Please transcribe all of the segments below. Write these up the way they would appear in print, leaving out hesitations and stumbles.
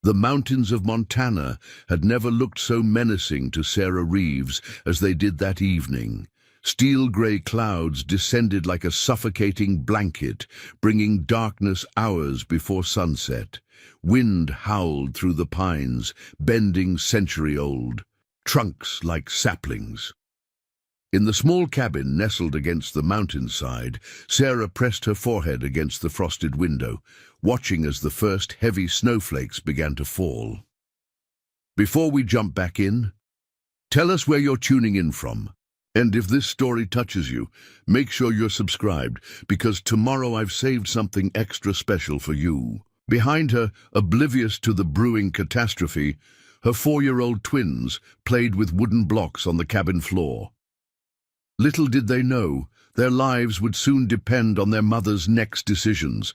The mountains of Montana had never looked so menacing to Sarah Reeves as they did that evening. Steel-grey clouds descended like a suffocating blanket, bringing darkness hours before sunset. Wind howled through the pines, bending century-old, trunks like saplings. In the small cabin nestled against the mountainside, Sarah pressed her forehead against the frosted window, watching as the first heavy snowflakes began to fall. Before we jump back in, tell us where you're tuning in from. And if this story touches you, make sure you're subscribed, because tomorrow I've saved something extra special for you. Behind her, oblivious to the brewing catastrophe, her 4-year-old twins played with wooden blocks on the cabin floor. Little did they know, their lives would soon depend on their mother's next decisions,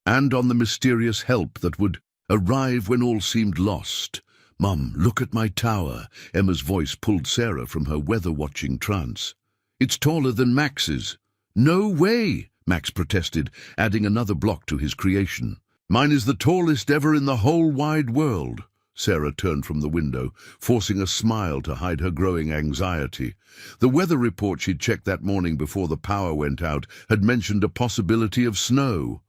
and on the mysterious help that would arrive when all seemed lost. "Mum, look at my tower." Emma's voice pulled Sarah from her weather-watching trance. "It's taller than Max's." "No way," Max protested, adding another block to his creation. "Mine is the tallest ever in the whole wide world." Sarah turned from the window, forcing a smile to hide her growing anxiety. The weather report she'd checked that morning before the power went out had mentioned a possibility of snow,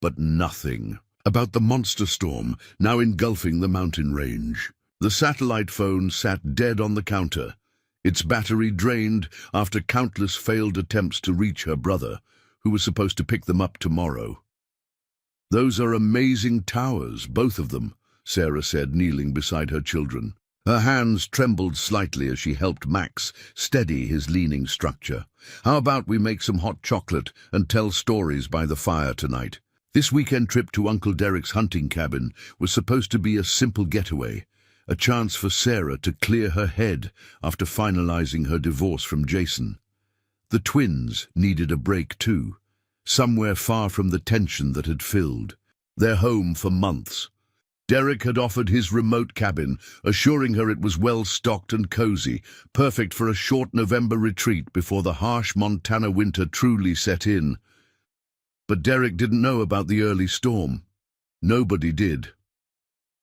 but nothing about the monster storm now engulfing the mountain range. The satellite phone sat dead on the counter, its battery drained after countless failed attempts to reach her brother, who was supposed to pick them up tomorrow. "Those are amazing towers, both of them," Sarah said, kneeling beside her children. Her hands trembled slightly as she helped Max steady his leaning structure. "How about we make some hot chocolate and tell stories by the fire tonight?" This weekend trip to Uncle Derek's hunting cabin was supposed to be a simple getaway, a chance for Sarah to clear her head after finalizing her divorce from Jason. The twins needed a break too, somewhere far from the tension that had filled their home for months. Derek had offered his remote cabin, assuring her it was well-stocked and cozy, perfect for a short November retreat before the harsh Montana winter truly set in. But Derek didn't know about the early storm. Nobody did.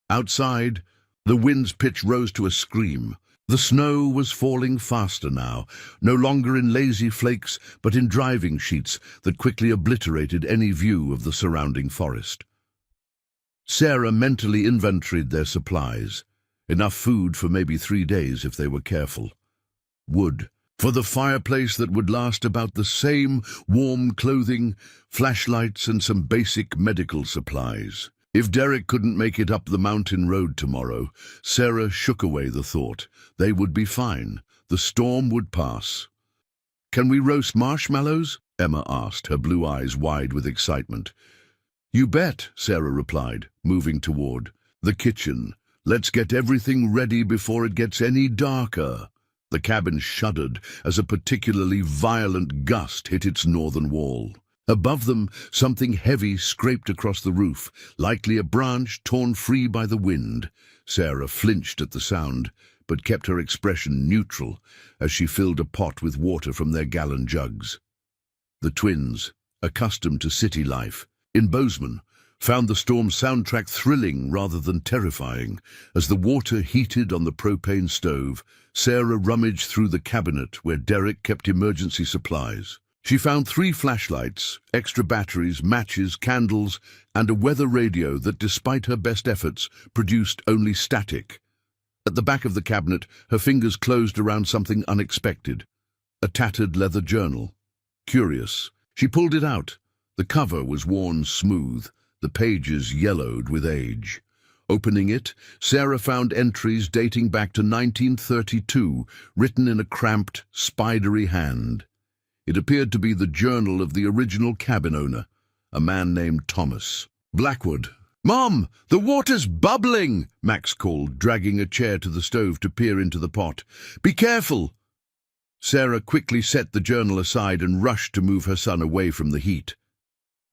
Outside, the wind's pitch rose to a scream. The snow was falling faster now, no longer in lazy flakes, but in driving sheets that quickly obliterated any view of the surrounding forest. Sarah mentally inventoried their supplies. Enough food for maybe 3 days if they were careful. Wood for the fireplace that would last about the same, warm clothing, flashlights and some basic medical supplies. If Derek couldn't make it up the mountain road tomorrow, Sarah shook away the thought. They would be fine. The storm would pass. "Can we roast marshmallows?" Emma asked, her blue eyes wide with excitement. "You bet," Sarah replied, moving toward the kitchen. "Let's get everything ready before it gets any darker." The cabin shuddered as a particularly violent gust hit its northern wall. Above them, something heavy scraped across the roof, likely a branch torn free by the wind. Sarah flinched at the sound, but kept her expression neutral as she filled a pot with water from their gallon jugs. The twins, accustomed to city life in Bozeman, found the storm's soundtrack thrilling rather than terrifying. As the water heated on the propane stove, Sarah rummaged through the cabinet where Derek kept emergency supplies. She found 3 flashlights, extra batteries, matches, candles, and a weather radio that, despite her best efforts, produced only static. At the back of the cabinet, her fingers closed around something unexpected. A tattered leather journal. Curious, she pulled it out. The cover was worn smooth, the pages yellowed with age. Opening it, Sarah found entries dating back to 1932, written in a cramped, spidery hand. It appeared to be the journal of the original cabin owner, a man named Thomas Blackwood. "Mom, the water's bubbling!" Max called, dragging a chair to the stove to peer into the pot. "Be careful!" Sarah quickly set the journal aside and rushed to move her son away from the heat.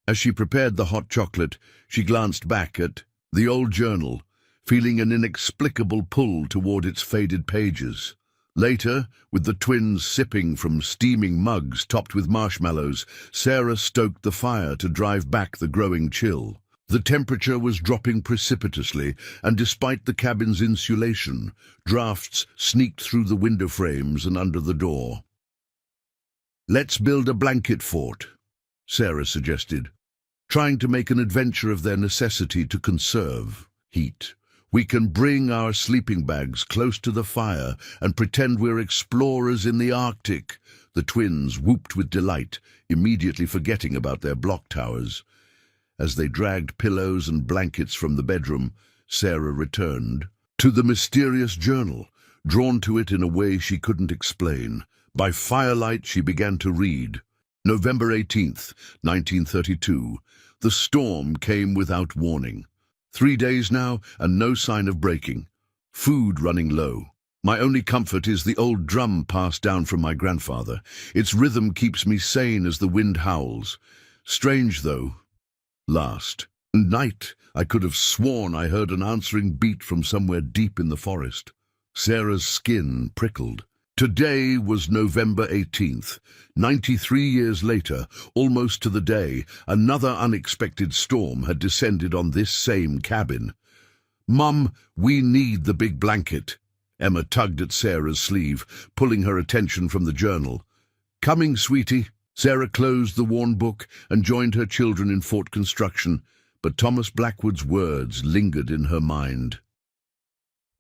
As she prepared the hot chocolate, she glanced back at the old journal, feeling an inexplicable pull toward its faded pages. Later, with the twins sipping from steaming mugs topped with marshmallows, Sarah stoked the fire to drive back the growing chill. The temperature was dropping precipitously, and despite the cabin's insulation, drafts sneaked through the window frames and under the door. "Let's build a blanket fort," Sarah suggested, trying to make an adventure of their necessity to conserve heat. "We can bring our sleeping bags close to the fire and pretend we're explorers in the Arctic." The twins whooped with delight, immediately forgetting about their block towers. As they dragged pillows and blankets from the bedroom, Sarah returned to the mysterious journal, drawn to it in a way she couldn't explain. By firelight, she began to read. November 18th, 1932. The storm came without warning. 3 days now, and no sign of breaking. Food running low. My only comfort is the old drum passed down from my grandfather. Its rhythm keeps me sane as the wind howls. Strange, though. Last night, I could have sworn I heard an answering beat from somewhere deep in the forest. Sarah's skin prickled. Today was November 18th. 93 years later, almost to the day, another unexpected storm had descended on this same cabin. "Mum, we need the big blanket." Emma tugged at Sarah's sleeve, pulling her attention from the journal. "Coming, sweetie." Sarah closed the worn book and joined her children in fort construction, but Thomas Blackwood's words lingered in her mind.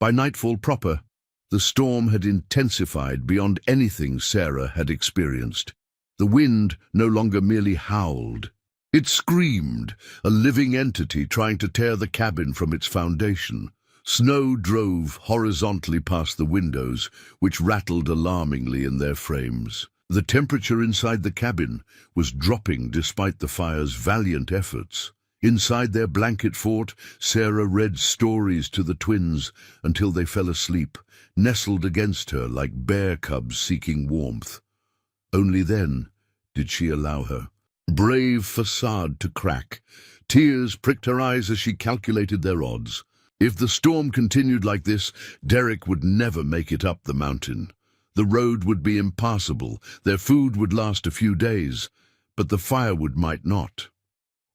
By nightfall proper, the storm had intensified beyond anything Sarah had experienced. The wind no longer merely howled. It screamed, a living entity trying to tear the cabin from its foundation. Snow drove horizontally past the windows, which rattled alarmingly in their frames. The temperature inside the cabin was dropping despite the fire's valiant efforts. Inside their blanket fort, Sarah read stories to the twins until they fell asleep, nestled against her like bear cubs seeking warmth. Only then did she allow her brave facade to crack. Tears pricked her eyes as she calculated their odds. If the storm continued like this, Derek would never make it up the mountain. The road would be impassable, their food would last a few days, but the firewood might not.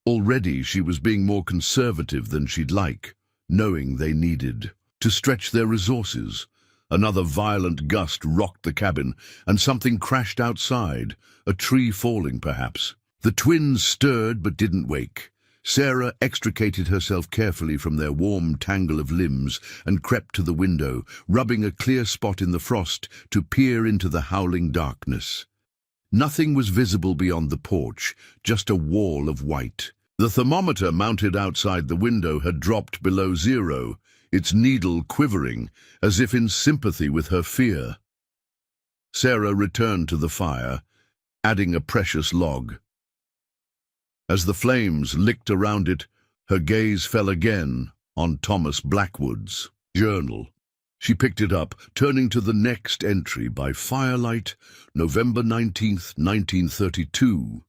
Already she was being more conservative than she'd like, knowing they needed to stretch their resources. Another violent gust rocked the cabin, and something crashed outside, a tree falling perhaps. The twins stirred but didn't wake. Sarah extricated herself carefully from their warm tangle of limbs and crept to the window, rubbing a clear spot in the frost to peer into the howling darkness. Nothing was visible beyond the porch, just a wall of white. The thermometer mounted outside the window had dropped below zero, its needle quivering, as if in sympathy with her fear. Sarah returned to the fire, adding a precious log. As the flames licked around it, her gaze fell again on Thomas Blackwood's journal. She picked it up, turning to the next entry. By firelight, November 19th, 1932.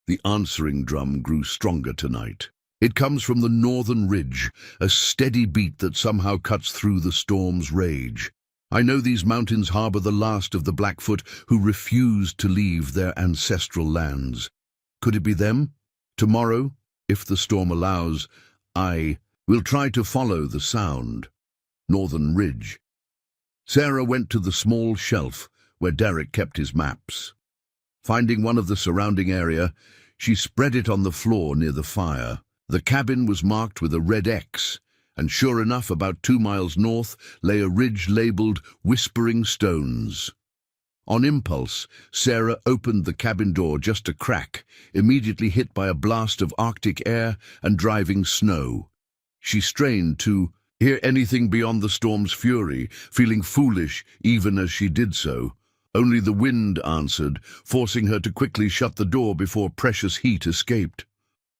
The answering drum grew stronger tonight. It comes from the northern ridge, a steady beat that somehow cuts through the storm's rage. I know these mountains harbor the last of the Blackfoot who refused to leave their ancestral lands. Could it be them? Tomorrow, if the storm allows, I will try to follow the sound. Northern Ridge. Sarah went to the small shelf where Derek kept his maps. Finding one of the surrounding area, she spread it on the floor near the fire. The cabin was marked with a red X, and sure enough, about 2 miles north lay a ridge labeled Whispering Stones. On impulse, Sarah opened the cabin door just a crack, immediately hit by a blast of Arctic air and driving snow. She strained to hear anything beyond the storm's fury, feeling foolish even as she did so. Only the wind answered, forcing her to quickly shut the door before precious heat escaped.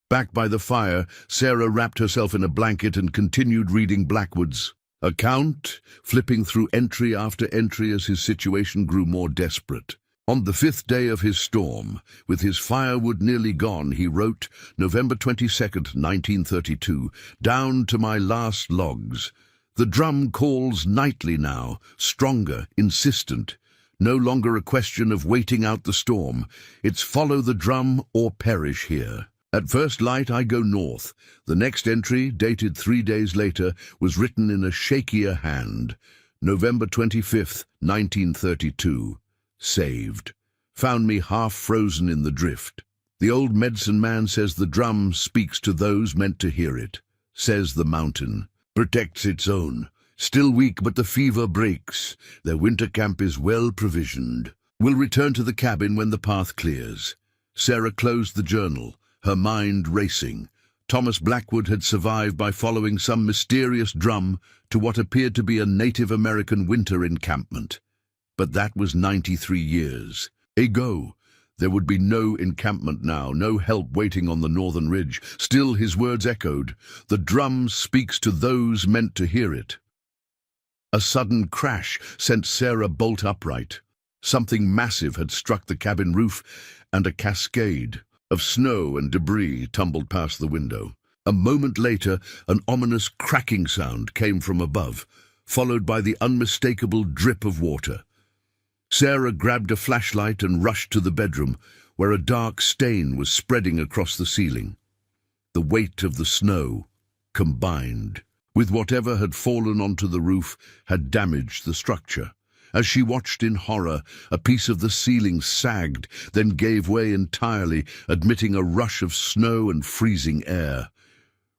Back by the fire, Sarah wrapped herself in a blanket and continued reading Blackwood's account, flipping through entry after entry as his situation grew more desperate. On the 5th day of his storm, with his firewood nearly gone, he wrote, November 22nd, 1932, down to my last logs. The drum calls nightly now, stronger, insistent. No longer a question of waiting out the storm. It's follow the drum or perish here. At first light, I go north. The next entry, dated 3 days later, was written in a shakier hand. November 25th, 1932. Saved. Found me half frozen in the drift. The old medicine man says the drum speaks to those meant to hear it. Says the mountain protects its own. Still weak, but the fever breaks. Their winter camp is well provisioned. We'll return to the cabin when the path clears. Sarah closed the journal, her mind racing. Thomas Blackwood had survived by following some mysterious drum to what appeared to be a Native American winter encampment. But that was 93 years ago. There would be no encampment now, no help waiting on the northern ridge. Still his words echoed. The drum speaks to those meant to hear it. A sudden crash sent Sarah bolt upright. Something massive had struck the cabin roof, and a cascade of snow and debris tumbled past the window. A moment later, an ominous cracking sound came from above, followed by the unmistakable drip of water. Sarah grabbed a flashlight and rushed to the bedroom, where a dark stain was spreading across the ceiling. The weight of the snow, combined with whatever had fallen onto the roof, had damaged the structure. As she watched in horror, a piece of the ceiling sagged, then gave way entirely, admitting a rush of snow and freezing air.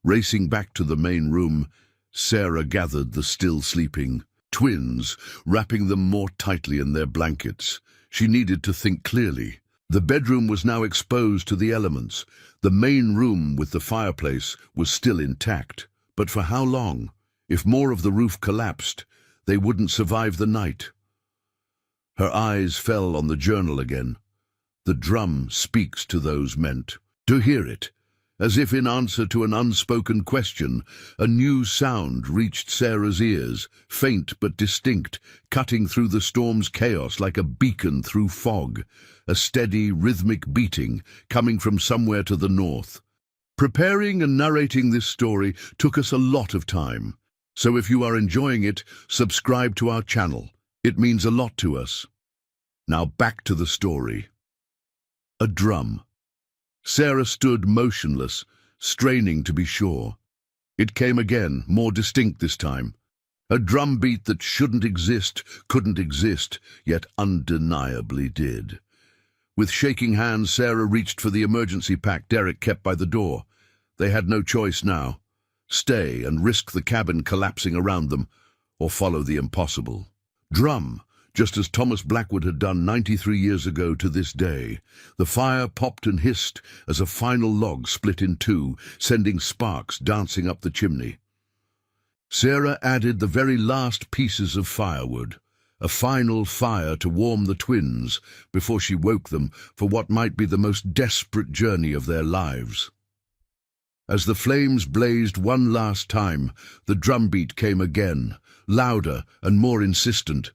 Racing back to the main room, Sarah gathered the still sleeping twins, wrapping them more tightly in their blankets. She needed to think clearly. The bedroom was now exposed to the elements. The main room with the fireplace was still intact. But for how long? If more of the roof collapsed, they wouldn't survive the night. Her eyes fell on the journal again. The drum speaks to those meant to hear it. As if in answer to an unspoken question, a new sound reached Sarah's ears, faint but distinct, cutting through the storm's chaos like a beacon through fog, a steady, rhythmic beating coming from somewhere to the north. Preparing and narrating this story took us a lot of time, so if you are enjoying it, subscribe to our channel. It means a lot to us. Now back to the story. A drum. Sarah stood motionless, straining to be sure. It came again, more distinct this time. A drum beat that shouldn't exist, couldn't exist, yet undeniably did. With shaking hands, Sarah reached for the emergency pack Derek kept by the door. They had no choice now. Stay and risk the cabin collapsing around them, or follow the impossible. Drum, just as Thomas Blackwood had done 93 years ago to this day. The fire popped and hissed as a final log split in two, sending sparks dancing up the chimney. Sarah added the very last pieces of firewood, a final fire to warm the twins before she woke them for what might be the most desperate journey of their lives. As the flames blazed one last time, the drumbeat came again, louder and more insistent.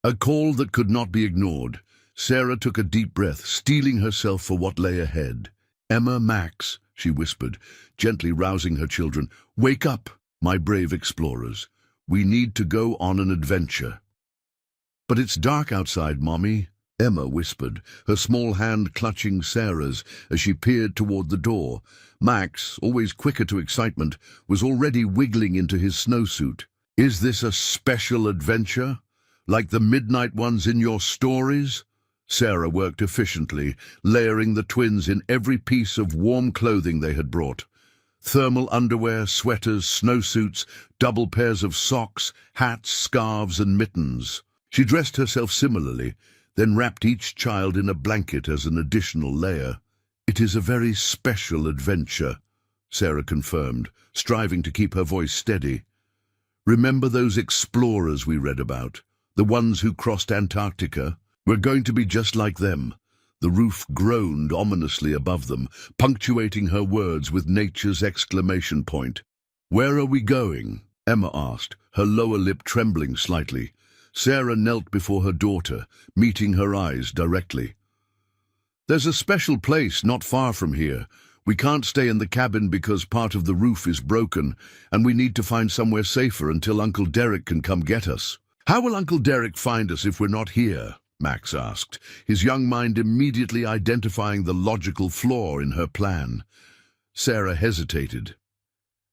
A call that could not be ignored. Sarah took a deep breath, steeling herself for what lay ahead. "Emma, Max," she whispered, gently rousing her children. "Wake up, my brave explorers. We need to go on an adventure." "But it's dark outside, Mommy," Emma whispered, her small hand clutching Sarah's as she peered toward the door. Max, always quicker to excitement, was already wiggling into his snowsuit. "Is this a special adventure? Like the midnight ones in your stories?" Sarah worked efficiently, layering the twins in every piece of warm clothing they had brought. Thermal underwear, sweaters, snowsuits, double pairs of socks, hats, scarves, and mittens. She dressed herself similarly, then wrapped each child in a blanket as an additional layer. "It is a very special adventure," Sarah confirmed, striving to keep her voice steady. "Remember those explorers we read about? The ones who crossed Antarctica? We're going to be just like them." The roof groaned ominously above them, punctuating her words with nature's exclamation point. "Where are we going?" Emma asked, her lower lip trembling slightly. Sarah knelt before her daughter, meeting her eyes directly. "There's a special place not far from here. We can't stay in the cabin because part of the roof is broken, and we need to find somewhere safer until Uncle Derek can come get us." "How will Uncle Derek find us if we're not here?" Max asked, his young mind immediately identifying the logical flaw in her plan. Sarah hesitated.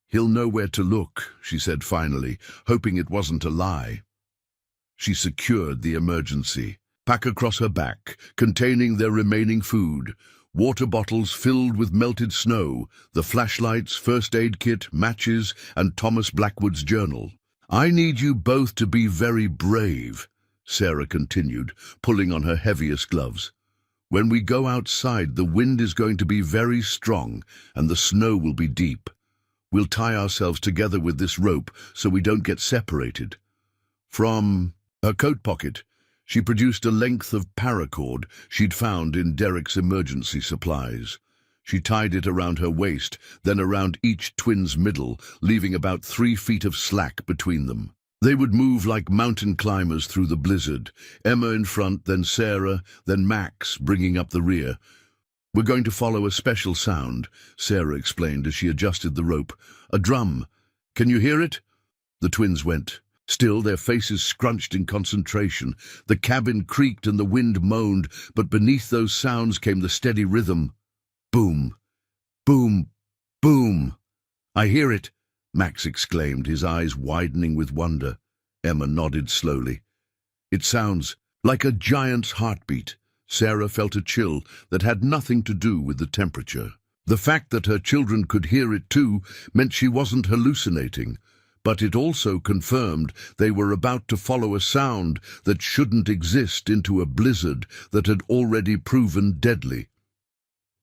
"He'll know where to look," she said finally, hoping it wasn't a lie. She secured the emergency pack across her back, containing their remaining food, water bottles filled with melted snow, the flashlights, first aid kit, matches, and Thomas Blackwood's journal. "I need you both to be very brave," Sarah continued, pulling on her heaviest gloves. "When we go outside, the wind is going to be very strong, and the snow will be deep. We'll tie ourselves together with this rope so we don't get separated." From her coat pocket, she produced a length of paracord she'd found in Derek's emergency supplies. She tied it around her waist, then around each twin's middle, leaving about 3 feet of slack between them. They would move like mountain climbers through the blizzard, Emma in front, then Sarah, then Max, bringing up the rear. "We're going to follow a special sound," Sarah explained as she adjusted the rope. "A drum. Can you hear it?" The twins went. Still, their faces scrunched in concentration. The cabin creaked and the wind moaned, but beneath those sounds came the steady rhythm. Boom, boom, boom. "I hear it," Max exclaimed, his eyes widening with wonder. Emma nodded slowly. "It sounds like a giant's heartbeat." Sarah felt a chill that had nothing to do with the temperature. The fact that her children could hear it too meant she wasn't hallucinating. But it also confirmed they were about to follow a sound that shouldn't exist into a blizzard that had already proven deadly.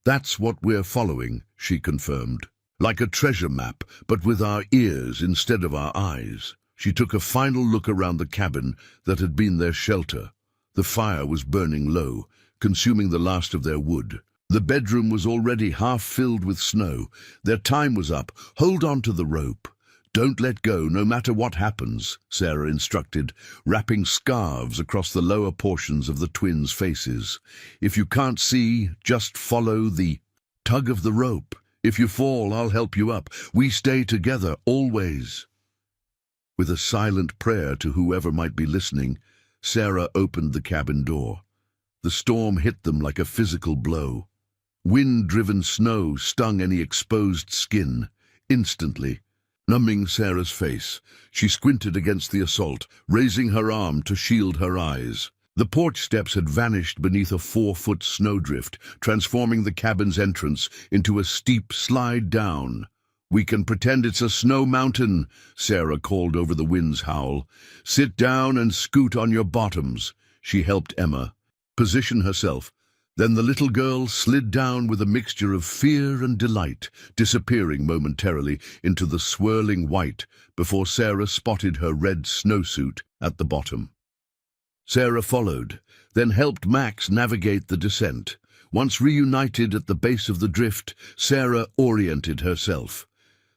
"That's what we're following," she confirmed. "Like a treasure map, but with our ears instead of our eyes." She took a final look around the cabin that had been their shelter. The fire was burning low, consuming the last of their wood. The bedroom was already half filled with snow. Their time was up. "Hold on to the rope. Don't let go, no matter what happens," Sarah instructed, wrapping scarves across the lower portions of the twins' faces. "If you can't see, just follow the tug of the rope. If you fall, I'll help you up. We stay together, always." With a silent prayer to whoever might be listening, Sarah opened the cabin door. The storm hit them like a physical blow. Wind-driven snow stung any exposed skin. Instantly, numbing Sarah's face, she squinted against the assault, raising her arm to shield her eyes. The porch steps had vanished beneath a 4-foot snowdrift, transforming the cabin's entrance into a steep slide down. "We can pretend it's a snow mountain," Sarah called over the wind's howl. "Sit down and scoot on your bottoms." She helped Emma position herself. Then the little girl slid down with a mixture of fear and delight, disappearing momentarily into the swirling white before Sarah spotted her red snowsuit at the bottom. Sarah followed, then helped Max navigate the descent. Once reunited at the base of the drift, Sarah oriented herself.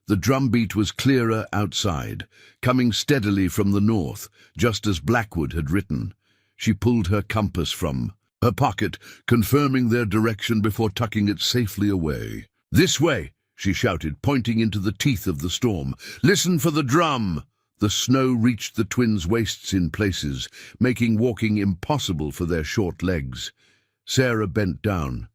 The drumbeat was clearer outside, coming steadily from the north, just as Blackwood had written. She pulled her compass from her pocket, confirming their direction before tucking it safely away. "This way," she shouted, pointing into the teeth of the storm. "Listen for the drum!" The snow reached the twins' waists in places, making walking impossible for their short legs. Sarah bent down.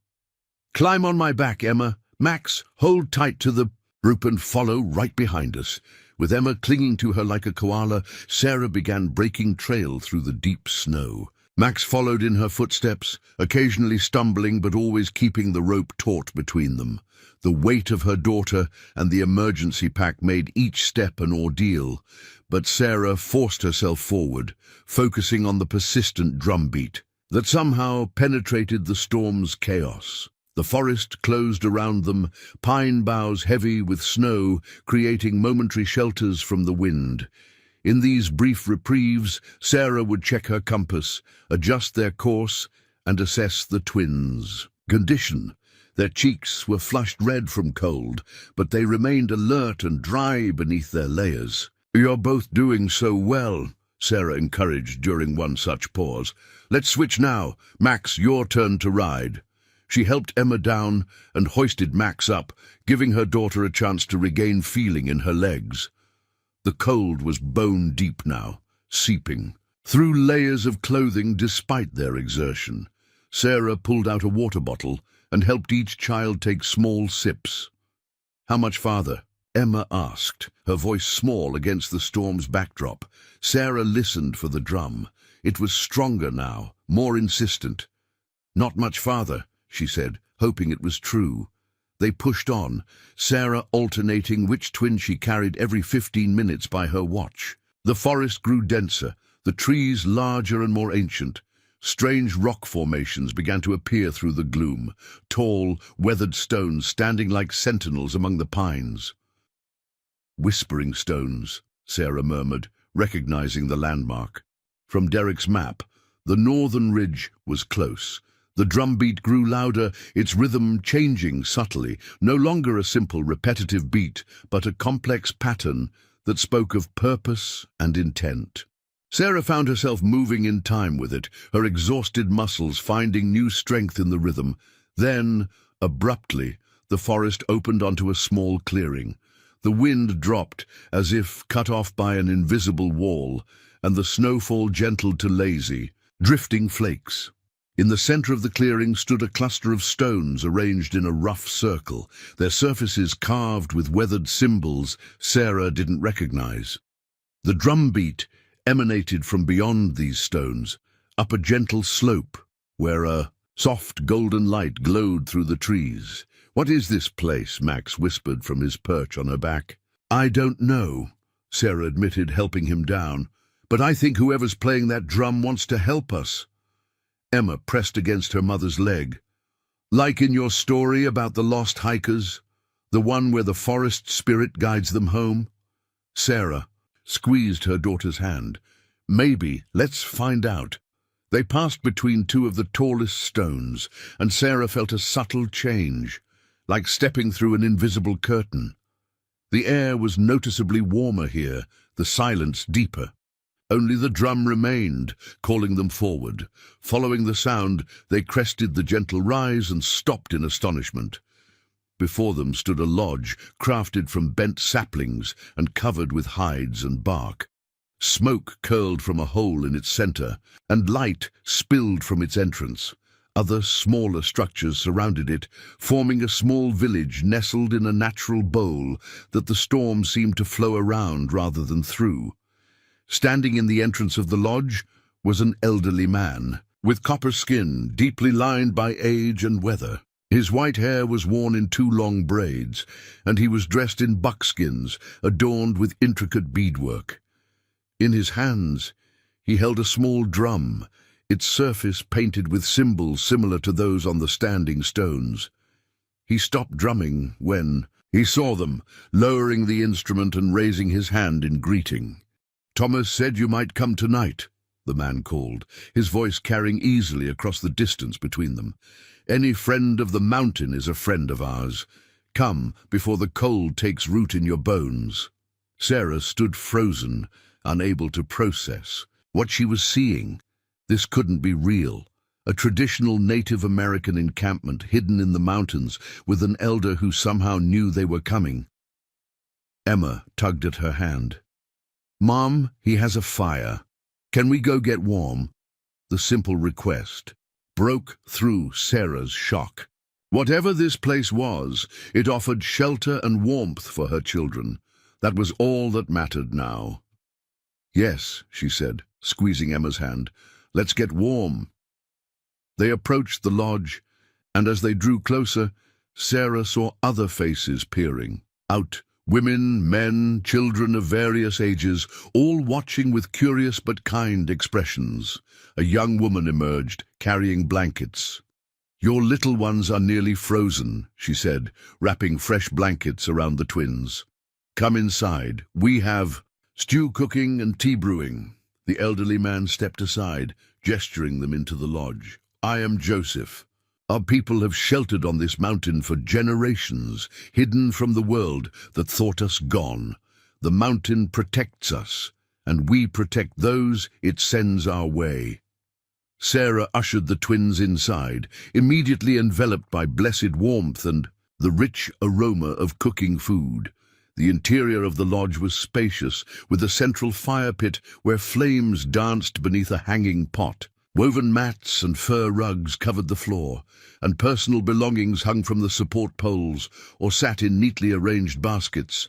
"Climb on my back, Emma. Max, hold tight to the rope and follow right behind us." With Emma clinging to her like a koala, Sarah began breaking trail through the deep snow. Max followed in her footsteps, occasionally stumbling but always keeping the rope taut between them. The weight of her daughter and the emergency pack made each step an ordeal, but Sarah forced herself forward, focusing on the persistent drumbeat that somehow penetrated the storm's chaos. The forest closed around them, pine boughs heavy with snow, creating momentary shelters from the wind. In these brief reprieves, Sarah would check her compass, adjust their course, and assess the twins' condition. Their cheeks were flushed red from cold, but they remained alert and dry beneath their layers. "You're both doing so well," Sarah encouraged during one such pause. "Let's switch now. Max, your turn to ride." She helped Emma down and hoisted Max up, giving her daughter a chance to regain feeling in her legs. The cold was bone-deep now, seeping through layers of clothing despite their exertion. Sarah pulled out a water bottle and helped each child take small sips. How much farther? Emma asked, her voice small against the storm's backdrop. Sarah listened for the drum. It was stronger now, more insistent. Not much farther, she said, hoping it was true. They pushed on, Sarah alternating which twin she carried every 15 minutes by her watch. The forest grew denser, the trees larger and more ancient. Strange rock formations began to appear through the gloom, tall, weathered stones standing like sentinels among the pines. Whispering stones, Sarah murmured, recognizing the landmark. From Derek's map, the northern ridge was close. The drumbeat grew louder, its rhythm changing subtly, no longer a simple repetitive beat, but a complex pattern that spoke of purpose and intent. Sarah found herself moving in time with it, her exhausted muscles finding new strength in the rhythm. Then, abruptly, the forest opened onto a small clearing. The wind dropped, as if cut off by an invisible wall, and the snowfall gentled to lazy, drifting flakes. In the center of the clearing stood a cluster of stones arranged in a rough circle, their surfaces carved with weathered symbols Sarah didn't recognize. The drumbeat emanated from beyond these stones, up a gentle slope, where a soft golden light glowed through the trees. "What is this place?" Max whispered from his perch on her back. "I don't know," Sarah admitted, helping him down. "But I think whoever's playing that drum wants to help us." Emma pressed against her mother's leg. "Like in your story about the lost hikers, the one where the forest spirit guides them home?" Sarah squeezed her daughter's hand. "Maybe, let's find out." They passed between two of the tallest stones, and Sarah felt a subtle change, like stepping through an invisible curtain. The air was noticeably warmer here, the silence deeper. Only the drum remained, calling them forward. Following the sound, they crested the gentle rise and stopped in astonishment. Before them stood a lodge, crafted from bent saplings and covered with hides and bark. Smoke curled from a hole in its center, and light spilled from its entrance. Other, smaller structures surrounded it, forming a small village nestled in a natural bowl that the storm seemed to flow around rather than through. Standing in the entrance of the lodge was an elderly man, with copper skin deeply lined by age and weather. His white hair was worn in 2 long braids, and he was dressed in buckskins adorned with intricate beadwork. In his hands, he held a small drum, its surface painted with symbols similar to those on the standing stones. He stopped drumming when he saw them, lowering the instrument and raising his hand in greeting. "Thomas said you might come tonight," the man called, his voice carrying easily across the distance between them. "Any friend of the mountain is a friend of ours. Come before the cold takes root in your bones." Sarah stood frozen, unable to process what she was seeing. This couldn't be real. A traditional Native American encampment hidden in the mountains with an elder who somehow knew they were coming. Emma tugged at her hand. "Mom, he has a fire. Can we go get warm?" The simple request broke through Sarah's shock. Whatever this place was, it offered shelter and warmth for her children. That was all that mattered now. "Yes," she said, squeezing Emma's hand. "Let's get warm." They approached the lodge, and as they drew closer, Sarah saw other faces peering out. Women, men, children of various ages, all watching with curious but kind expressions. A young woman emerged, carrying blankets. "Your little ones are nearly frozen," she said, wrapping fresh blankets around the twins. "Come inside. We have stew cooking and tea brewing." The elderly man stepped aside, gesturing them into the lodge. "I am Joseph. Our people have sheltered on this mountain for generations, hidden from the world that thought us gone. The mountain protects us, and we protect those it sends our way." Sarah ushered the twins inside, immediately enveloped by blessed warmth and the rich aroma of cooking food. The interior of the lodge was spacious, with a central fire pit where flames danced beneath a hanging pot. Woven mats and fur rugs covered the floor, and personal belongings hung from the support poles or sat in neatly arranged baskets.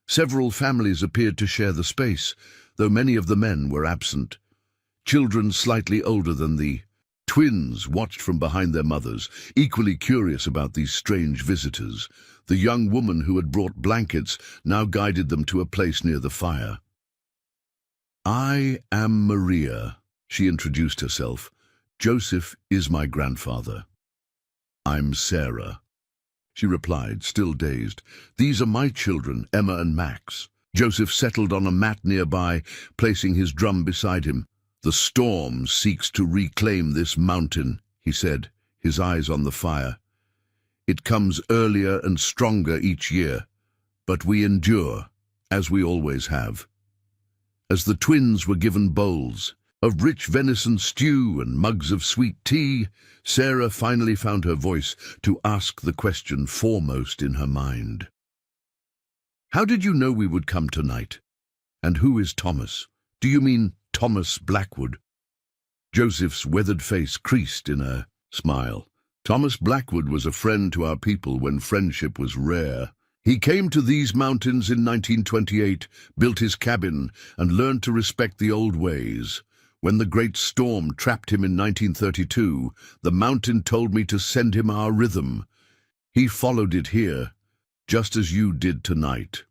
Several families appeared to share the space, though many of the men were absent. Children slightly older than the twins watched from behind their mothers, equally curious about these strange visitors. The young woman who had brought blankets now guided them to a place near the fire. "I am Maria," she introduced herself. "Joseph is my grandfather." "I'm Sarah," she replied, still dazed. "These are my children, Emma and Max." Joseph settled on a mat nearby, placing his drum beside him. "The storm seeks to reclaim this mountain," he said, his eyes on the fire. "It comes earlier and stronger each year, but we endure, as we always have." As the twins were given bowls of rich venison stew and mugs of sweet tea, Sarah finally found her voice to ask the question foremost in her mind. "How did you know we would come tonight? And who is Thomas? Do you mean Thomas Blackwood?" Joseph's weathered face creased in a smile. "Thomas Blackwood was a friend to our people when friendship was rare. He came to these mountains in 1928, built his cabin, and learned to respect the old ways. When the great storm trapped him in 1932, the mountain told me to send him our rhythm. He followed it here, just as you did tonight."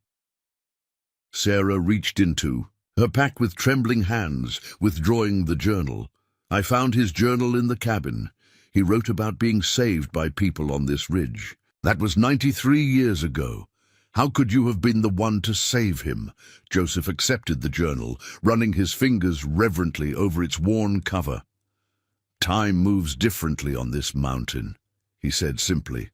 Sarah reached into her pack with trembling hands, withdrawing the journal. "I found his journal in the cabin. He wrote about being saved by people on this ridge. That was 93 years ago. How could you have been the one to save him?" Joseph accepted the journal, running his fingers reverently over its worn cover. "Time moves differently on this mountain," he said simply,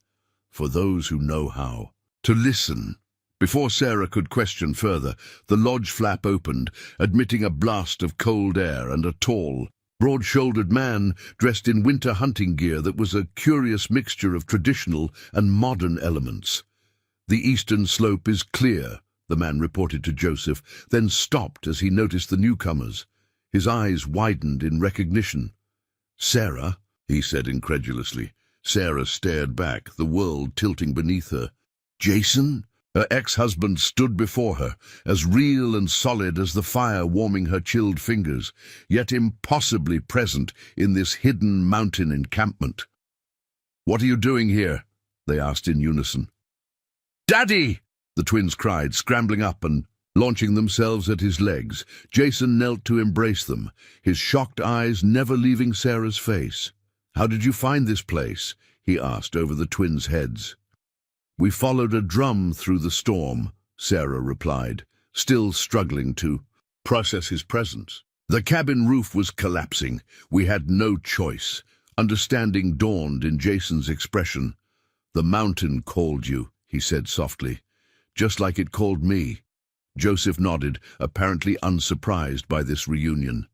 "for those who know how to listen." Before Sarah could question further, the lodge flap opened, admitting a blast of cold air and a tall, broad-shouldered man dressed in winter hunting gear that was a curious mixture of traditional and modern elements. "The eastern slope is clear," the man reported to Joseph, then stopped as he noticed the newcomers. His eyes widened in recognition. "Sarah?" he said incredulously. Sarah stared back, the world tilting beneath her. "Jason?" Her ex-husband stood before her, as real and solid as the fire warming her chilled fingers, yet impossibly present in this hidden mountain encampment. "What are you doing here?" they asked in unison. "Daddy!" the twins cried, scrambling up and launching themselves at his legs. Jason knelt to embrace them, his shocked eyes never leaving Sarah's face. "How did you find this place?" he asked over the twins' heads. "We followed a drum through the storm," Sarah replied, still struggling to process his presence. "The cabin roof was collapsing. We had no choice." Understanding dawned in Jason's expression. "The mountain called you," he said softly, "just like it called me." Joseph nodded, apparently unsurprised by this reunion.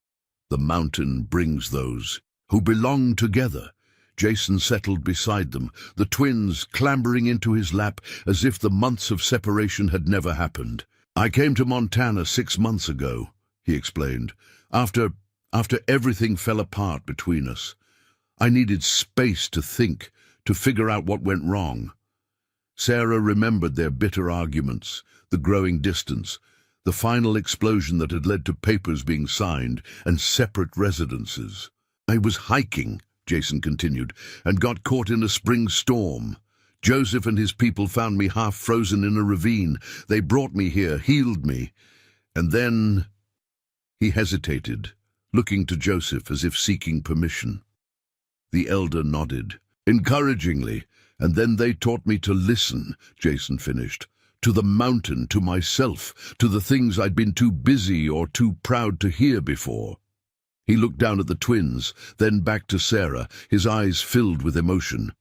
"The mountain brings those who belong together." Jason settled beside them, the twins clambering into his lap as if the months of separation had never happened. "I came to Montana 6 months ago," he explained, after everything fell apart between us. I needed space to think, to figure out what went wrong." Sarah remembered their bitter arguments, the growing distance, the final explosion that had led to papers being signed and separate residences. "I was hiking," Jason continued, "and got caught in a spring storm. Joseph and his people found me half frozen in a ravine. They brought me here, healed me. And then—" He hesitated, looking to Joseph as if seeking permission. The elder nodded, encouragingly. "And then they taught me to listen," Jason finished. "To the mountain, to myself, to the things I'd been too busy or too proud to hear before." He looked down at the twins, then back to Sarah, his eyes filled with emotion.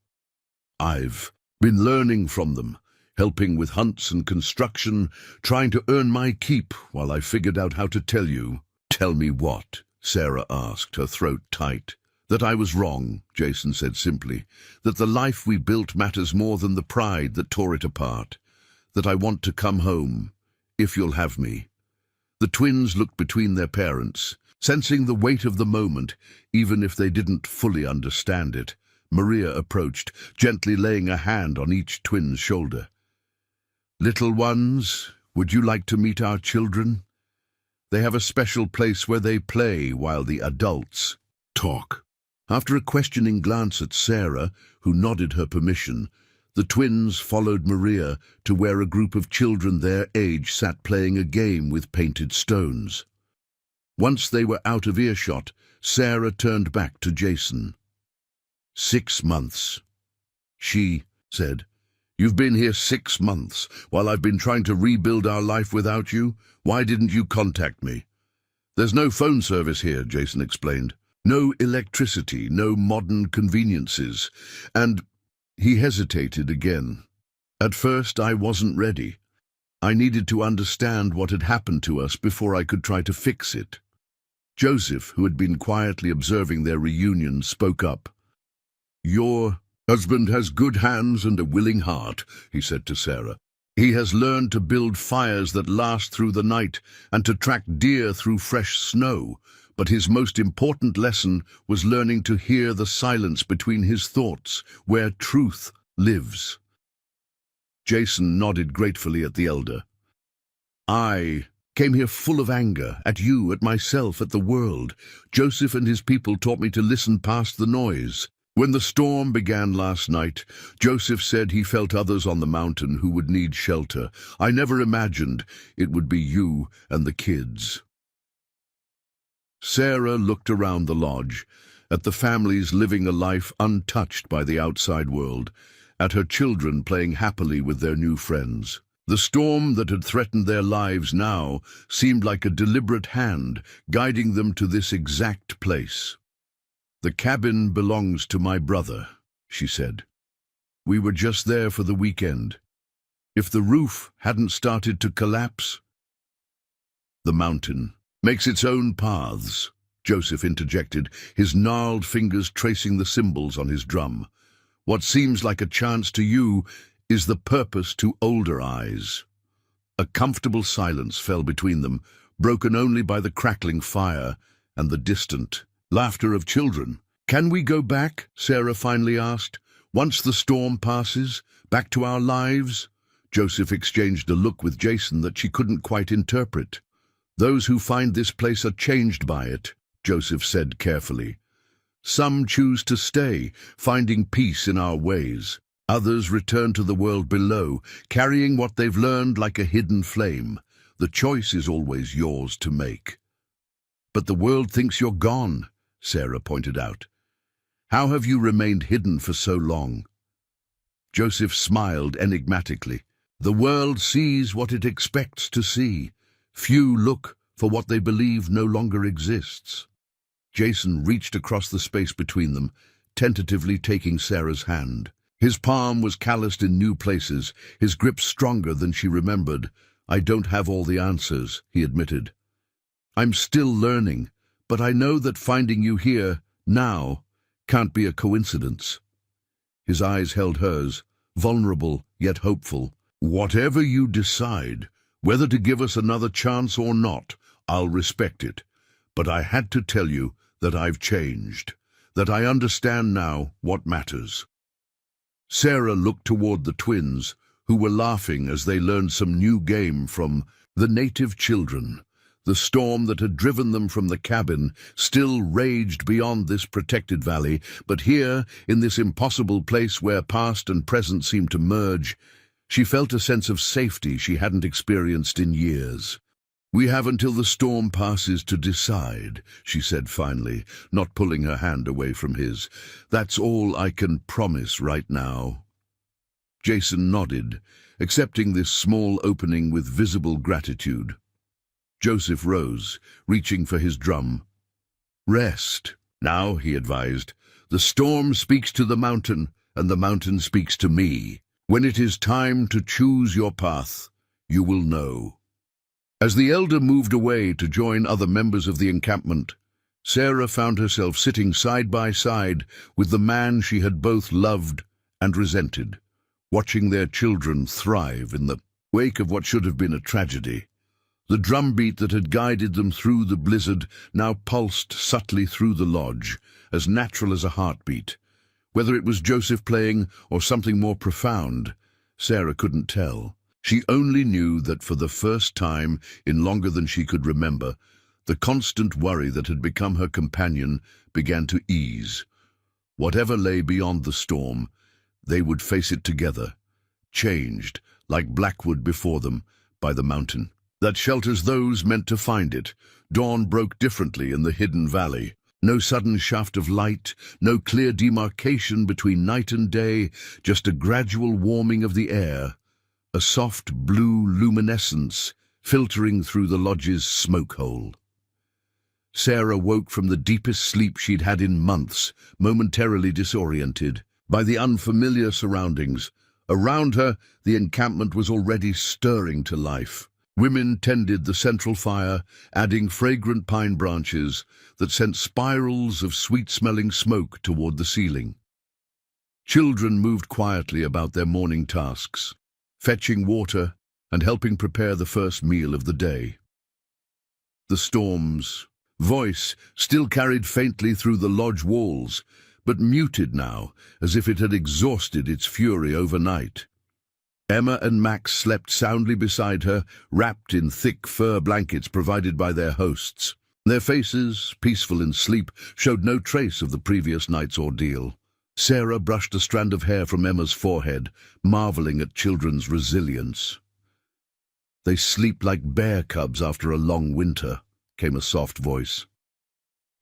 "I've been learning from them, helping with hunts and construction, trying to earn my keep while I figured out how to tell you." "Tell me what?" Sarah asked, her throat tight. "That I was wrong," Jason said simply. "That the life we built matters more than the pride that tore it apart. That I want to come home, if you'll have me." The twins looked between their parents, Sensing the weight of the moment, even if they didn't fully understand it, Maria approached, gently laying a hand on each twin's shoulder. "Little ones, would you like to meet our children? They have a special place where they play while the adults talk." After a questioning glance at Sarah, who nodded her permission, the twins followed Maria to where a group of children their age sat playing a game with painted stones. Once they were out of earshot, Sarah turned back to Jason. 6 months, she said. "You've been here 6 months, while I've been trying to rebuild our life without you. Why didn't you contact me?" "There's no phone service here," Jason explained. "No electricity, no modern conveniences." And he hesitated again. "At first, I wasn't ready. I needed to understand what had happened to us before I could try to fix it." Joseph, who had been quietly observing their reunion, spoke up. "Your husband has good hands and a willing heart," he said to Sarah. "He has learned to build fires that last through the night and to track deer through fresh snow, but his most important lesson was learning to hear the silence between his thoughts, where truth lives." Jason nodded gratefully at the elder. "I came here full of anger, at you, at myself, at the world. Joseph and his people taught me to listen past the noise. When the storm began last night, Joseph said he felt others on the mountain who would need shelter. I never imagined it would be you and the kids." Sarah looked around the lodge, at the families living a life untouched by the outside world, at her children playing happily with their new friends. The storm that had threatened their lives now seemed like a deliberate hand guiding them to this exact place. "The cabin belongs to my brother," she said. "We were just there for the weekend. If the roof hadn't started to collapse—" "The mountain makes its own paths," Joseph interjected, his gnarled fingers tracing the symbols on his drum. "What seems like a chance to you is the purpose to older eyes." A comfortable silence fell between them, broken only by the crackling fire and the distant laughter of children. "Can we go back?" Sarah finally asked. "Once the storm passes, back to our lives?" Joseph exchanged a look with Jason that she couldn't quite interpret. "Those who find this place are changed by it," Joseph said carefully. "Some choose to stay, finding peace in our ways. Others return to the world below, carrying what they've learned like a hidden flame. The choice is always yours to make." "But the world thinks you're gone," Sarah pointed out. "How have you remained hidden for so long?" Joseph smiled enigmatically. "The world sees what it expects to see. Few look for what they believe no longer exists." Jason reached across the space between them, tentatively taking Sarah's hand. His palm was calloused in new places, his grip stronger than she remembered. "I don't have all the answers," he admitted. "I'm still learning, but I know that finding you here, now, can't be a coincidence." His eyes held hers, vulnerable yet hopeful. "Whatever you decide, whether to give us another chance or not, I'll respect it. But I had to tell you that I've changed, that I understand now what matters." Sarah looked toward the twins, who were laughing as they learned some new game from the native children. The storm that had driven them from the cabin still raged beyond this protected valley, but here, in this impossible place where past and present seemed to merge, she felt a sense of safety she hadn't experienced in years. "We have until the storm passes to decide," she said finally, not pulling her hand away from his. "That's all I can promise right now." Jason nodded, accepting this small opening with visible gratitude. Joseph rose, reaching for his drum. "Rest now," he advised. "The storm speaks to the mountain, and the mountain speaks to me. When it is time to choose your path, you will know." As the elder moved away to join other members of the encampment, Sarah found herself sitting side by side with the man she had both loved and resented, watching their children thrive in the wake of what should have been a tragedy. The drumbeat that had guided them through the blizzard now pulsed subtly through the lodge, as natural as a heartbeat. Whether it was Joseph playing or something more profound, Sarah couldn't tell. She only knew that for the first time in longer than she could remember, the constant worry that had become her companion began to ease. Whatever lay beyond the storm, they would face it together, changed, like blackwood before them, by the mountain that shelters those meant to find it. Dawn broke differently in the hidden valley. No sudden shaft of light, no clear demarcation between night and day, just a gradual warming of the air, a soft blue luminescence filtering through the lodge's smoke hole. Sarah woke from the deepest sleep she'd had in months, momentarily disoriented by the unfamiliar surroundings. Around her, the encampment was already stirring to life. Women tended the central fire, adding fragrant pine branches that sent spirals of sweet-smelling smoke toward the ceiling. Children moved quietly about their morning tasks, fetching water and helping prepare the first meal of the day. The storm's voice still carried faintly through the lodge walls, but muted now, as if it had exhausted its fury overnight. Emma and Max slept soundly beside her, wrapped in thick fur blankets provided by their hosts. Their faces, peaceful in sleep, showed no trace of the previous night's ordeal. Sarah brushed a strand of hair from Emma's forehead, marveling at children's resilience. "They sleep like bear cubs after a long winter," came a soft voice.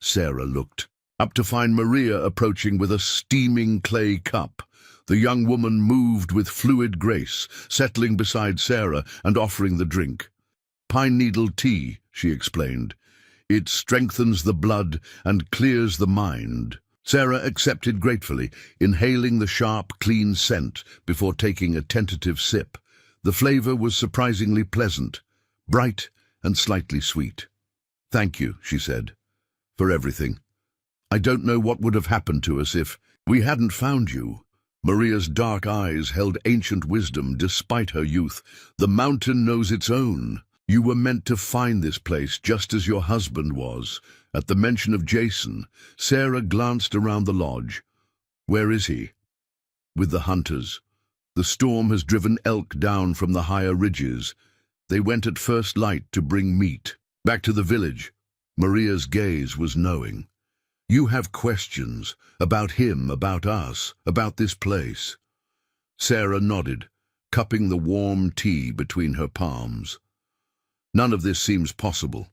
Sarah looked up to find Maria approaching with a steaming clay cup. The young woman moved with fluid grace, settling beside Sarah and offering the drink. "Pine needle tea," she explained. "It strengthens the blood and clears the mind." Sarah accepted gratefully, inhaling the sharp, clean scent before taking a tentative sip. The flavor was surprisingly pleasant, bright and slightly sweet. "Thank you," she said, "for everything. I don't know what would have happened to us if we hadn't found you." Maria's dark eyes held ancient wisdom despite her youth. "The mountain knows its own. You were meant to find this place just as your husband was." At the mention of Jason, Sarah glanced around the lodge. "Where is he?" "With the hunters. The storm has driven elk down from the higher ridges. They went at first light to bring meat. Back to the village." Maria's gaze was knowing. "You have questions about him, about us, about this place." Sarah nodded, cupping the warm tea between her palms. "None of this seems possible.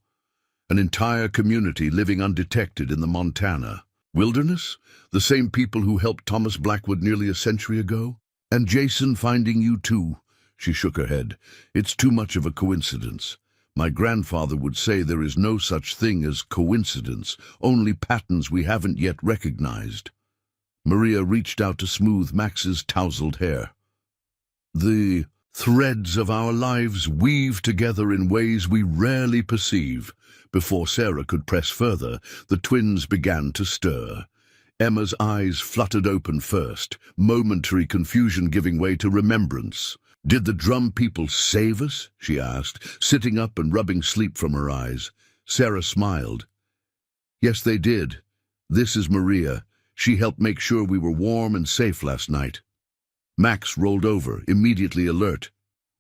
An entire community living undetected in the Montana wilderness? The same people who helped Thomas Blackwood nearly a century ago? And Jason finding you too?" She shook her head. "It's too much of a coincidence. My grandfather would say there is no such thing as coincidence, only patterns we haven't yet recognized." Maria reached out to smooth Max's tousled hair. "The threads of our lives weave together in ways we rarely perceive." Before Sarah could press further, the twins began to stir. Emma's eyes fluttered open first, momentary confusion giving way to remembrance. "Did the drum people save us?" she asked, sitting up and rubbing sleep from her eyes. Sarah smiled. "Yes, they did. This is Maria. She helped make sure we were warm and safe last night." Max rolled over, immediately alert.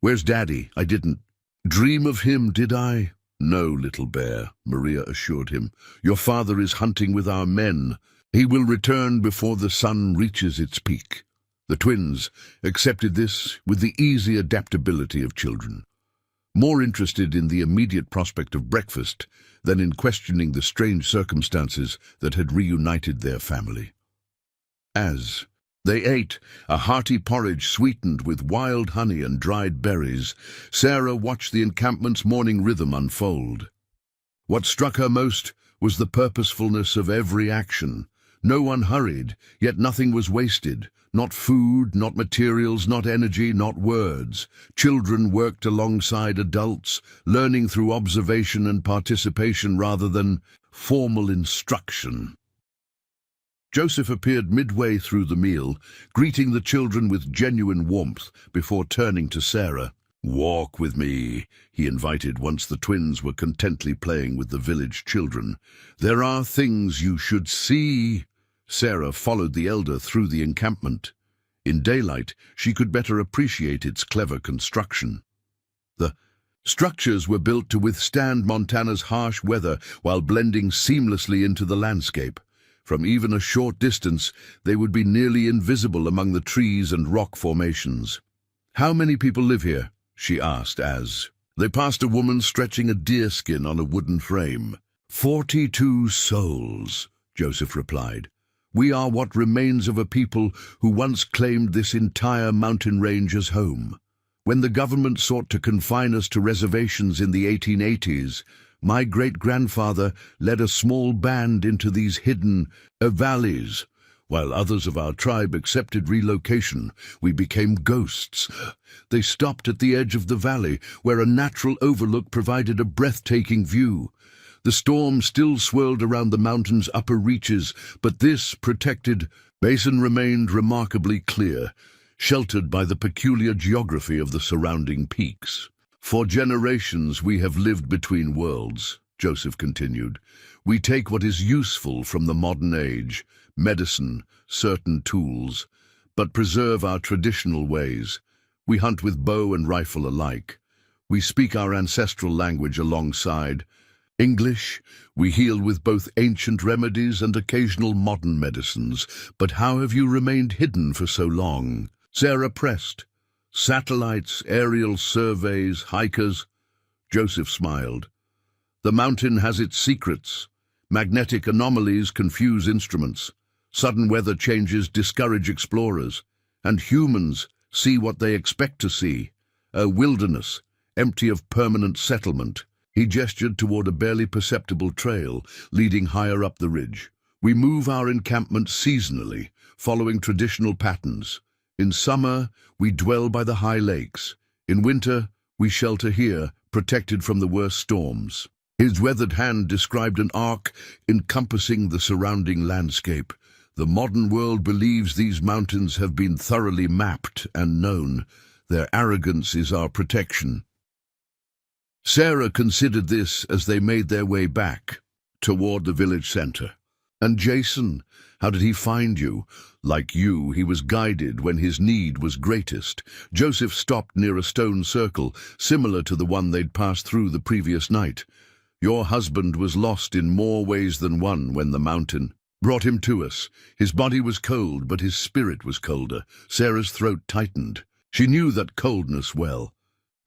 "Where's Daddy? I didn't dream of him, did I?" "No, little bear," Maria assured him. "Your father is hunting with our men. He will return before the sun reaches its peak." The twins accepted this with the easy adaptability of children, more interested in the immediate prospect of breakfast than in questioning the strange circumstances that had reunited their family. As they ate a hearty porridge sweetened with wild honey and dried berries, Sarah watched the encampment's morning rhythm unfold. What struck her most was the purposefulness of every action. No one hurried, yet nothing was wasted. Not food, not materials, not energy, not words. Children worked alongside adults, learning through observation and participation rather than formal instruction. Joseph appeared midway through the meal, greeting the children with genuine warmth before turning to Sarah. "Walk with me," he invited once the twins were contently playing with the village children. "There are things you should see." Sarah followed the elder through the encampment. In daylight, she could better appreciate its clever construction. The structures were built to withstand Montana's harsh weather while blending seamlessly into the landscape. From even a short distance, they would be nearly invisible among the trees and rock formations. "How many people live here?" she asked as they passed a woman stretching a deerskin on a wooden frame. 42 souls, Joseph replied. "We are what remains of a people who once claimed this entire mountain range as home. When the government sought to confine us to reservations in the 1880s, my great-grandfather led a small band into these hidden valleys. While others of our tribe accepted relocation, we became ghosts. They stopped at the edge of the valley, where a natural overlook provided a breathtaking view. The storm still swirled around the mountain's upper reaches, but this protected basin remained remarkably clear, sheltered by the peculiar geography of the surrounding peaks. For generations we have lived between worlds," Joseph continued. "We take what is useful from the modern age, medicine, certain tools, but preserve our traditional ways. We hunt with bow and rifle alike. We speak our ancestral language alongside English. We heal with both ancient remedies and occasional modern medicines. But how have you remained hidden for so long?" Sarah pressed. "Satellites, aerial surveys, hikers." Joseph smiled. "The mountain has its secrets. Magnetic anomalies confuse instruments. Sudden weather changes discourage explorers. And humans see what they expect to see. A wilderness, empty of permanent settlement." He gestured toward a barely perceptible trail leading higher up the ridge. "We move our encampment seasonally, following traditional patterns. In summer, we dwell by the high lakes. In winter, we shelter here, protected from the worst storms." His weathered hand described an arc encompassing the surrounding landscape. "The modern world believes these mountains have been thoroughly mapped and known. Their arrogance is our protection." Sarah considered this as they made their way back toward the village center. "And Jason, how did he find you?" "Like you, he was guided when his need was greatest." Joseph stopped near a stone circle, similar to the one they'd passed through the previous night. "Your husband was lost in more ways than one when the mountain brought him to us. His body was cold, but his spirit was colder." Sarah's throat tightened. She knew that coldness well,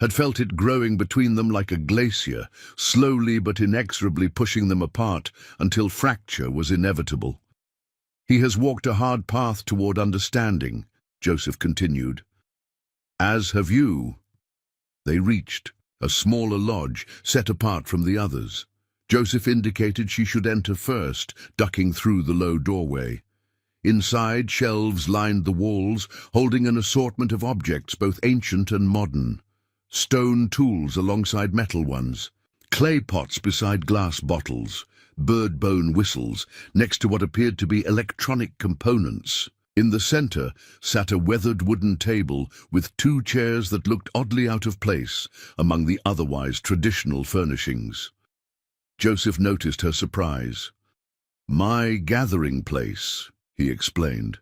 had felt it growing between them like a glacier, slowly but inexorably pushing them apart until fracture was inevitable. "He has walked a hard path toward understanding," Joseph continued. "As have you." They reached a smaller lodge set apart from the others. Joseph indicated she should enter first, ducking through the low doorway. Inside, shelves lined the walls, holding an assortment of objects both ancient and modern. Stone tools alongside metal ones, clay pots beside glass bottles, bird bone whistles next to what appeared to be electronic components. In the center sat a weathered wooden table with 2 chairs that looked oddly out of place among the otherwise traditional furnishings. Joseph noticed her surprise. "My gathering place," he explained.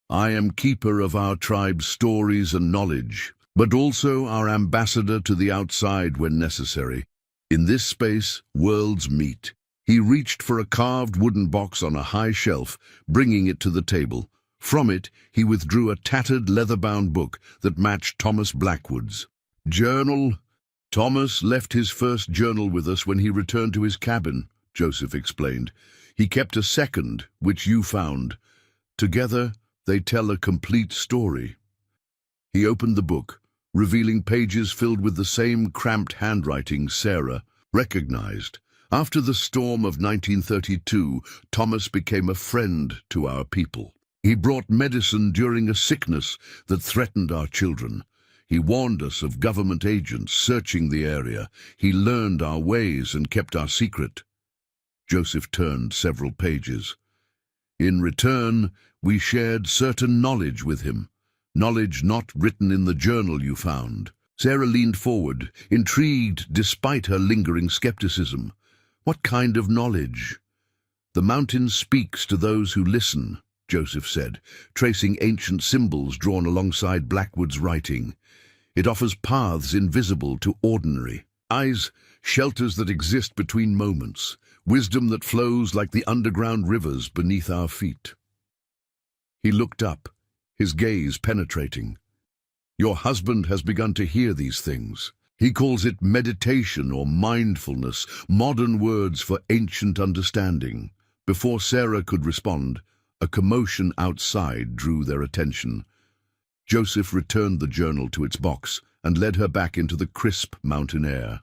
"I am keeper of our tribe's stories and knowledge, but also our ambassador to the outside when necessary. In this space, worlds meet." He reached for a carved wooden box on a high shelf, bringing it to the table. From it, he withdrew a tattered leather-bound book that matched Thomas Blackwood's. "Journal." "Thomas left his first journal with us when he returned to his cabin," Joseph explained. "He kept a second, which you found. Together, they tell a complete story." He opened the book, revealing pages filled with the same cramped handwriting Sarah recognized. "After the storm of 1932, Thomas became a friend to our people. He brought medicine during a sickness that threatened our children. He warned us of government agents searching the area. He learned our ways and kept our secret." Joseph turned several pages. "In return, we shared certain knowledge with him. Knowledge not written in the journal you found." Sarah leaned forward, intrigued despite her lingering skepticism. What kind of knowledge? The mountain speaks to those who listen, Joseph said, tracing ancient symbols drawn alongside Blackwood's writing. It offers paths invisible to ordinary eyes, shelters that exist between moments, wisdom that flows like the underground rivers beneath our feet. He looked up, his gaze penetrating. Your husband has begun to hear these things. He calls it meditation or mindfulness, modern words for ancient understanding. Before Sarah could respond, a commotion outside drew their attention. Joseph returned the journal to its box and led her back into the crisp mountain air.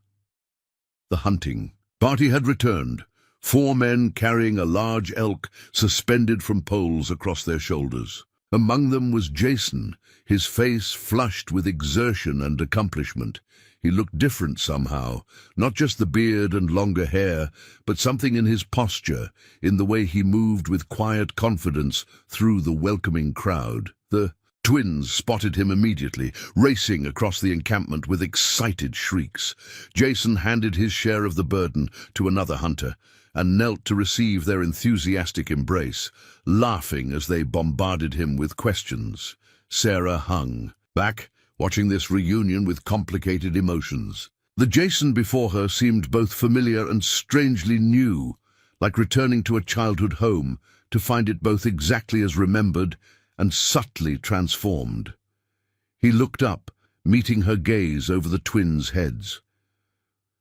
The hunting party had returned, 4 men carrying a large elk suspended from poles across their shoulders. Among them was Jason, his face flushed with exertion and accomplishment. He looked different somehow, not just the beard and longer hair, but something in his posture, in the way he moved with quiet confidence through the welcoming crowd. The twins spotted him immediately, racing across the encampment with excited shrieks. Jason handed his share of the burden to another hunter and knelt to receive their enthusiastic embrace, laughing as they bombarded him with questions. Sarah hung back, watching this reunion with complicated emotions. The Jason before her seemed both familiar and strangely new, like returning to a childhood home, to find it both exactly as remembered and subtly transformed. He looked up, meeting her gaze over the twins' heads.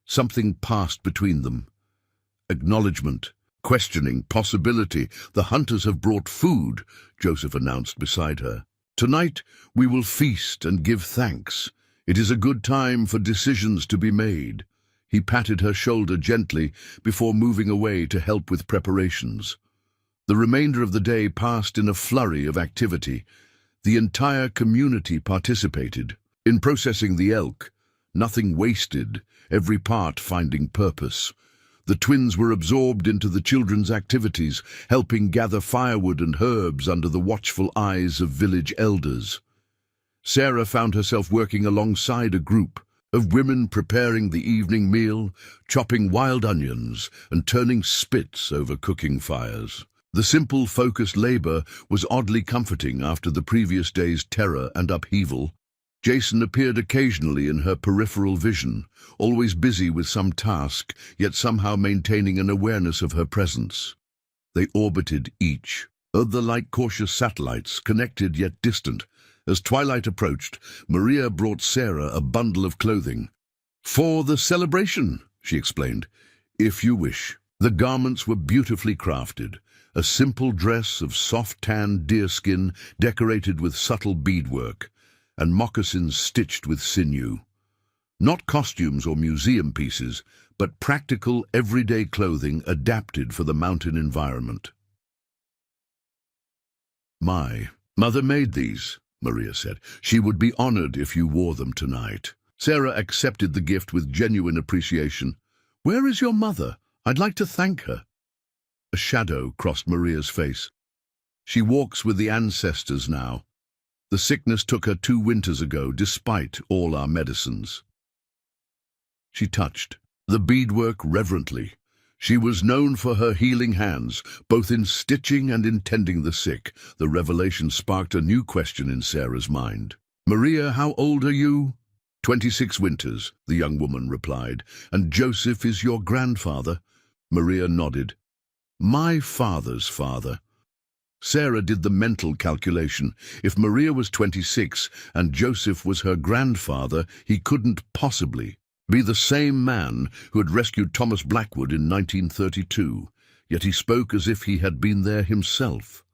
Something passed between them. Acknowledgement, questioning, possibility. The hunters have brought food, Joseph announced beside her. Tonight we will feast and give thanks. It is a good time for decisions to be made. He patted her shoulder gently before moving away to help with preparations. The remainder of the day passed in a flurry of activity. The entire community participated. In processing the elk, nothing wasted, every part finding purpose. The twins were absorbed into the children's activities, helping gather firewood and herbs under the watchful eyes of village elders. Sarah found herself working alongside a group of women preparing the evening meal, chopping wild onions and turning spits over cooking fires. The simple, focused labor was oddly comforting after the previous day's terror and upheaval. Jason appeared occasionally in her peripheral vision, always busy with some task, yet somehow maintaining an awareness of her presence. They orbited each, other like cautious satellites, connected yet distant. As twilight approached, Maria brought Sarah a bundle of clothing. "For the celebration," she explained, "if you wish." The garments were beautifully crafted, a simple dress of soft tanned deerskin decorated with subtle beadwork, and moccasins stitched with sinew. Not costumes or museum pieces, but practical, everyday clothing adapted for the mountain environment. "My mother made these," Maria said. "She would be honored if you wore them tonight." Sarah accepted the gift with genuine appreciation. "Where is your mother? I'd like to thank her." A shadow crossed Maria's face. "She walks with the ancestors now. The sickness took her 2 winters ago, despite all our medicines." She touched the beadwork reverently. She was known for her healing hands, both in stitching and in tending the sick. The revelation sparked a new question in Sarah's mind. "Maria, how old are you?" 26 winters, the young woman replied. "And Joseph is your grandfather?" Maria nodded. "My father's father." Sarah did the mental calculation. If Maria was 26 and Joseph was her grandfather, he couldn't possibly be the same man who had rescued Thomas Blackwood in 1932, yet he spoke as if he had been there himself.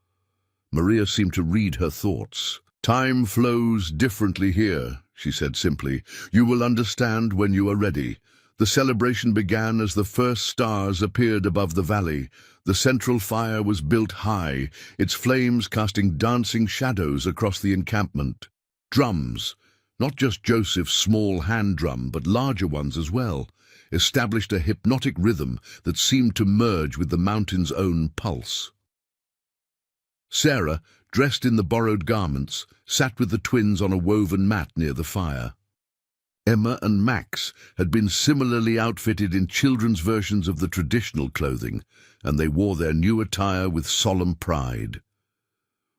Maria seemed to read her thoughts. "Time flows differently here," she said simply. "You will understand when you are ready." The celebration began as the first stars appeared above the valley. The central fire was built high, its flames casting dancing shadows across the encampment. Drums, not just Joseph's small hand drum, but larger ones as well, established a hypnotic rhythm that seemed to merge with the mountain's own pulse. Sarah, dressed in the borrowed garments, sat with the twins on a woven mat near the fire. Emma and Max had been similarly outfitted in children's versions of the traditional clothing, and they wore their new attire with solemn pride.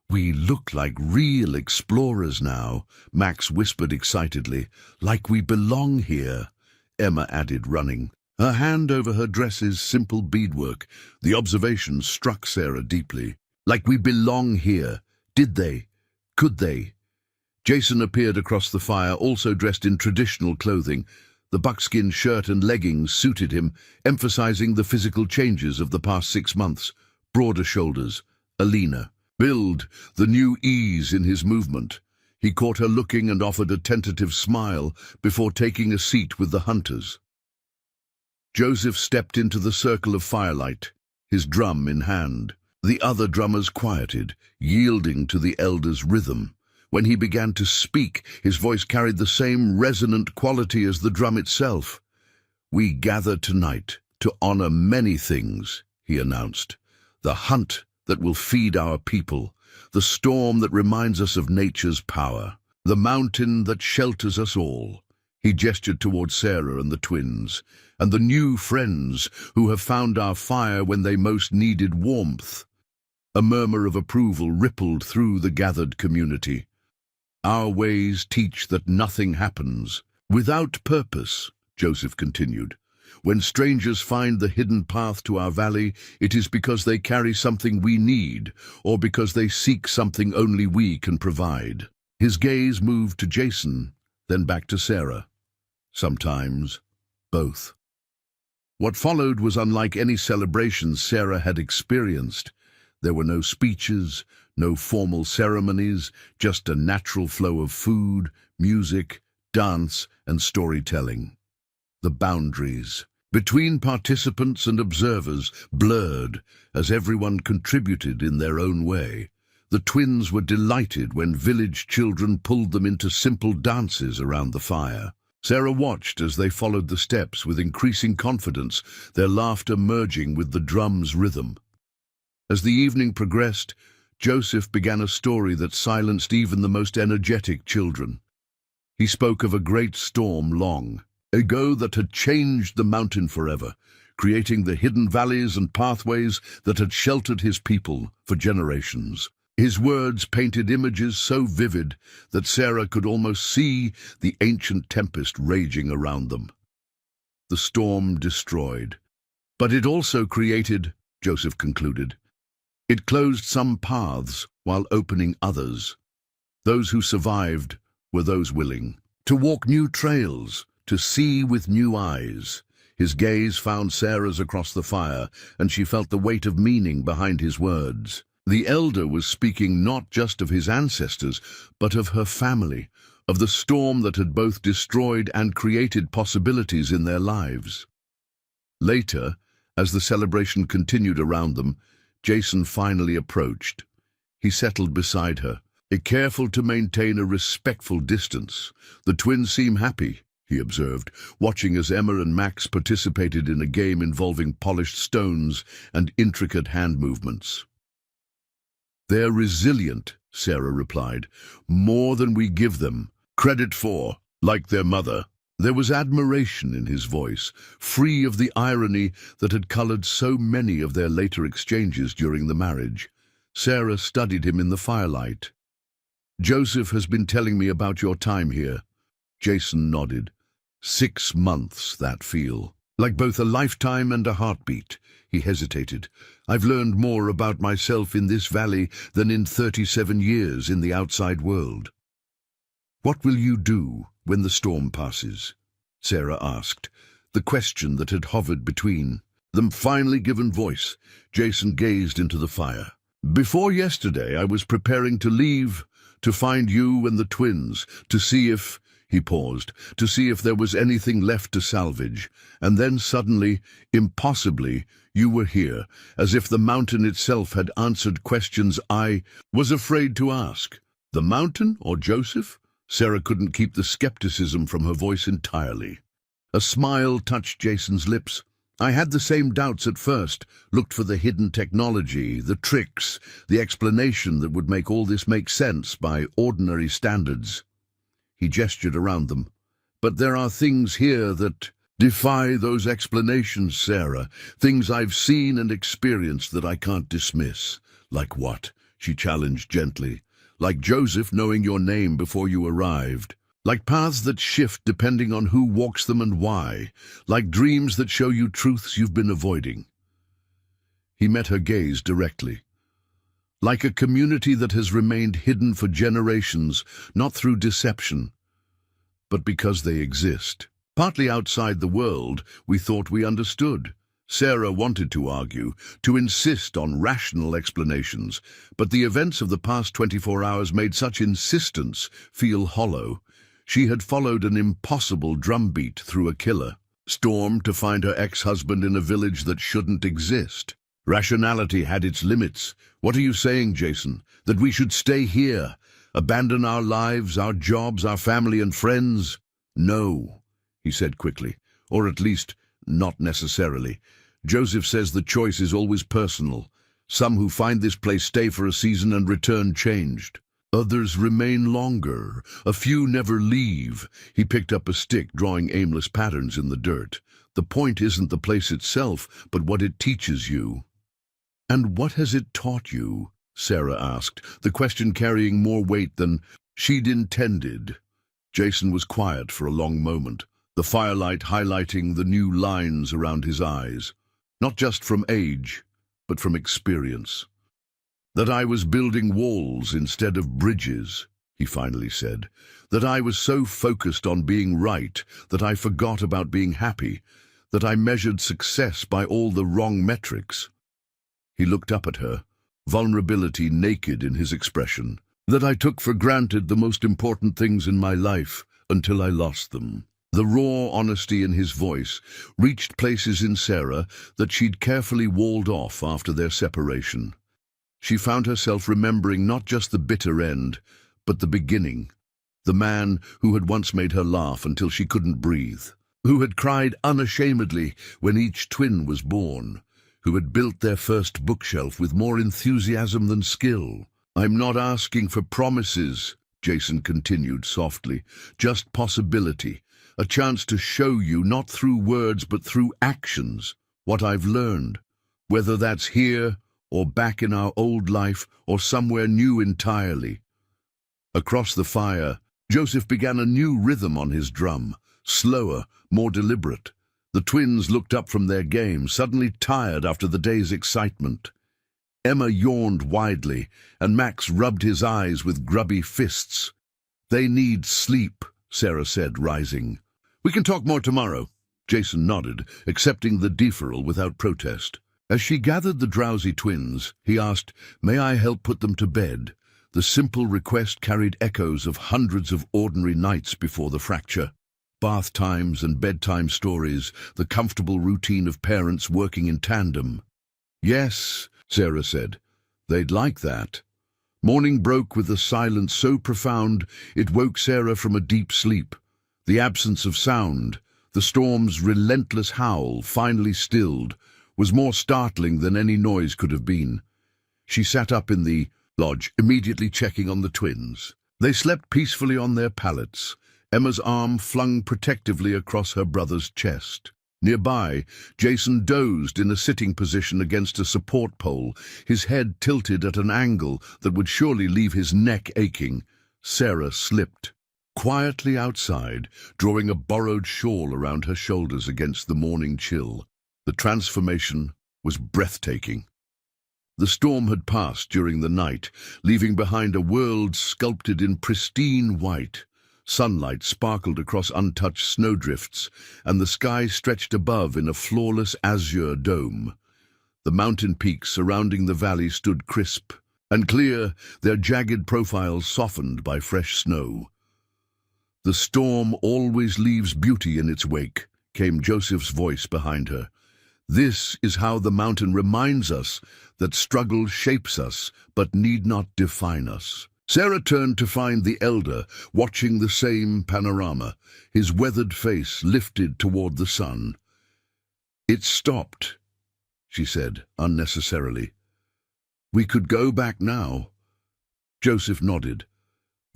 "We look like real explorers now," Max whispered excitedly. "Like we belong here," Emma added, running, her hand over her dress's simple beadwork. The observation struck Sarah deeply. Like we belong here. Did they? Could they? Jason appeared across the fire, also dressed in traditional clothing. The buckskin shirt and leggings suited him, emphasizing the physical changes of the past 6 months. Broader shoulders, a leaner build, the new ease in his movement. He caught her looking and offered a tentative smile before taking a seat with the hunters. Joseph stepped into the circle of firelight, his drum in hand. The other drummers quieted, yielding to the elder's rhythm. When he began to speak, his voice carried the same resonant quality as the drum itself. "We gather tonight to honor many things," he announced. "The hunt that will feed our people, the storm that reminds us of nature's power, the mountain that shelters us all." He gestured towards Sarah and the twins, "and the new friends who have found our fire when they most needed warmth." A murmur of approval rippled through the gathered community. "Our ways teach that nothing happens without purpose," Joseph continued. "When strangers find the hidden path to our valley, it is because they carry something we need, or because they seek something only we can provide." His gaze moved to Jason, then back to Sarah. Sometimes, both. What followed was unlike any celebration Sarah had experienced. There were no speeches, no formal ceremonies, just a natural flow of food, music, dance, and storytelling. The boundaries between participants and observers blurred as everyone contributed in their own way. The twins were delighted when village children pulled them into simple dances around the fire. Sarah watched as they followed the steps with increasing confidence, their laughter merging with the drum's rhythm. As the evening progressed, Joseph began a story that silenced even the most energetic children. He spoke of a great storm long ago that had changed the mountain forever, creating the hidden valleys and pathways that had sheltered his people for generations. His words painted images so vivid that Sarah could almost see the ancient tempest raging around them. The storm destroyed, but it also created, Joseph concluded. It closed some paths while opening others. Those who survived were those willing to walk new trails, to see with new eyes. His gaze found Sarah's across the fire, and she felt the weight of meaning behind his words. The elder was speaking not just of his ancestors, but of her family, of the storm that had both destroyed and created possibilities in their lives. Later, as the celebration continued around them, Jason finally approached. He settled beside her, careful to maintain a respectful distance. "The twins seem happy," he observed, watching as Emma and Max participated in a game involving polished stones and intricate hand movements. "They're resilient," Sarah replied, "more than we give them credit for, like their mother." There was admiration in his voice, free of the irony that had colored so many of their later exchanges during the marriage. Sarah studied him in the firelight. "Joseph has been telling me about your time here." Jason nodded. 6 months, that feel. Like both a lifetime and a heartbeat. He hesitated. "I've learned more about myself in this valley than in 37 years in the outside world." "What will you do when the storm passes?" Sarah asked, the question that had hovered between them finally given voice. Jason gazed into the fire. "Before yesterday, I was preparing to leave, to find you and the twins, to see if—" He paused, "to see if there was anything left to salvage. And then suddenly, impossibly, you were here, as if the mountain itself had answered questions I was afraid to ask." "The mountain or Joseph?" Sarah couldn't keep the skepticism from her voice entirely. A smile touched Jason's lips. "I had the same doubts at first, looked for the hidden technology, the tricks, the explanation that would make all this make sense by ordinary standards." He gestured around them. But there are things here that defy those explanations, Sarah. Things I've seen and experienced that I can't dismiss. Like what? She challenged gently. Like Joseph knowing your name before you arrived. Like paths that shift depending on who walks them and why. Like dreams that show you truths you've been avoiding. He met her gaze directly. Like a community that has remained hidden for generations, not through deception, but because they exist. Partly outside the world, we thought we understood. Sarah wanted to argue, to insist on rational explanations, but the events of the past 24 hours made such insistence feel hollow. She had followed an impossible drumbeat through a killer, Storm to find her ex-husband in a village that shouldn't exist. Rationality had its limits. What are you saying, Jason? That we should stay here, abandon our lives, our jobs, our family and friends? No, he said quickly, or at least not necessarily. Joseph says the choice is always personal. Some who find this place stay for a season and return changed. Others remain longer. A few never leave. He picked up a stick, drawing aimless patterns in the dirt. The point isn't the place itself, but what it teaches you. And what has it taught you? Sarah asked, the question carrying more weight than she'd intended. Jason was quiet for a long moment, the firelight highlighting the new lines around his eyes. Not just from age, but from experience. That I was building walls instead of bridges, he finally said. That I was so focused on being right that I forgot about being happy, that I measured success by all the wrong metrics. He looked up at her, vulnerability naked in his expression. That I took for granted the most important things in my life until I lost them. The raw honesty in his voice reached places in Sarah that she'd carefully walled off after their separation. She found herself remembering not just the bitter end, but the beginning. The man who had once made her laugh until she couldn't breathe, who had cried unashamedly when each twin was born, who had built their first bookshelf with more enthusiasm than skill. I'm not asking for promises, Jason continued softly, just possibility. A chance to show you, not through words but through actions, what I've learned. Whether that's here, or back in our old life, or somewhere new entirely. Across the fire, Joseph began a new rhythm on his drum, slower, more deliberate. The twins looked up from their game, suddenly tired after the day's excitement. Emma yawned widely, and Max rubbed his eyes with grubby fists. They need sleep, Sarah said, rising. We can talk more tomorrow. Jason nodded, accepting the deferral without protest. As she gathered the drowsy twins, he asked, may I help put them to bed? The simple request carried echoes of hundreds of ordinary nights before the fracture. Bath times and bedtime stories, the comfortable routine of parents working in tandem. Yes, Sarah said. They'd like that. Morning broke with a silence so profound it woke Sarah from a deep sleep. The absence of sound, the storm's relentless howl, finally stilled, was more startling than any noise could have been. She sat up in the lodge, immediately checking on the twins. They slept peacefully on their pallets, Emma's arm flung protectively across her brother's chest. Nearby, Jason dozed in a sitting position against a support pole, his head tilted at an angle that would surely leave his neck aching. Sarah slipped. Quietly outside, drawing a borrowed shawl around her shoulders against the morning chill. The transformation was breathtaking. The storm had passed during the night, leaving behind a world sculpted in pristine white. Sunlight sparkled across untouched snowdrifts, and the sky stretched above in a flawless azure dome. The mountain peaks surrounding the valley stood crisp and clear, their jagged profiles softened by fresh snow. The storm always leaves beauty in its wake, came Joseph's voice behind her. This is how the mountain reminds us that struggle shapes us, but need not define us. Sarah turned to find the elder, watching the same panorama, his weathered face lifted toward the sun. It stopped, she said, unnecessarily. We could go back now. Joseph nodded.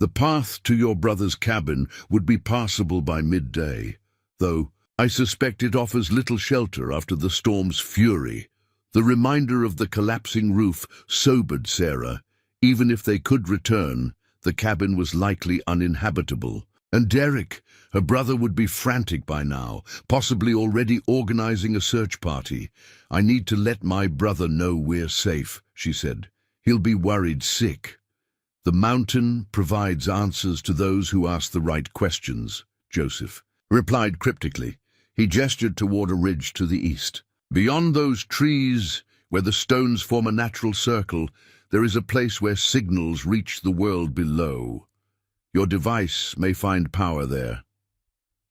The path to your brother's cabin would be passable by midday, though I suspect it offers little shelter after the storm's fury. The reminder of the collapsing roof sobered Sarah. Even if they could return, the cabin was likely uninhabitable. And Derek, her brother, would be frantic by now, possibly already organizing a search party. "I need to let my brother know we're safe," she said. "He'll be worried sick." "The mountain provides answers to those who ask the right questions," Joseph replied cryptically. He gestured toward a ridge to the east. "Beyond those trees, where the stones form a natural circle, there is a place where signals reach the world below. Your device may find power there."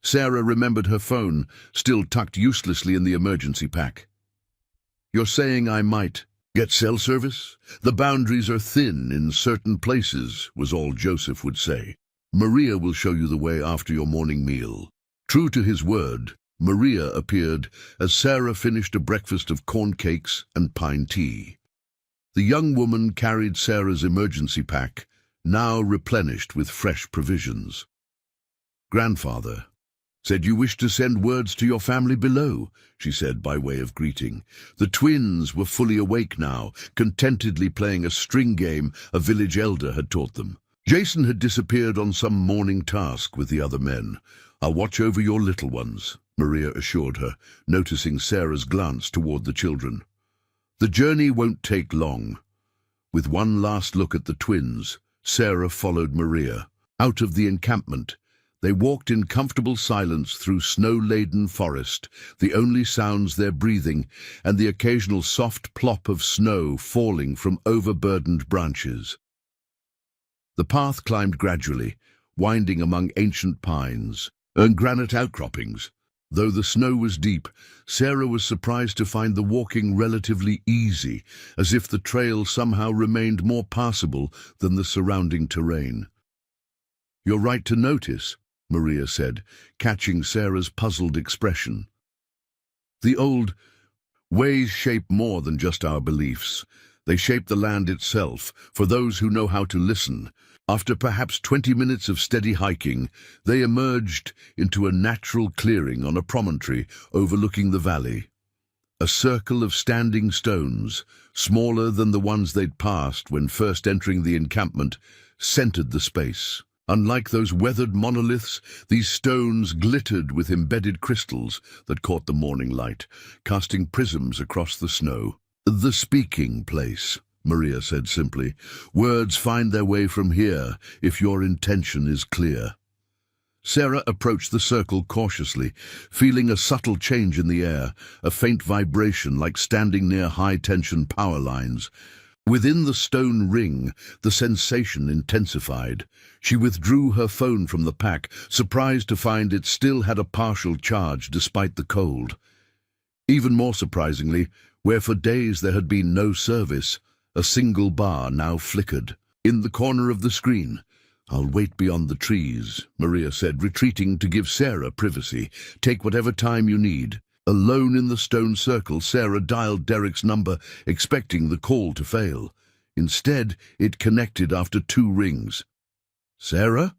Sarah remembered her phone, still tucked uselessly in the emergency pack. "You're saying I might get cell service? The boundaries are thin in certain places," was all Joseph would say. "Maria will show you the way after your morning meal." True to his word, Maria appeared as Sarah finished a breakfast of corn cakes and pine tea. The young woman carried Sarah's emergency pack, now replenished with fresh provisions. "Grandfather said you wish to send words to your family below," she said by way of greeting. The twins were fully awake now, contentedly playing a string game a village elder had taught them. Jason had disappeared on some morning task with the other men. "I'll watch over your little ones," Maria assured her, noticing Sarah's glance toward the children. "The journey won't take long." With one last look at the twins, Sarah followed Maria. Out of the encampment, they walked in comfortable silence through snow-laden forest, the only sounds their breathing and the occasional soft plop of snow falling from overburdened branches. The path climbed gradually, winding among ancient pines and granite outcroppings. Though the snow was deep, Sarah was surprised to find the walking relatively easy, as if the trail somehow remained more passable than the surrounding terrain. "You're right to notice," Maria said, catching Sarah's puzzled expression. "The old ways shape more than just our beliefs. They shape the land itself, for those who know how to listen." After perhaps 20 minutes of steady hiking, they emerged into a natural clearing on a promontory overlooking the valley. A circle of standing stones, smaller than the ones they'd passed when first entering the encampment, centered the space. Unlike those weathered monoliths, these stones glittered with embedded crystals that caught the morning light, casting prisms across the snow. "The speaking place," Maria said simply. "Words find their way from here if your intention is clear." Sarah approached the circle cautiously, feeling a subtle change in the air, a faint vibration like standing near high-tension power lines. Within the stone ring, the sensation intensified. She withdrew her phone from the pack, surprised to find it still had a partial charge despite the cold. Even more surprisingly, where for days there had been no service, a single bar now flickered. In the corner of the screen, "I'll wait beyond the trees," Maria said, retreating to give Sarah privacy. "Take whatever time you need." Alone in the stone circle, Sarah dialed Derek's number, expecting the call to fail. Instead, it connected after 2 rings. "Sarah?"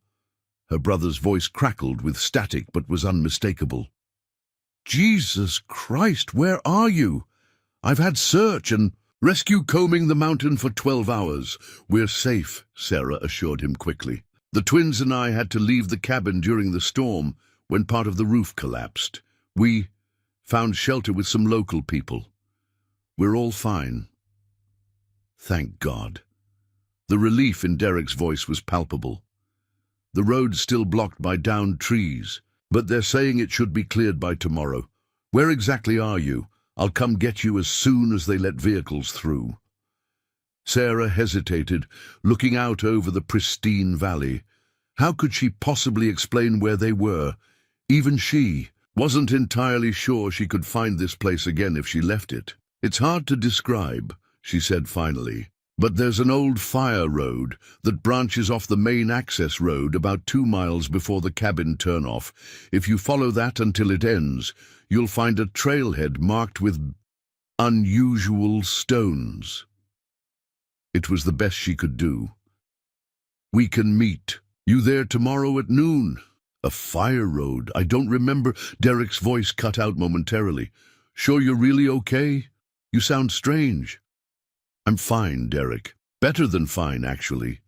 Her brother's voice crackled with static but was unmistakable. "Jesus Christ, where are you? I've had search and rescue combing the mountain for 12 hours. We're safe," Sarah assured him quickly. "The twins and I had to leave the cabin during the storm when part of the roof collapsed. We found shelter with some local people. We're all fine." Thank God. The relief in Derek's voice was palpable. "The road's still blocked by downed trees, but they're saying it should be cleared by tomorrow. Where exactly are you? I'll come get you as soon as they let vehicles through." Sarah hesitated, looking out over the pristine valley. How could she possibly explain where they were? Even she wasn't entirely sure she could find this place again if she left it. "It's hard to describe," she said finally, "but there's an old fire road that branches off the main access road about 2 miles before the cabin turnoff. If you follow that until it ends, you'll find a trailhead marked with unusual stones." It was the best she could do. We can meet. You there tomorrow at noon? A fire road. I don't remember. Derek's voice cut out momentarily. Sure you're really okay? You sound strange. I'm fine, Derek. Better than fine, actually.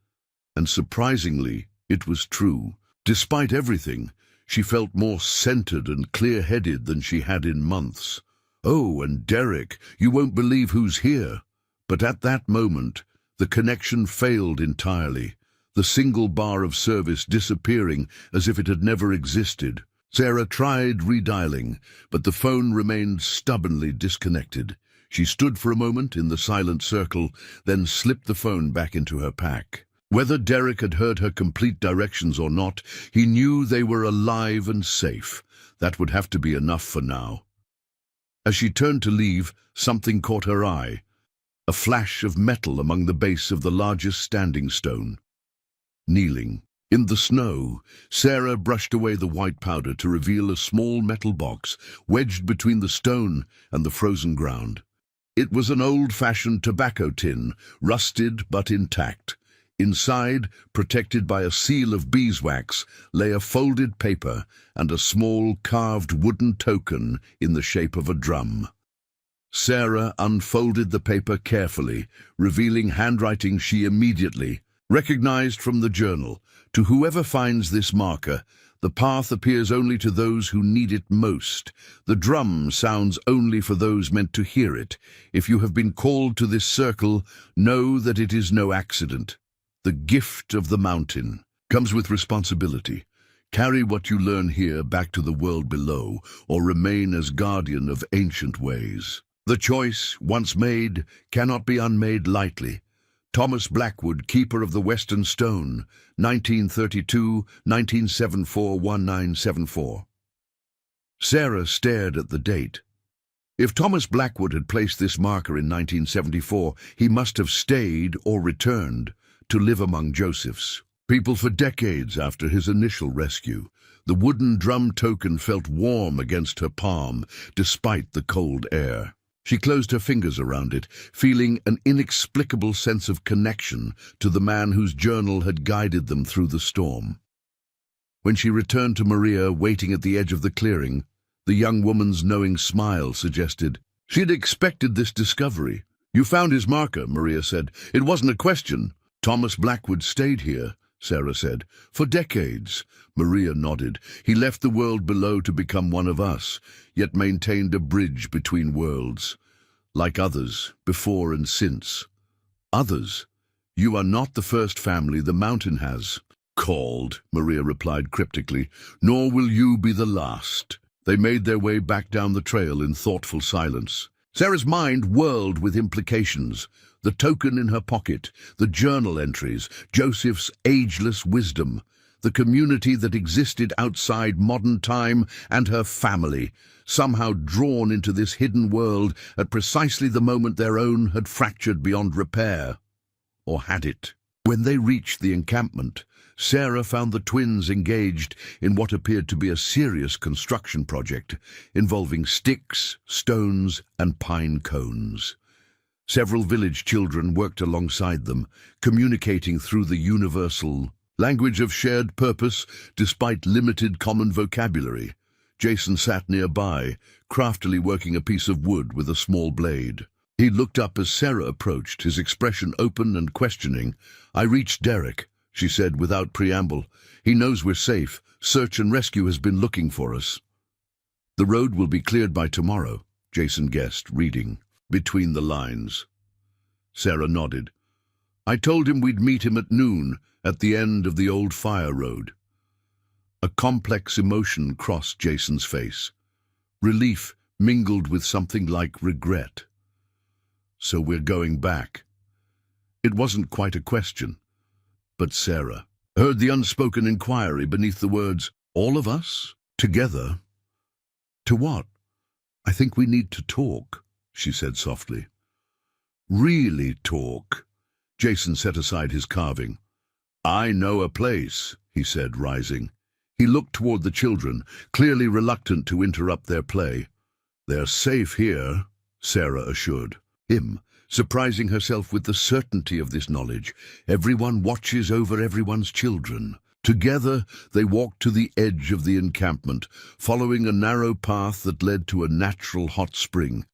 And surprisingly, it was true. Despite everything, she felt more centered and clear-headed than she had in months. Oh, and Derek, you won't believe who's here. But at that moment, the connection failed entirely, the single bar of service disappearing as if it had never existed. Sarah tried redialing, but the phone remained stubbornly disconnected. She stood for a moment in the silent circle, then slipped the phone back into her pack. Whether Derek had heard her complete directions or not, he knew they were alive and safe. That would have to be enough for now. As she turned to leave, something caught her eye. A flash of metal among the base of the largest standing stone. Kneeling in the snow, Sarah brushed away the white powder to reveal a small metal box wedged between the stone and the frozen ground. It was an old-fashioned tobacco tin, rusted but intact. Inside, protected by a seal of beeswax, lay a folded paper and a small carved wooden token in the shape of a drum. Sarah unfolded the paper carefully, revealing handwriting she immediately recognized from the journal. To whoever finds this marker, the path appears only to those who need it most. The drum sounds only for those meant to hear it. If you have been called to this circle, know that it is no accident. The gift of the mountain comes with responsibility. Carry what you learn here back to the world below, or remain as guardian of ancient ways. The choice, once made, cannot be unmade lightly. Thomas Blackwood, Keeper of the Western Stone, 1932-1974-1974. Sarah stared at the date. If Thomas Blackwood had placed this marker in 1974, he must have stayed or returned to live among Joseph's people for decades after his initial rescue. The wooden drum token felt warm against her palm, despite the cold air. She closed her fingers around it, feeling an inexplicable sense of connection to the man whose journal had guided them through the storm. When she returned to Maria, waiting at the edge of the clearing, the young woman's knowing smile suggested she'd expected this discovery. "You found his marker," Maria said. "It wasn't a question." "Thomas Blackwood stayed here," Sarah said, "for decades." Maria nodded. "He left the world below to become one of us, yet maintained a bridge between worlds. Like others, before and since." "Others? You are not the first family the mountain has called," Maria replied cryptically, "nor will you be the last." They made their way back down the trail in thoughtful silence. Sarah's mind whirled with implications. The token in her pocket, the journal entries, Joseph's ageless wisdom, the community that existed outside modern time, and her family, somehow drawn into this hidden world at precisely the moment their own had fractured beyond repair. Or had it? When they reached the encampment, Sarah found the twins engaged in what appeared to be a serious construction project involving sticks, stones, and pine cones. Several village children worked alongside them, communicating through the universal language of shared purpose despite limited common vocabulary. Jason sat nearby, craftily working a piece of wood with a small blade. He looked up as Sarah approached, his expression open and questioning. "I reached Derek," she said without preamble. "He knows we're safe. Search and rescue has been looking for us." "The road will be cleared by tomorrow," Jason guessed, reading between the lines. Sarah nodded. "I told him we'd meet him at noon, at the end of the old fire road." A complex emotion crossed Jason's face. Relief mingled with something like regret. "So we're going back." It wasn't quite a question, but Sarah heard the unspoken inquiry beneath the words, "All of us? Together? To what?" "I think we need to talk," she said softly. "Really talk?" Jason set aside his carving. "I know a place," he said, rising. He looked toward the children, clearly reluctant to interrupt their play. "They're safe here," Sarah assured. Him, surprising herself with the certainty of this knowledge. Everyone watches over everyone's children. Together, they walked to the edge of the encampment, following a narrow path that led to a natural hot spring.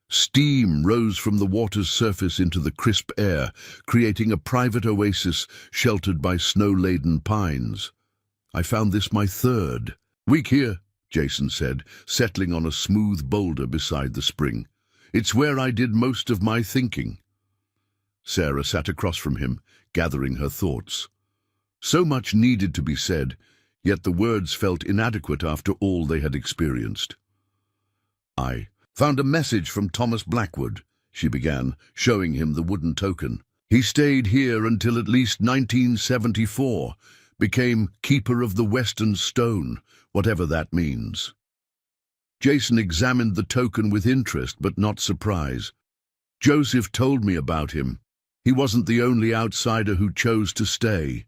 Steam rose from the water's surface into the crisp air, creating a private oasis sheltered by snow-laden pines. I found this my third week here, Jason said, settling on a smooth boulder beside the spring. It's where I did most of my thinking. Sarah sat across from him, gathering her thoughts. So much needed to be said, yet the words felt inadequate after all they had experienced. I found a message from Thomas Blackwood, she began, showing him the wooden token. He stayed here until at least 1974, became Keeper of the Western Stone, whatever that means. Jason examined the token with interest but not surprise. Joseph told me about him. He wasn't the only outsider who chose to stay.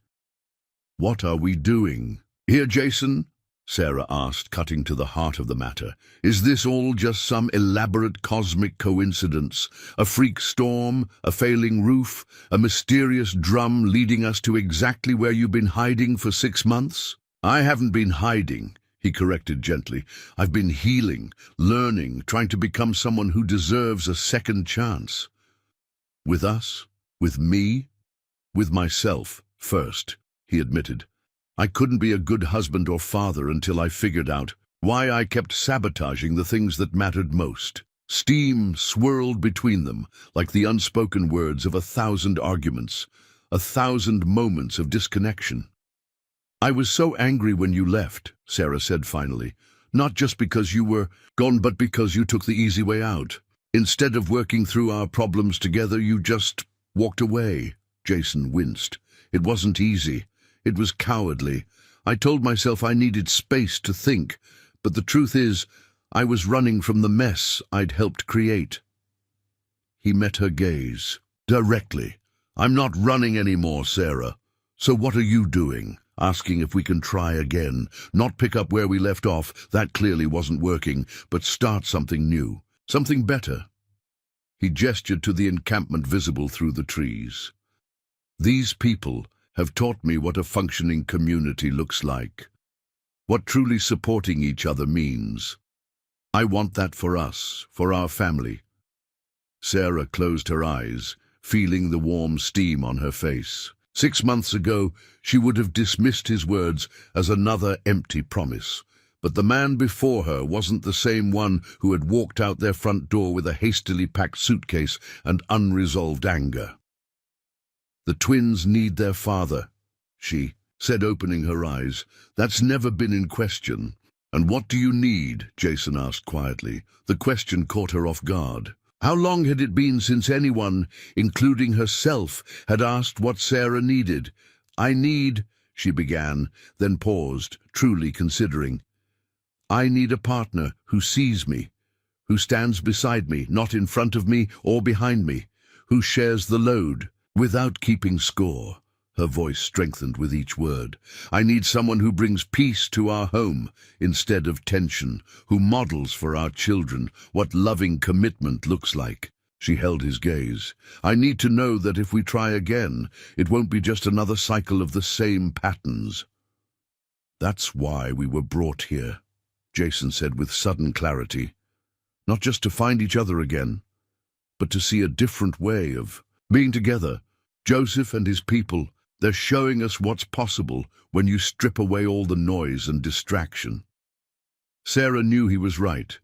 What are we doing here, Jason? Sarah asked, cutting to the heart of the matter. Is this all just some elaborate cosmic coincidence? A freak storm, a failing roof, a mysterious drum leading us to exactly where you've been hiding for 6 months? I haven't been hiding, he corrected gently. I've been healing, learning, trying to become someone who deserves a second chance. With us? With me? With myself, first, he admitted. I couldn't be a good husband or father until I figured out why I kept sabotaging the things that mattered most. Steam swirled between them, like the unspoken words of 1,000 arguments, 1,000 moments of disconnection. I was so angry when you left, Sarah said finally, not just because you were gone, but because you took the easy way out. Instead of working through our problems together, you just walked away. Jason winced. It wasn't easy. It was cowardly. I told myself I needed space to think, but the truth is, I was running from the mess I'd helped create. He met her gaze. Directly. I'm not running anymore, Sarah. So what are you doing? Asking if we can try again. Not pick up where we left off, that clearly wasn't working, but start something new. Something better. He gestured to the encampment visible through the trees. These people have taught me what a functioning community looks like, what truly supporting each other means. I want that for us, for our family. Sarah closed her eyes, feeling the warm steam on her face. 6 months ago, she would have dismissed his words as another empty promise, but the man before her wasn't the same one who had walked out their front door with a hastily packed suitcase and unresolved anger. The twins need their father, she said, opening her eyes. That's never been in question. And what do you need? Jason asked quietly. The question caught her off guard. How long had it been since anyone, including herself, had asked what Sarah needed? I need, she began, then paused, truly considering. I need a partner who sees me, who stands beside me, not in front of me or behind me, who shares the load, without keeping score. Her voice strengthened with each word. I need someone who brings peace to our home instead of tension, who models for our children what loving commitment looks like. She held his gaze. I need to know that if we try again, it won't be just another cycle of the same patterns. That's why we were brought here, Jason said with sudden clarity. Not just to find each other again, but to see a different way of being together. Joseph and his people, they're showing us what's possible when you strip away all the noise and distraction. Sarah knew he was right.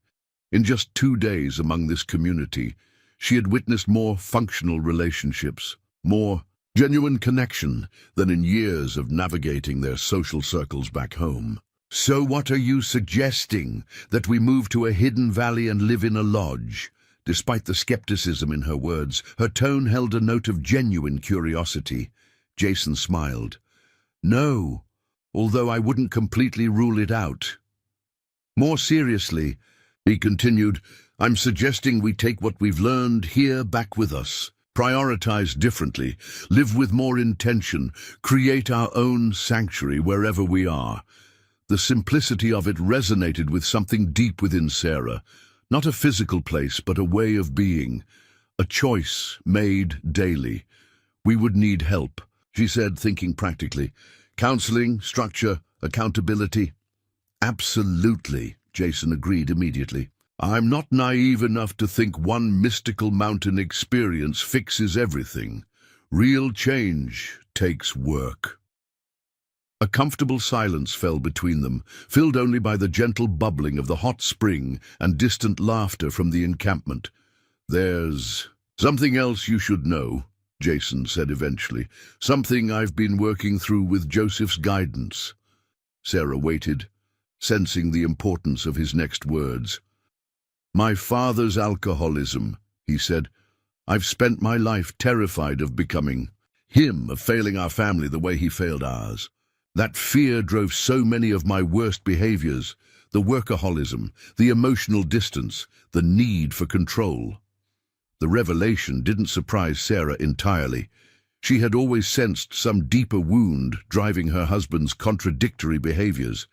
In just 2 days among this community, she had witnessed more functional relationships, more genuine connection than in years of navigating their social circles back home. So what are you suggesting? That we move to a hidden valley and live in a lodge? Despite the skepticism in her words, her tone held a note of genuine curiosity. Jason smiled. No, although I wouldn't completely rule it out. More seriously, he continued, I'm suggesting we take what we've learned here back with us, prioritize differently, live with more intention, create our own sanctuary wherever we are. The simplicity of it resonated with something deep within Sarah. Not a physical place, but a way of being, a choice made daily. We would need help, she said, thinking practically. Counseling, structure, accountability. Absolutely, Jason agreed immediately. I'm not naive enough to think one mystical mountain experience fixes everything. Real change takes work. A comfortable silence fell between them, filled only by the gentle bubbling of the hot spring and distant laughter from the encampment. There's something else you should know, Jason said eventually. Something I've been working through with Joseph's guidance. Sarah waited, sensing the importance of his next words. My father's alcoholism, he said. I've spent my life terrified of becoming him, of failing our family the way he failed ours. That fear drove so many of my worst behaviors, the workaholism, the emotional distance, the need for control. The revelation didn't surprise Sarah entirely. She had always sensed some deeper wound driving her husband's contradictory behaviors,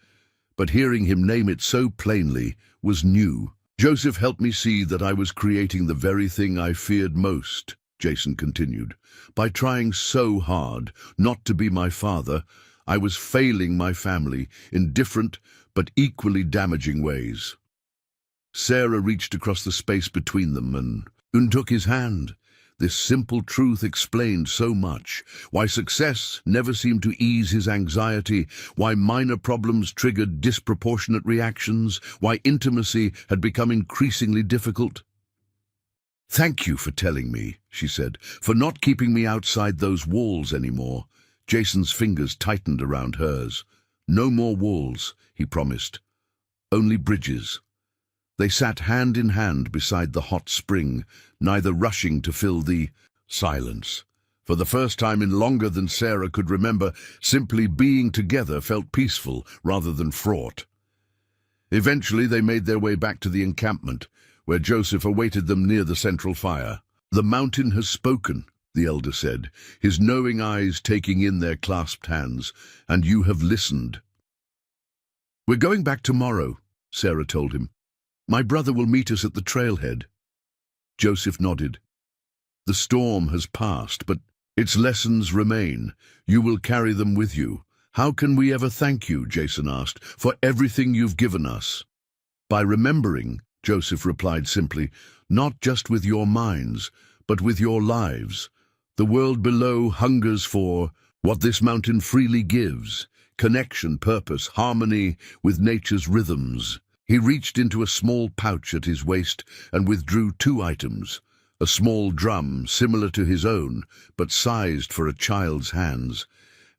but hearing him name it so plainly was new. Joseph helped me see that I was creating the very thing I feared most, Jason continued. By trying so hard not to be my father, I was failing my family in different but equally damaging ways. Sarah reached across the space between them and took his hand. This simple truth explained so much. Why success never seemed to ease his anxiety, why minor problems triggered disproportionate reactions, why intimacy had become increasingly difficult. Thank you for telling me, she said, for not keeping me outside those walls anymore. Jason's fingers tightened around hers. No more walls, he promised. Only bridges. They sat hand in hand beside the hot spring, neither rushing to fill the silence. For the first time in longer than Sarah could remember, simply being together felt peaceful rather than fraught. Eventually they made their way back to the encampment, where Joseph awaited them near the central fire. The mountain has spoken, the elder said, his knowing eyes taking in their clasped hands, and you have listened. We're going back tomorrow, Sarah told him. My brother will meet us at the trailhead. Joseph nodded. The storm has passed, but its lessons remain. You will carry them with you. How can we ever thank you, Jason asked, for everything you've given us? By remembering, Joseph replied simply, not just with your minds, but with your lives. The world below hungers for what this mountain freely gives, connection, purpose, harmony with nature's rhythms. He reached into a small pouch at his waist and withdrew 2 items, a small drum similar to his own, but sized for a child's hands,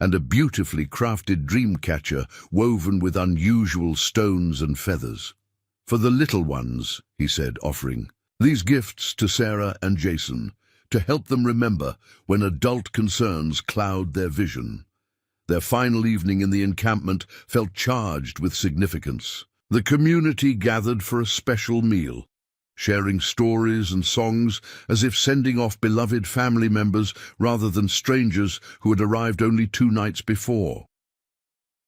and a beautifully crafted dream catcher woven with unusual stones and feathers. For the little ones, he said, offering these gifts to Sarah and Jason, to help them remember when adult concerns cloud their vision. Their final evening in the encampment felt charged with significance. The community gathered for a special meal, sharing stories and songs as if sending off beloved family members rather than strangers who had arrived only 2 nights before.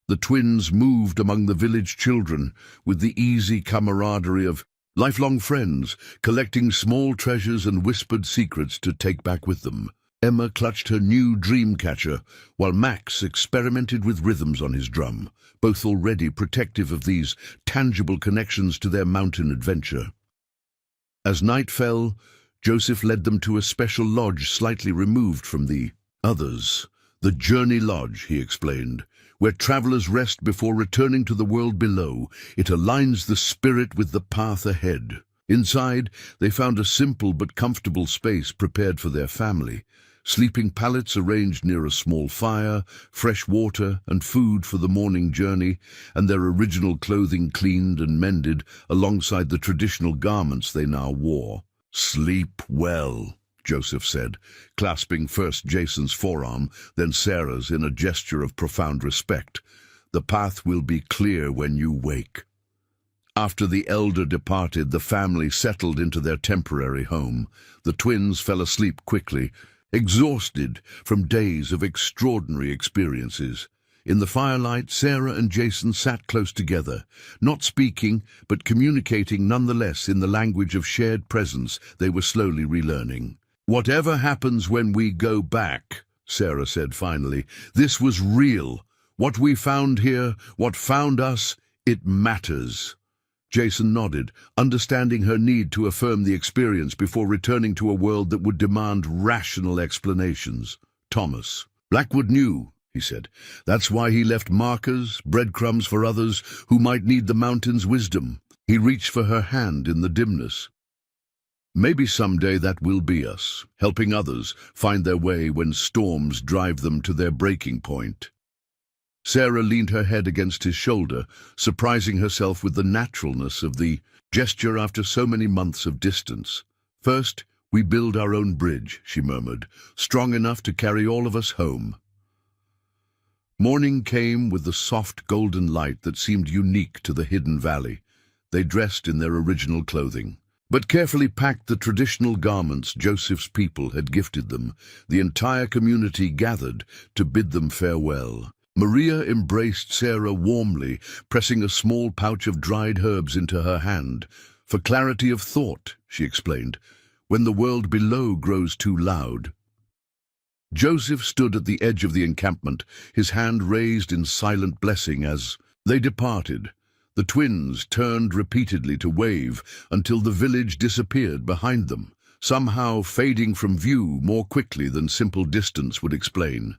The twins moved among the village children with the easy camaraderie of lifelong friends, collecting small treasures and whispered secrets to take back with them. Emma clutched her new dream catcher, while Max experimented with rhythms on his drum, both already protective of these tangible connections to their mountain adventure. As night fell, Joseph led them to a special lodge slightly removed from the others. The Journey Lodge, he explained, where travelers rest before returning to the world below. It aligns the spirit with the path ahead. Inside, they found a simple but comfortable space prepared for their family. Sleeping pallets arranged near a small fire, fresh water and food for the morning journey, and their original clothing cleaned and mended alongside the traditional garments they now wore. Sleep well, Joseph said, clasping first Jason's forearm, then Sarah's in a gesture of profound respect. The path will be clear when you wake. After the elder departed, the family settled into their temporary home. The twins fell asleep quickly, exhausted from days of extraordinary experiences. In the firelight, Sarah and Jason sat close together, not speaking, but communicating nonetheless in the language of shared presence they were slowly relearning. "Whatever happens when we go back," Sarah said finally, "this was real. What we found here, what found us, it matters." Jason nodded, understanding her need to affirm the experience before returning to a world that would demand rational explanations. "Thomas, Blackwood knew," he said. "That's why he left markers, breadcrumbs for others who might need the mountain's wisdom." He reached for her hand in the dimness. "Maybe someday that will be us, helping others find their way when storms drive them to their breaking point." Sarah leaned her head against his shoulder, surprising herself with the naturalness of the gesture after so many months of distance. "First, we build our own bridge," she murmured, "strong enough to carry all of us home." Morning came with the soft golden light that seemed unique to the hidden valley. They dressed in their original clothing, but carefully packed the traditional garments Joseph's people had gifted them. The entire community gathered to bid them farewell. Maria embraced Sarah warmly, pressing a small pouch of dried herbs into her hand. "For clarity of thought," she explained, "when the world below grows too loud." Joseph stood at the edge of the encampment, his hand raised in silent blessing as they departed. The twins turned repeatedly to wave until the village disappeared behind them, somehow fading from view more quickly than simple distance would explain.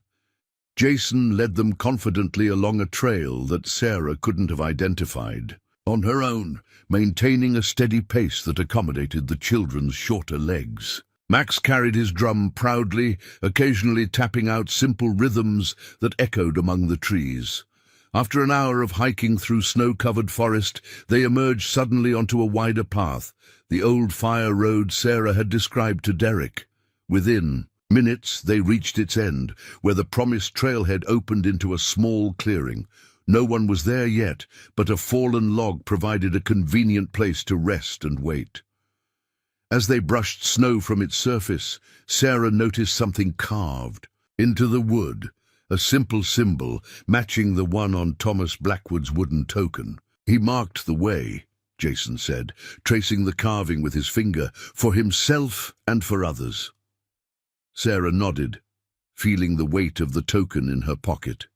Jason led them confidently along a trail that Sarah couldn't have identified, on her own, maintaining a steady pace that accommodated the children's shorter legs. Max carried his drum proudly, occasionally tapping out simple rhythms that echoed among the trees. After an hour of hiking through snow-covered forest, they emerged suddenly onto a wider path, the old fire road Sarah had described to Derek. Within minutes, they reached its end, where the promised trailhead opened into a small clearing. No one was there yet, but a fallen log provided a convenient place to rest and wait. As they brushed snow from its surface, Sarah noticed something carved into the wood, a simple symbol matching the one on Thomas Blackwood's wooden token. "He marked the way," Jason said, tracing the carving with his finger, "for himself and for others." Sarah nodded, feeling the weight of the token in her pocket.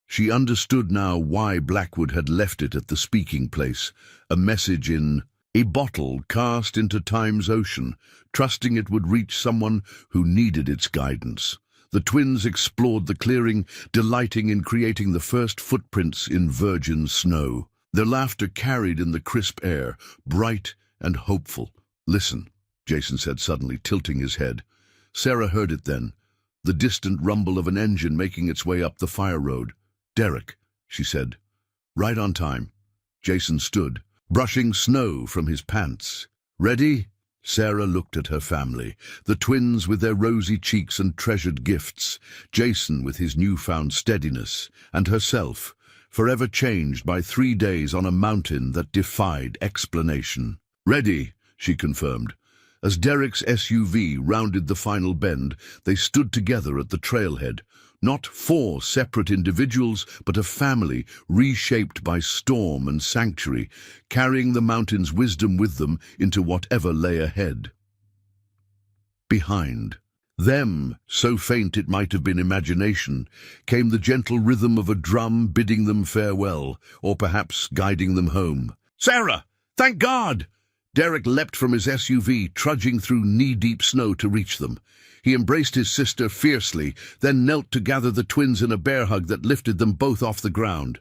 She understood now why Blackwood had left it at the speaking place, a message in a bottle cast into time's ocean, trusting it would reach someone who needed its guidance. The twins explored the clearing, delighting in creating the first footprints in virgin snow. Their laughter carried in the crisp air, bright and hopeful. "Listen," Jason said suddenly, tilting his head. Sarah heard it then, the distant rumble of an engine making its way up the fire road. "Derek," she said. "Right on time." Jason stood, brushing snow from his pants. "Ready?" Sarah looked at her family, the twins with their rosy cheeks and treasured gifts, Jason with his newfound steadiness, and herself, forever changed by 3 days on a mountain that defied explanation. "Ready," she confirmed. As Derek's SUV rounded the final bend, they stood together at the trailhead, not 4 separate individuals, but a family reshaped by storm and sanctuary, carrying the mountain's wisdom with them into whatever lay ahead. Behind them, so faint it might have been imagination, came the gentle rhythm of a drum bidding them farewell, or perhaps guiding them home. "Sarah! Thank God!" Derek leapt from his SUV, trudging through knee-deep snow to reach them. He embraced his sister fiercely, then knelt to gather the twins in a bear hug that lifted them both off the ground.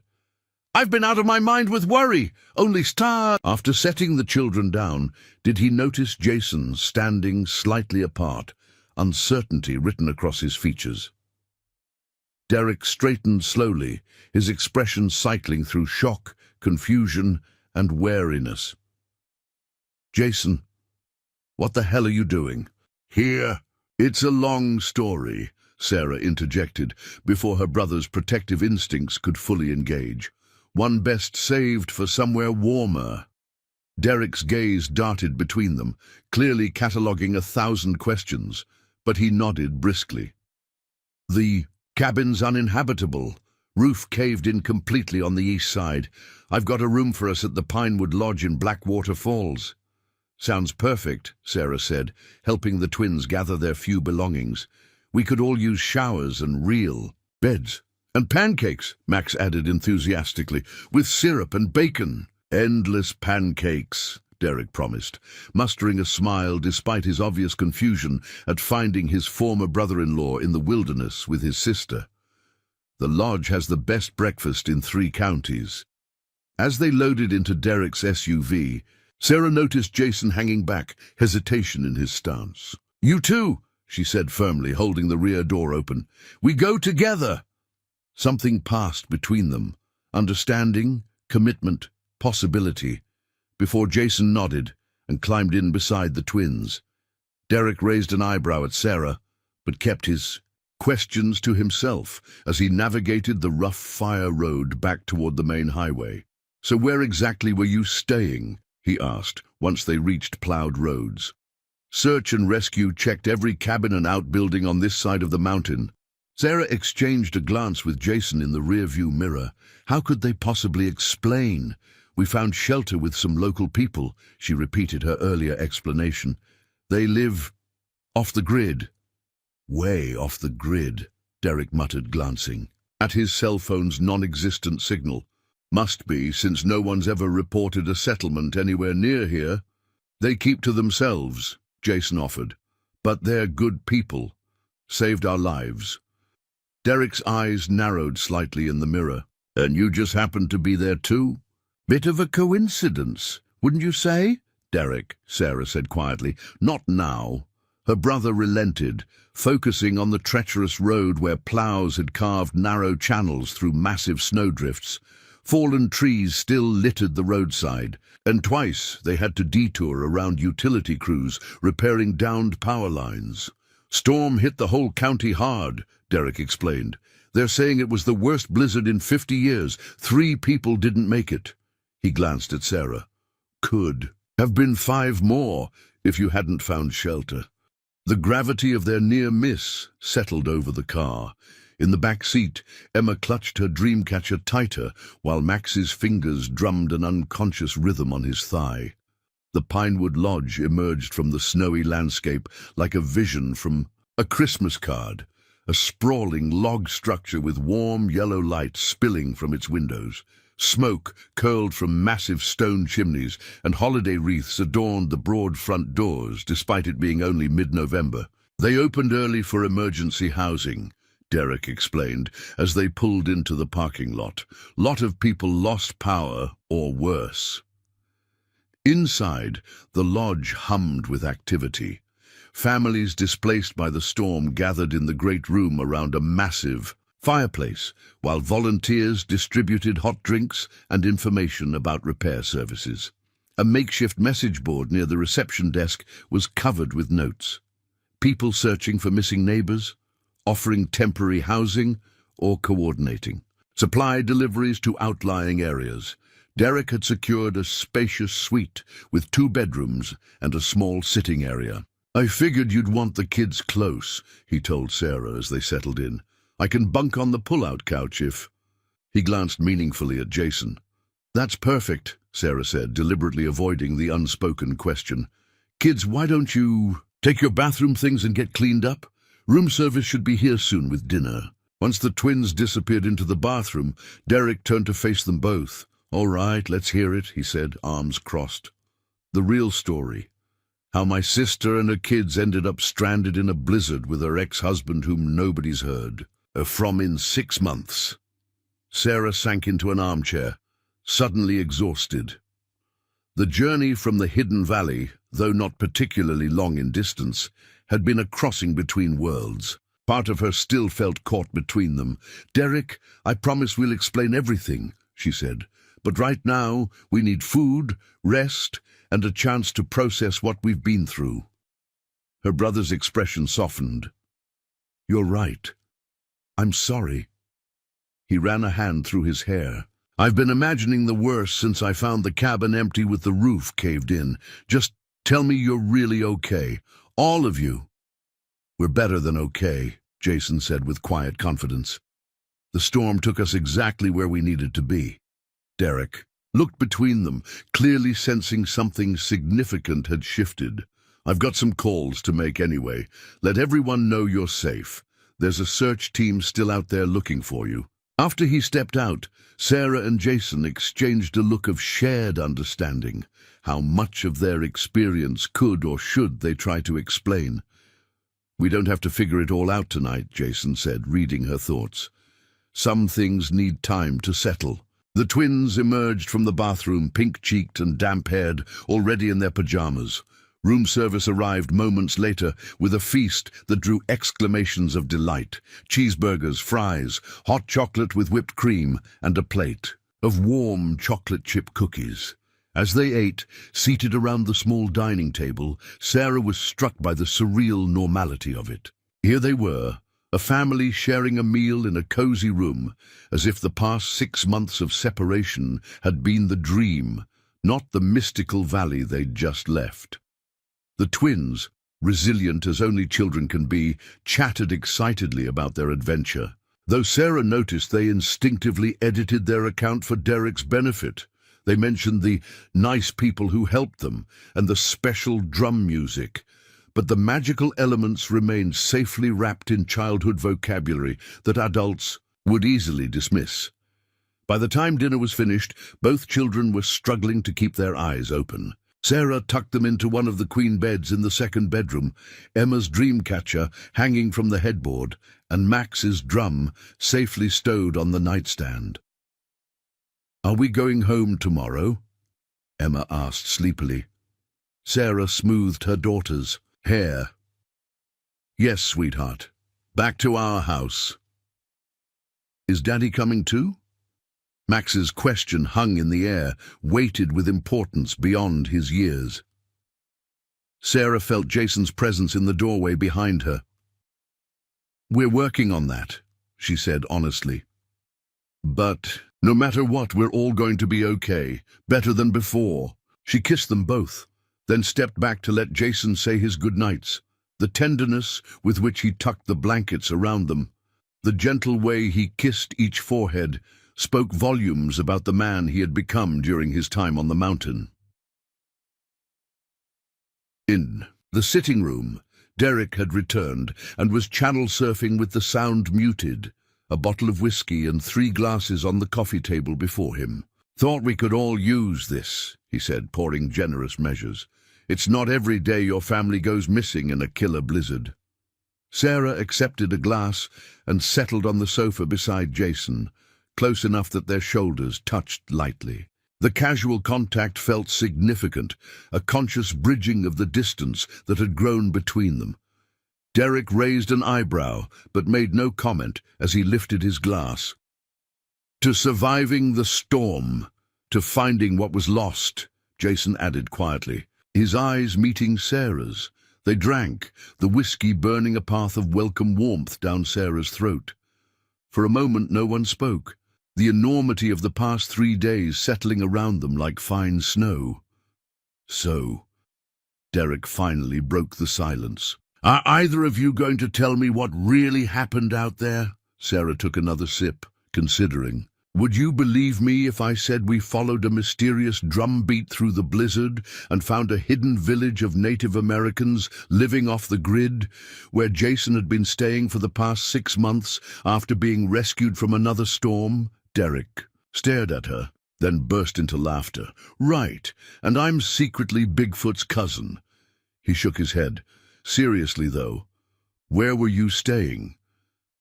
"I've been out of my mind with worry. Only star—" After setting the children down, did he notice Jason standing slightly apart, uncertainty written across his features. Derek straightened slowly, his expression cycling through shock, confusion, and wariness. "Jason, what the hell are you doing?" "Here." "It's a long story," Sarah interjected, before her brother's protective instincts could fully engage. "One best saved for somewhere warmer." Derek's gaze darted between them, clearly cataloguing 1,000 questions, but he nodded briskly. "The cabin's uninhabitable," Roof caved in completely on the east side. I've got a room for us at the Pinewood Lodge in Blackwater Falls." "Sounds perfect," Sarah said, helping the twins gather their few belongings. "We could all use showers and real beds." "And pancakes," Max added enthusiastically, "with syrup and bacon." "Endless pancakes," Derek promised, mustering a smile despite his obvious confusion at finding his former brother-in-law in the wilderness with his sister. "The lodge has the best breakfast in 3 counties. As they loaded into Derek's SUV, Sarah noticed Jason hanging back, hesitation in his stance. "You too," she said firmly, holding the rear door open. "We go together." Something passed between them, understanding, commitment, possibility, before Jason nodded and climbed in beside the twins. Derek raised an eyebrow at Sarah, but kept his questions to himself as he navigated the rough fire road back toward the main highway. "So where exactly were you staying?" he asked, once they reached plowed roads. "Search and rescue checked every cabin and outbuilding on this side of the mountain." Sarah exchanged a glance with Jason in the rearview mirror. How could they possibly explain? "We found shelter with some local people," she repeated her earlier explanation. "They live off the grid." "Way off the grid," Derek muttered, glancing at his cell phone's non-existent signal. "Must be, since no one's ever reported a settlement anywhere near here." "They keep to themselves," Jason offered. "But they're good people. Saved our lives." Derek's eyes narrowed slightly in the mirror. "And you just happened to be there too?" "Bit of a coincidence, wouldn't you say?" "Derek," Sarah said quietly. "Not now." Her brother relented, focusing on the treacherous road where plows had carved narrow channels through massive snowdrifts. Fallen trees still littered the roadside, and twice they had to detour around utility crews repairing downed power lines. "Storm hit the whole county hard," Derek explained. "They're saying it was the worst blizzard in 50 years. 3 people didn't make it." He glanced at Sarah. "Could have been 5 more if you hadn't found shelter." The gravity of their near miss settled over the car. In the back seat, Emma clutched her dream catcher tighter while Max's fingers drummed an unconscious rhythm on his thigh. The Pinewood Lodge emerged from the snowy landscape like a vision from a Christmas card, a sprawling log structure with warm yellow light spilling from its windows. Smoke curled from massive stone chimneys, and holiday wreaths adorned the broad front doors, despite it being only mid-November. "They opened early for emergency housing," Derek explained, as they pulled into the parking lot. "Lot of people lost power, or worse." Inside, the lodge hummed with activity. Families displaced by the storm gathered in the great room around a massive fireplace, while volunteers distributed hot drinks and information about repair services. A makeshift message board near the reception desk was covered with notes. People searching for missing neighbors, offering temporary housing, or coordinating supply deliveries to outlying areas. Derek had secured a spacious suite with 2 bedrooms and a small sitting area. "I figured you'd want the kids close," he told Sarah as they settled in. "I can bunk on the pull-out couch if—" He glanced meaningfully at Jason. "That's perfect," Sarah said, deliberately avoiding the unspoken question. "Kids, why don't you take your bathroom things and get cleaned up? Room service should be here soon with dinner." Once the twins disappeared into the bathroom, Derek turned to face them both. "All right, let's hear it," he said, arms crossed. "The real story. How my sister and her kids ended up stranded in a blizzard with her ex-husband whom nobody's heard from in 6 months." Sarah sank into an armchair, suddenly exhausted. The journey from the hidden valley, though not particularly long in distance, had been a crossing between worlds. Part of her still felt caught between them. "Derek, I promise we'll explain everything," she said. "But right now, we need food, rest, and a chance to process what we've been through." Her brother's expression softened. "You're right. I'm sorry." He ran a hand through his hair. "I've been imagining the worst since I found the cabin empty with the roof caved in. Just tell me you're really okay. All of you." "We're better than okay," Jason said with quiet confidence. The storm took us exactly where we needed to be. Derek looked between them, clearly sensing something significant had shifted. I've got some calls to make anyway. Let everyone know you're safe. There's a search team still out there looking for you. After he stepped out, Sarah and Jason exchanged a look of shared understanding. How much of their experience could or should they try to explain? We don't have to figure it all out tonight, Jason said, reading her thoughts. Some things need time to settle. The twins emerged from the bathroom, pink-cheeked and damp-haired, already in their pajamas. Room service arrived moments later with a feast that drew exclamations of delight. Cheeseburgers, fries, hot chocolate with whipped cream, and a plate of warm chocolate chip cookies. As they ate, seated around the small dining table, Sarah was struck by the surreal normality of it. Here they were, a family sharing a meal in a cozy room, as if the past 6 months of separation had been the dream, not the mystical valley they'd just left. The twins, resilient as only children can be, chatted excitedly about their adventure. Though Sarah noticed they instinctively edited their account for Derek's benefit. They mentioned the nice people who helped them and the special drum music, but the magical elements remained safely wrapped in childhood vocabulary that adults would easily dismiss. By the time dinner was finished, both children were struggling to keep their eyes open. Sarah tucked them into one of the queen beds in the second bedroom, Emma's dream catcher hanging from the headboard, and Max's drum safely stowed on the nightstand. "Are we going home tomorrow?" Emma asked sleepily. Sarah smoothed her daughter's hair. "Yes, sweetheart. Back to our house." "Is Daddy coming too?" Max's question hung in the air, weighted with importance beyond his years. Sarah felt Jason's presence in the doorway behind her. "We're working on that," she said honestly. "But no matter what, we're all going to be okay, better than before." She kissed them both, then stepped back to let Jason say his goodnights. The tenderness with which he tucked the blankets around them, the gentle way he kissed each forehead, spoke volumes about the man he had become during his time on the mountain. In the sitting room, Derek had returned and was channel surfing with the sound muted, a bottle of whiskey and 3 glasses on the coffee table before him. "Thought we could all use this," he said, pouring generous measures. "It's not every day your family goes missing in a killer blizzard." Sarah accepted a glass and settled on the sofa beside Jason, close enough that their shoulders touched lightly. The casual contact felt significant, a conscious bridging of the distance that had grown between them. Derek raised an eyebrow, but made no comment as he lifted his glass. "To surviving the storm, to finding what was lost," Jason added quietly, his eyes meeting Sarah's. They drank, the whiskey burning a path of welcome warmth down Sarah's throat. For a moment no one spoke, the enormity of the past 3 days settling around them like fine snow. "So," Derek finally broke the silence. "Are either of you going to tell me what really happened out there?" Sarah took another sip, considering. "Would you believe me if I said we followed a mysterious drumbeat through the blizzard and found a hidden village of Native Americans living off the grid, where Jason had been staying for the past 6 months after being rescued from another storm?" Derek stared at her, then burst into laughter. "Right, and I'm secretly Bigfoot's cousin." He shook his head. "Seriously, though, where were you staying?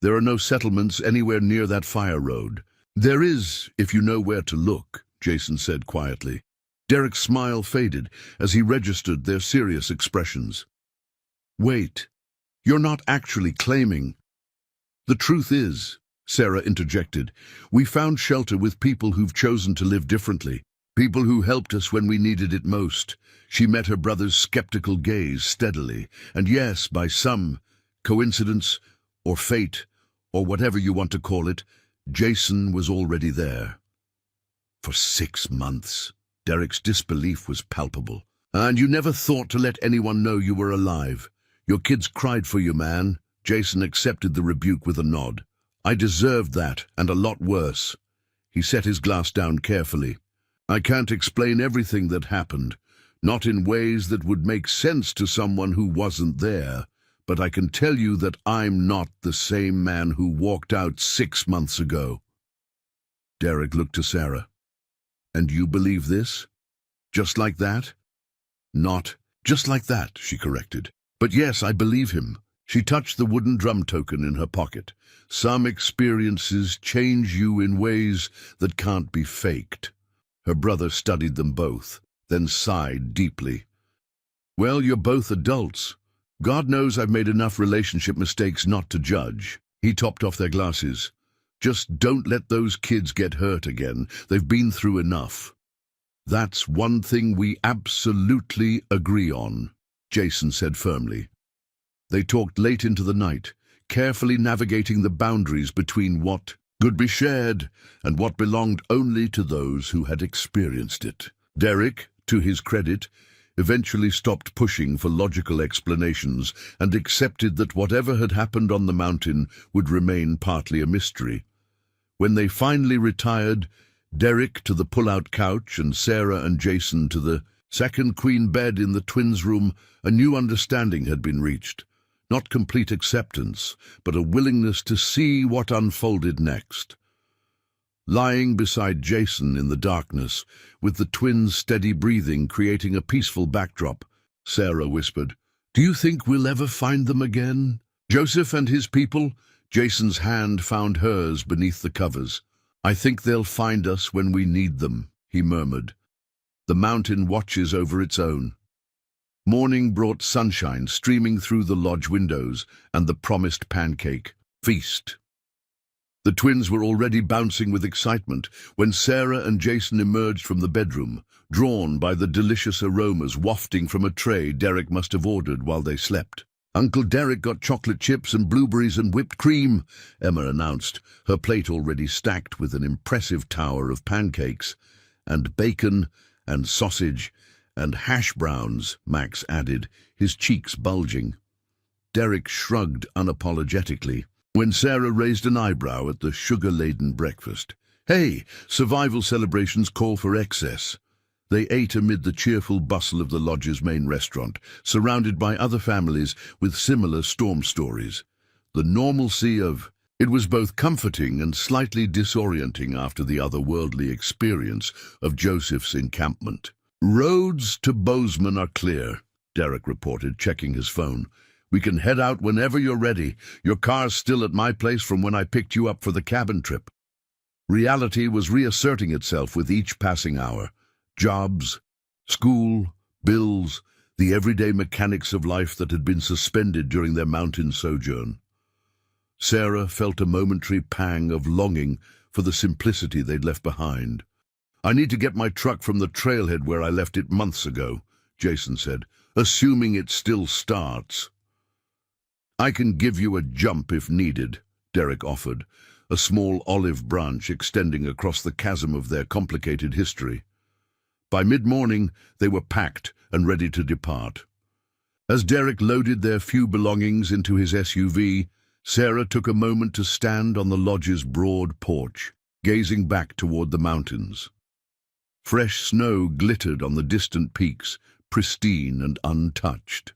There are no settlements anywhere near that fire road." "There is, if you know where to look," Jason said quietly. Derek's smile faded as he registered their serious expressions. "Wait, you're not actually claiming—" "The truth is," Sarah interjected, "we found shelter with people who've chosen to live differently, people who helped us when we needed it most." She met her brother's skeptical gaze steadily, and yes, by some coincidence or fate, or whatever you want to call it, Jason was already there. "For 6 months. Derek's disbelief was palpable. "And you never thought to let anyone know you were alive? Your kids cried for you, man." Jason accepted the rebuke with a nod. I deserved that, and a lot worse. He set his glass down carefully. I can't explain everything that happened, not in ways that would make sense to someone who wasn't there, but I can tell you that I'm not the same man who walked out 6 months ago. Derek looked to Sarah. And you believe this? Just like that? Not just like that, she corrected. But yes, I believe him. She touched the wooden drum token in her pocket. Some experiences change you in ways that can't be faked. Her brother studied them both, then sighed deeply. Well, you're both adults. God knows I've made enough relationship mistakes not to judge. He topped off their glasses. Just don't let those kids get hurt again. They've been through enough. That's one thing we absolutely agree on, Jason said firmly. They talked late into the night, carefully navigating the boundaries between what could be shared and what belonged only to those who had experienced it. Derek, to his credit, eventually stopped pushing for logical explanations and accepted that whatever had happened on the mountain would remain partly a mystery. When they finally retired, Derek to the pull-out couch and Sarah and Jason to the second queen bed in the twins' room, a new understanding had been reached. Not complete acceptance, but a willingness to see what unfolded next. Lying beside Jason in the darkness, with the twins' steady breathing creating a peaceful backdrop, Sarah whispered, "Do you think we'll ever find them again? Joseph and his people?" Jason's hand found hers beneath the covers. "I think they'll find us when we need them," he murmured. "The mountain watches over its own." Morning brought sunshine streaming through the lodge windows and the promised pancake feast. The twins were already bouncing with excitement when Sarah and Jason emerged from the bedroom, drawn by the delicious aromas wafting from a tray Derek must have ordered while they slept. "Uncle Derek got chocolate chips and blueberries and whipped cream," Emma announced, her plate already stacked with an impressive tower of pancakes. "And bacon and sausage and hash browns," Max added, his cheeks bulging. Derek shrugged unapologetically when Sarah raised an eyebrow at the sugar-laden breakfast. "Hey, survival celebrations call for excess." They ate amid the cheerful bustle of the lodge's main restaurant, surrounded by other families with similar storm stories. The normalcy of it was both comforting and slightly disorienting after the otherworldly experience of Joseph's encampment. "Roads to Bozeman are clear," Derek reported, checking his phone. "We can head out whenever you're ready. Your car's still at my place from when I picked you up for the cabin trip." Reality was reasserting itself with each passing hour. Jobs, school, bills, the everyday mechanics of life that had been suspended during their mountain sojourn. Sarah felt a momentary pang of longing for the simplicity they'd left behind. "I need to get my truck from the trailhead where I left it months ago," Jason said, "assuming it still starts." "I can give you a jump if needed," Derek offered, a small olive branch extending across the chasm of their complicated history. By mid-morning, they were packed and ready to depart. As Derek loaded their few belongings into his SUV, Sarah took a moment to stand on the lodge's broad porch, gazing back toward the mountains. Fresh snow glittered on the distant peaks, pristine and untouched.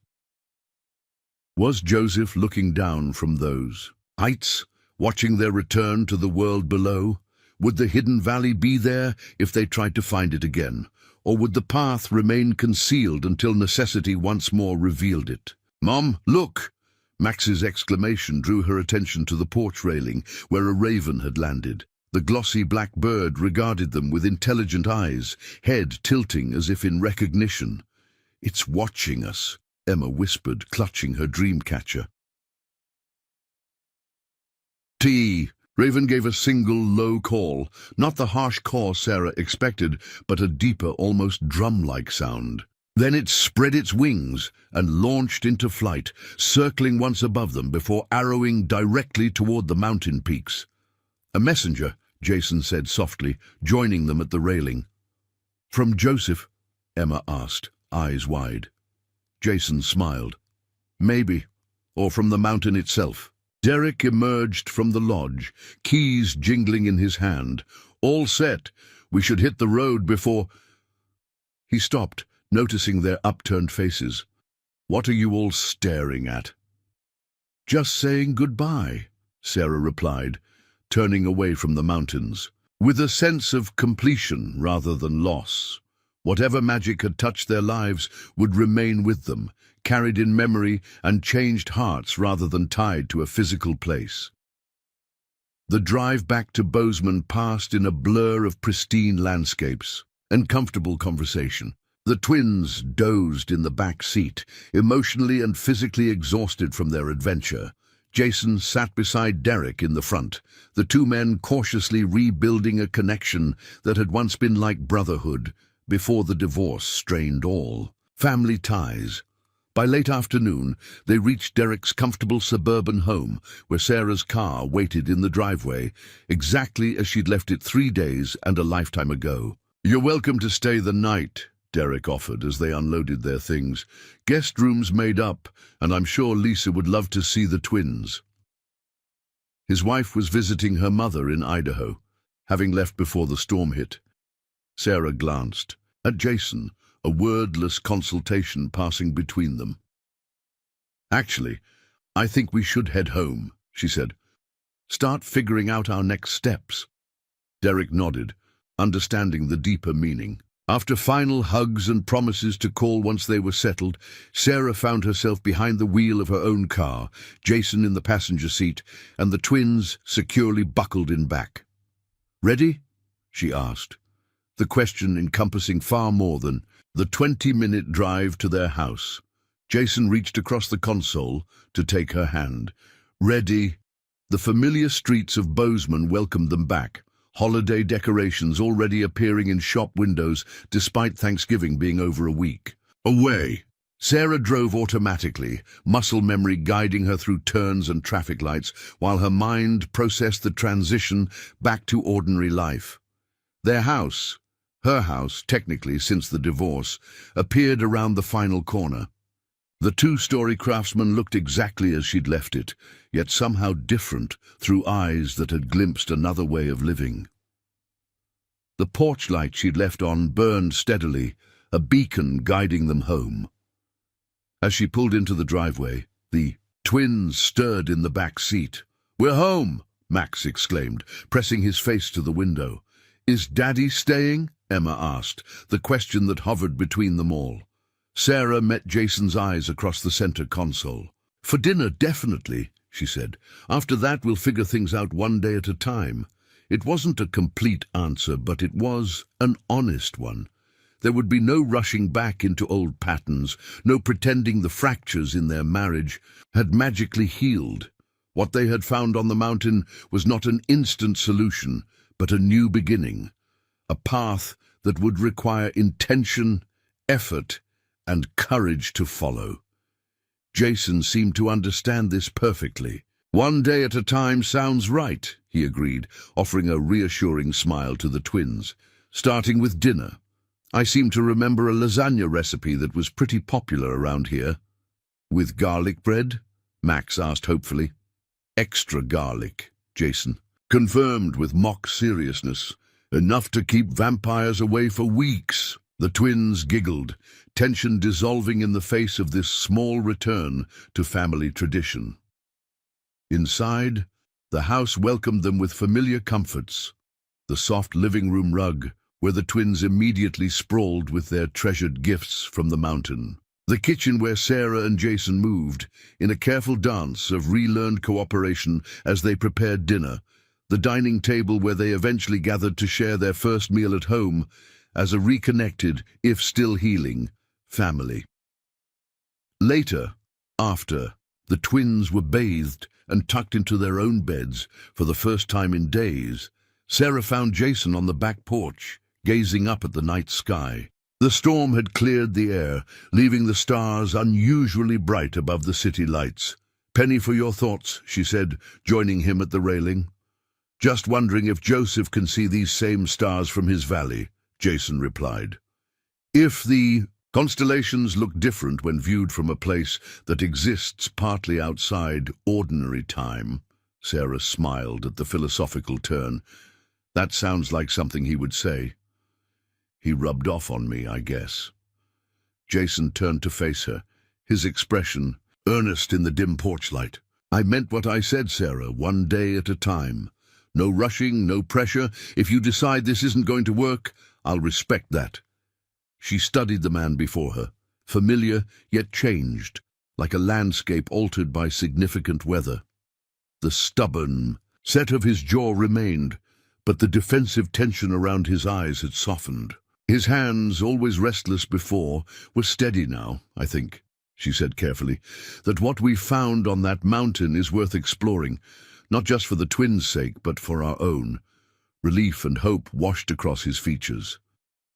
Was Joseph looking down from those heights, watching their return to the world below? Would the hidden valley be there if they tried to find it again? Or would the path remain concealed until necessity once more revealed it? "Mom, look!" Max's exclamation drew her attention to the porch railing, where a raven had landed. The glossy black bird regarded them with intelligent eyes, head tilting as if in recognition. "It's watching us," Emma whispered, clutching her dream catcher. "T." Raven gave a single low call, not the harsh caw Sarah expected, but a deeper, almost drum-like sound. Then it spread its wings and launched into flight, circling once above them before arrowing directly toward the mountain peaks. "A messenger," Jason said softly, joining them at the railing. "From Joseph?" Emma asked, eyes wide. Jason smiled. "Maybe. Or from the mountain itself." Derek emerged from the lodge, keys jingling in his hand. "All set. We should hit the road before—" He stopped, noticing their upturned faces. "What are you all staring at?" "Just saying goodbye," Sarah replied, turning away from the mountains, with a sense of completion rather than loss. Whatever magic had touched their lives would remain with them, carried in memory and changed hearts rather than tied to a physical place. The drive back to Bozeman passed in a blur of pristine landscapes and comfortable conversation. The twins dozed in the back seat, emotionally and physically exhausted from their adventure. Jason sat beside Derek in the front, the two men cautiously rebuilding a connection that had once been like brotherhood before the divorce strained all family ties. By late afternoon, they reached Derek's comfortable suburban home, where Sarah's car waited in the driveway, exactly as she'd left it 3 days and a lifetime ago. "You're welcome to stay the night," Derek offered as they unloaded their things. "Guest rooms made up, and I'm sure Lisa would love to see the twins." His wife was visiting her mother in Idaho, having left before the storm hit. Sarah glanced at Jason, a wordless consultation passing between them. "Actually, I think we should head home," she said. "Start figuring out our next steps." Derek nodded, understanding the deeper meaning. After final hugs and promises to call once they were settled, Sarah found herself behind the wheel of her own car, Jason in the passenger seat, and the twins securely buckled in back. "Ready?" she asked, the question encompassing far more than the 20-minute drive to their house. Jason reached across the console to take her hand. "Ready." The familiar streets of Bozeman welcomed them back, holiday decorations already appearing in shop windows despite Thanksgiving being over a week. "Away." Sarah drove automatically, muscle memory guiding her through turns and traffic lights, while her mind processed the transition back to ordinary life. Their house, her house technically since the divorce, appeared around the final corner. The two-story craftsman looked exactly as she'd left it, yet somehow different through eyes that had glimpsed another way of living. The porch light she'd left on burned steadily, a beacon guiding them home. As she pulled into the driveway, the twins stirred in the back seat. "We're home!" Max exclaimed, pressing his face to the window. "Is Daddy staying?" Emma asked, the question that hovered between them all. Sarah met Jason's eyes across the center console. "For dinner, definitely," she said. "After that, we'll figure things out one day at a time." It wasn't a complete answer, but it was an honest one. There would be no rushing back into old patterns, no pretending the fractures in their marriage had magically healed. What they had found on the mountain was not an instant solution, but a new beginning, a path that would require intention, effort, and courage to follow. Jason seemed to understand this perfectly. "One day at a time sounds right," he agreed, offering a reassuring smile to the twins. "Starting with dinner. I seem to remember a lasagna recipe that was pretty popular around here." "With garlic bread?" Max asked hopefully. "Extra garlic," Jason confirmed with mock seriousness. "Enough to keep vampires away for weeks." The twins giggled, tension dissolving in the face of this small return to family tradition. Inside, the house welcomed them with familiar comforts. The soft living room rug, where the twins immediately sprawled with their treasured gifts from the mountain. The kitchen where Sarah and Jason moved, in a careful dance of relearned cooperation as they prepared dinner. The dining table where they eventually gathered to share their first meal at home as a reconnected, if still healing, family. Later, after, the twins were bathed and tucked into their own beds for the first time in days, Sarah found Jason on the back porch, gazing up at the night sky. The storm had cleared the air, leaving the stars unusually bright above the city lights. "Penny for your thoughts," she said, joining him at the railing. "Just wondering if Joseph can see these same stars from his valley," Jason replied. "If the Constellations look different when viewed from a place that exists partly outside ordinary time. Sarah smiled at the philosophical turn. That sounds like something he would say. He rubbed off on me, I guess. Jason turned to face her, his expression earnest in the dim porch light. I meant what I said, Sarah, one day at a time. No rushing, no pressure. If you decide this isn't going to work, I'll respect that. She studied the man before her, familiar yet changed, like a landscape altered by significant weather. The stubborn set of his jaw remained, but the defensive tension around his eyes had softened. His hands, always restless before, were steady now, I think, she said carefully, that what we found on that mountain is worth exploring, not just for the twins' sake, but for our own. Relief and hope washed across his features.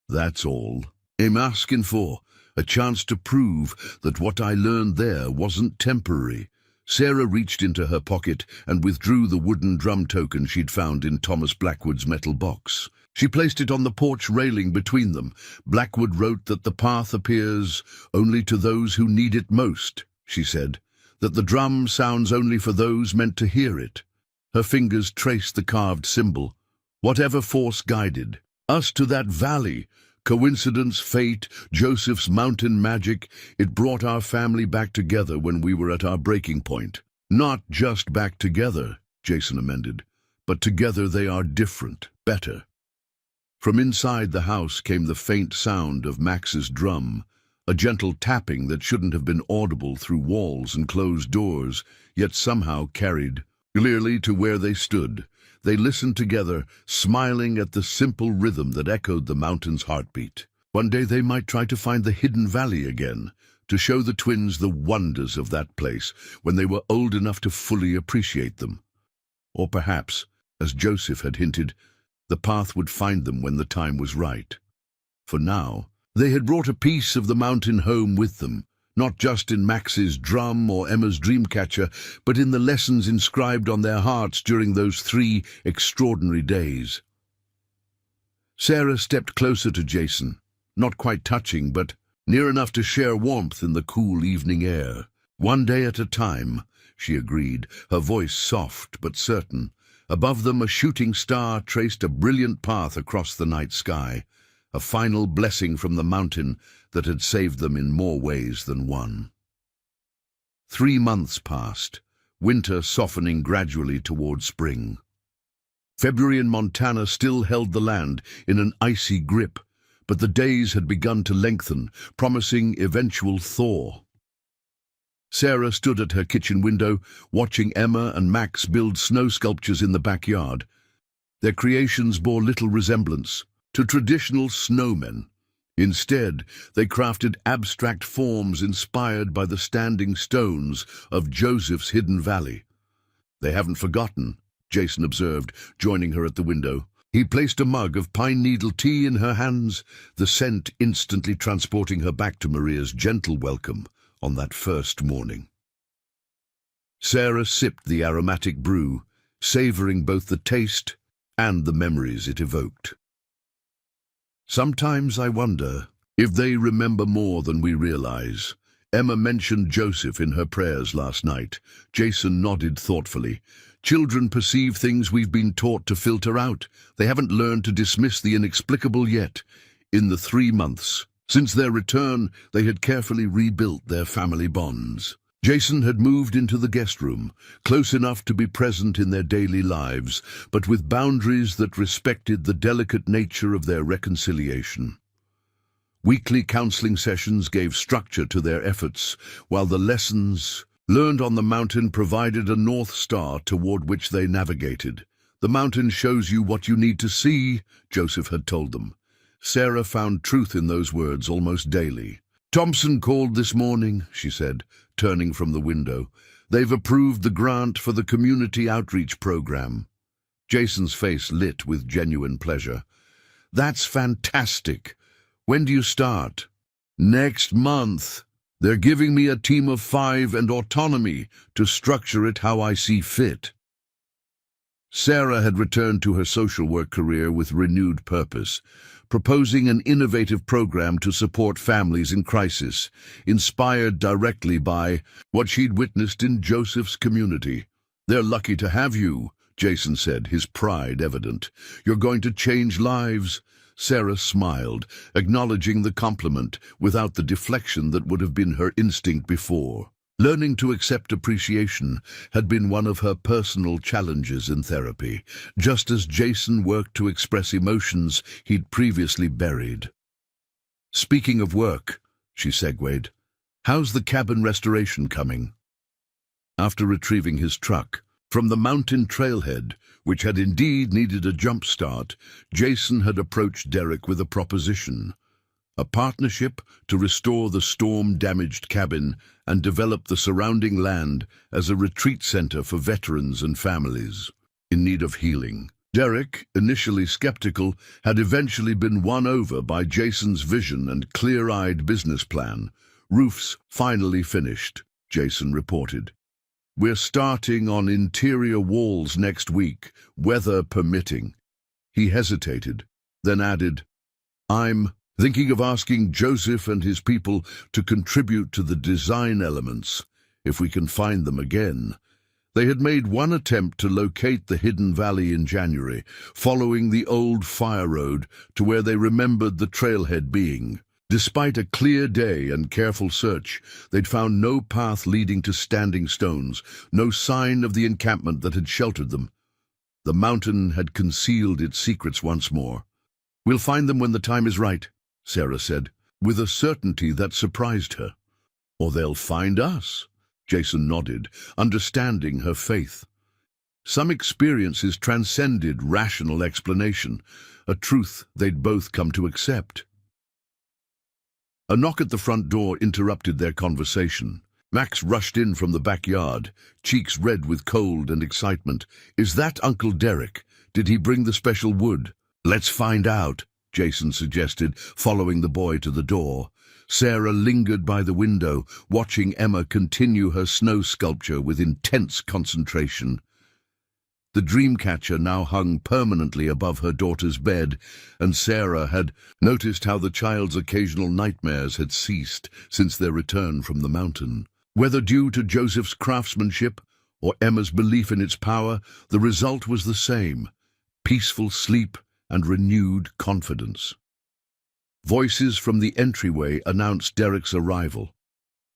That's all. I'm asking for a chance to prove that what I learned there wasn't temporary. Sarah reached into her pocket and withdrew the wooden drum token she'd found in Thomas Blackwood's metal box. She placed it on the porch railing between them. Blackwood wrote that the path appears only to those who need it most, she said, that the drum sounds only for those meant to hear it. Her fingers traced the carved symbol. Whatever force guided us to that valley, coincidence, fate, Joseph's mountain magic, it brought our family back together when we were at our breaking point. Not just back together, Jason amended, but together they are different, better. From inside the house came the faint sound of Max's drum, a gentle tapping that shouldn't have been audible through walls and closed doors, yet somehow carried clearly to where they stood. They listened together, smiling at the simple rhythm that echoed the mountain's heartbeat. One day they might try to find the hidden valley again, to show the twins the wonders of that place when they were old enough to fully appreciate them. Or perhaps, as Joseph had hinted, the path would find them when the time was right. For now, they had brought a piece of the mountain home with them, not just in Max's drum or Emma's dreamcatcher, but in the lessons inscribed on their hearts during those 3 extraordinary days. Sarah stepped closer to Jason, not quite touching, but near enough to share warmth in the cool evening air. One day at a time, she agreed, her voice soft but certain. Above them, a shooting star traced a brilliant path across the night sky, a final blessing from the mountain that had saved them in more ways than one. 3 months passed, winter softening gradually toward spring. February in Montana still held the land in an icy grip, but the days had begun to lengthen, promising eventual thaw. Sarah stood at her kitchen window, watching Emma and Max build snow sculptures in the backyard. Their creations bore little resemblance to traditional snowmen. Instead, they crafted abstract forms inspired by the standing stones of Joseph's hidden valley. They haven't forgotten, Jason observed, joining her at the window. He placed a mug of pine needle tea in her hands, the scent instantly transporting her back to Maria's gentle welcome on that first morning. Sarah sipped the aromatic brew, savoring both the taste and the memories it evoked. Sometimes I wonder if they remember more than we realize. Emma mentioned Joseph in her prayers last night. Jason nodded thoughtfully. Children perceive things we've been taught to filter out. They haven't learned to dismiss the inexplicable yet. In the 3 months since their return, they had carefully rebuilt their family bonds. Jason had moved into the guest room, close enough to be present in their daily lives, but with boundaries that respected the delicate nature of their reconciliation. Weekly counseling sessions gave structure to their efforts, while the lessons learned on the mountain provided a North Star toward which they navigated. The mountain shows you what you need to see, Joseph had told them. Sarah found truth in those words almost daily. Thompson called this morning, she said, turning from the window. They've approved the grant for the community outreach program. Jason's face lit with genuine pleasure. That's fantastic. When do you start? Next month. They're giving me a team of 5 and autonomy to structure it how I see fit. Sarah had returned to her social work career with renewed purpose, proposing an innovative program to support families in crisis, inspired directly by what she'd witnessed in Joseph's community. "They're lucky to have you," Jason said, his pride evident. "You're going to change lives." Sarah smiled, acknowledging the compliment without the deflection that would have been her instinct before. Learning to accept appreciation had been one of her personal challenges in therapy, just as Jason worked to express emotions he'd previously buried. "Speaking of work," she segued, "how's the cabin restoration coming?" After retrieving his truck from the mountain trailhead, which had indeed needed a jump start, Jason had approached Derek with a proposition. A partnership to restore the storm-damaged cabin and develop the surrounding land as a retreat center for veterans and families in need of healing. Derek, initially skeptical, had eventually been won over by Jason's vision and clear-eyed business plan. "Roof's finally finished," Jason reported. "We're starting on interior walls next week, weather permitting." He hesitated, then added, "I'm thinking of asking Joseph and his people to contribute to the design elements, if we can find them again." They had made one attempt to locate the hidden valley in January, following the old fire road to where they remembered the trailhead being. Despite a clear day and careful search, they'd found no path leading to standing stones, no sign of the encampment that had sheltered them. The mountain had concealed its secrets once more. "We'll find them when the time is right," Sarah said, with a certainty that surprised her. "Or they'll find us," Jason nodded, understanding her faith. Some experiences transcended rational explanation, a truth they'd both come to accept. A knock at the front door interrupted their conversation. Max rushed in from the backyard, cheeks red with cold and excitement. "Is that Uncle Derek? Did he bring the special wood?" "Let's find out," Jason suggested, following the boy to the door. Sarah lingered by the window, watching Emma continue her snow sculpture with intense concentration. The dreamcatcher now hung permanently above her daughter's bed, and Sarah had noticed how the child's occasional nightmares had ceased since their return from the mountain. Whether due to Joseph's craftsmanship or Emma's belief in its power, the result was the same: peaceful sleep and renewed confidence. Voices from the entryway announced Derek's arrival.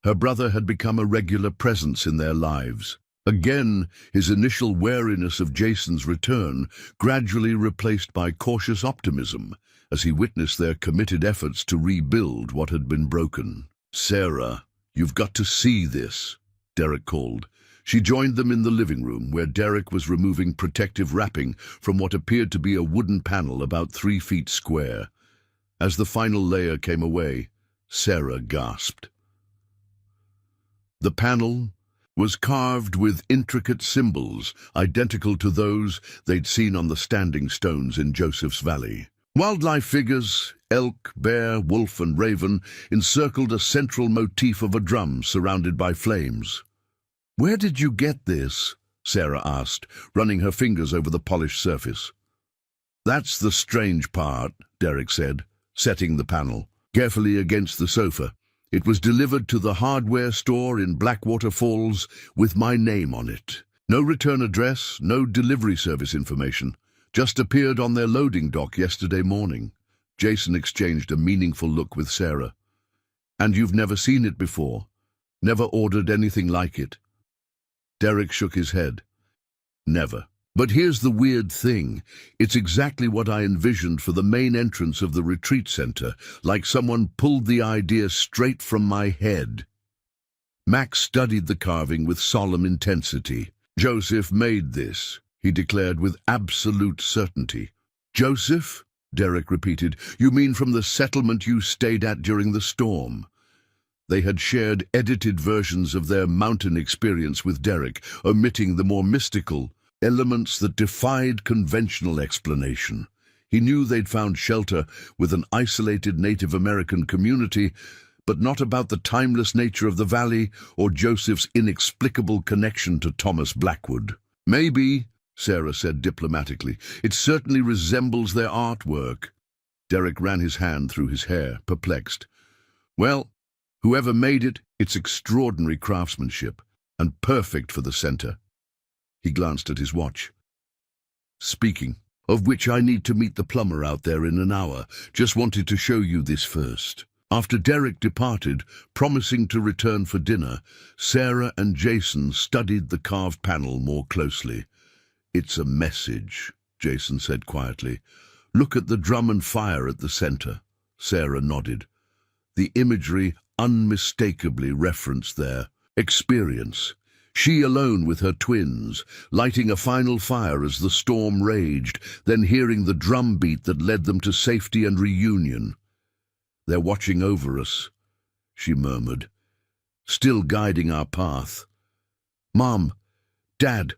Her brother had become a regular presence in their lives. Again, his initial wariness of Jason's return gradually replaced by cautious optimism as he witnessed their committed efforts to rebuild what had been broken. "Sarah, you've got to see this," Derek called. She joined them in the living room, where Derek was removing protective wrapping from what appeared to be a wooden panel about 3 feet square. As the final layer came away, Sarah gasped. The panel was carved with intricate symbols identical to those they'd seen on the standing stones in Joseph's Valley. Wildlife figures, elk, bear, wolf, and raven, encircled a central motif of a drum surrounded by flames. "Where did you get this?" Sarah asked, running her fingers over the polished surface. "That's the strange part," Derek said, setting the panel carefully against the sofa. "It was delivered to the hardware store in Blackwater Falls with my name on it. No return address, no delivery service information. Just appeared on their loading dock yesterday morning." Jason exchanged a meaningful look with Sarah. "And you've never seen it before? Never ordered anything like it?" Derek shook his head. "Never. But here's the weird thing. It's exactly what I envisioned for the main entrance of the retreat center, like someone pulled the idea straight from my head." Max studied the carving with solemn intensity. "Joseph made this," he declared with absolute certainty. "Joseph?" Derek repeated. "You mean from the settlement you stayed at during the storm?" They had shared edited versions of their mountain experience with Derek, omitting the more mystical elements that defied conventional explanation. He knew they'd found shelter with an isolated Native American community, but not about the timeless nature of the valley or Joseph's inexplicable connection to Thomas Blackwood. "Maybe," Sarah said diplomatically. "It certainly resembles their artwork." Derek ran his hand through his hair, perplexed. Well, whoever made it, it's extraordinary craftsmanship, and perfect for the center. He glanced at his watch. Speaking of which, I need to meet the plumber out there in an hour. Just wanted to show you this first. After Derek departed, promising to return for dinner, Sarah and Jason studied the carved panel more closely. It's a message, Jason said quietly. Look at the drum and fire at the center. Sarah nodded. The imagery unmistakably referenced their experience. She alone with her twins, lighting a final fire as the storm raged, then hearing the drum beat that led them to safety and reunion. They're watching over us, she murmured, still guiding our path. Mom, Dad,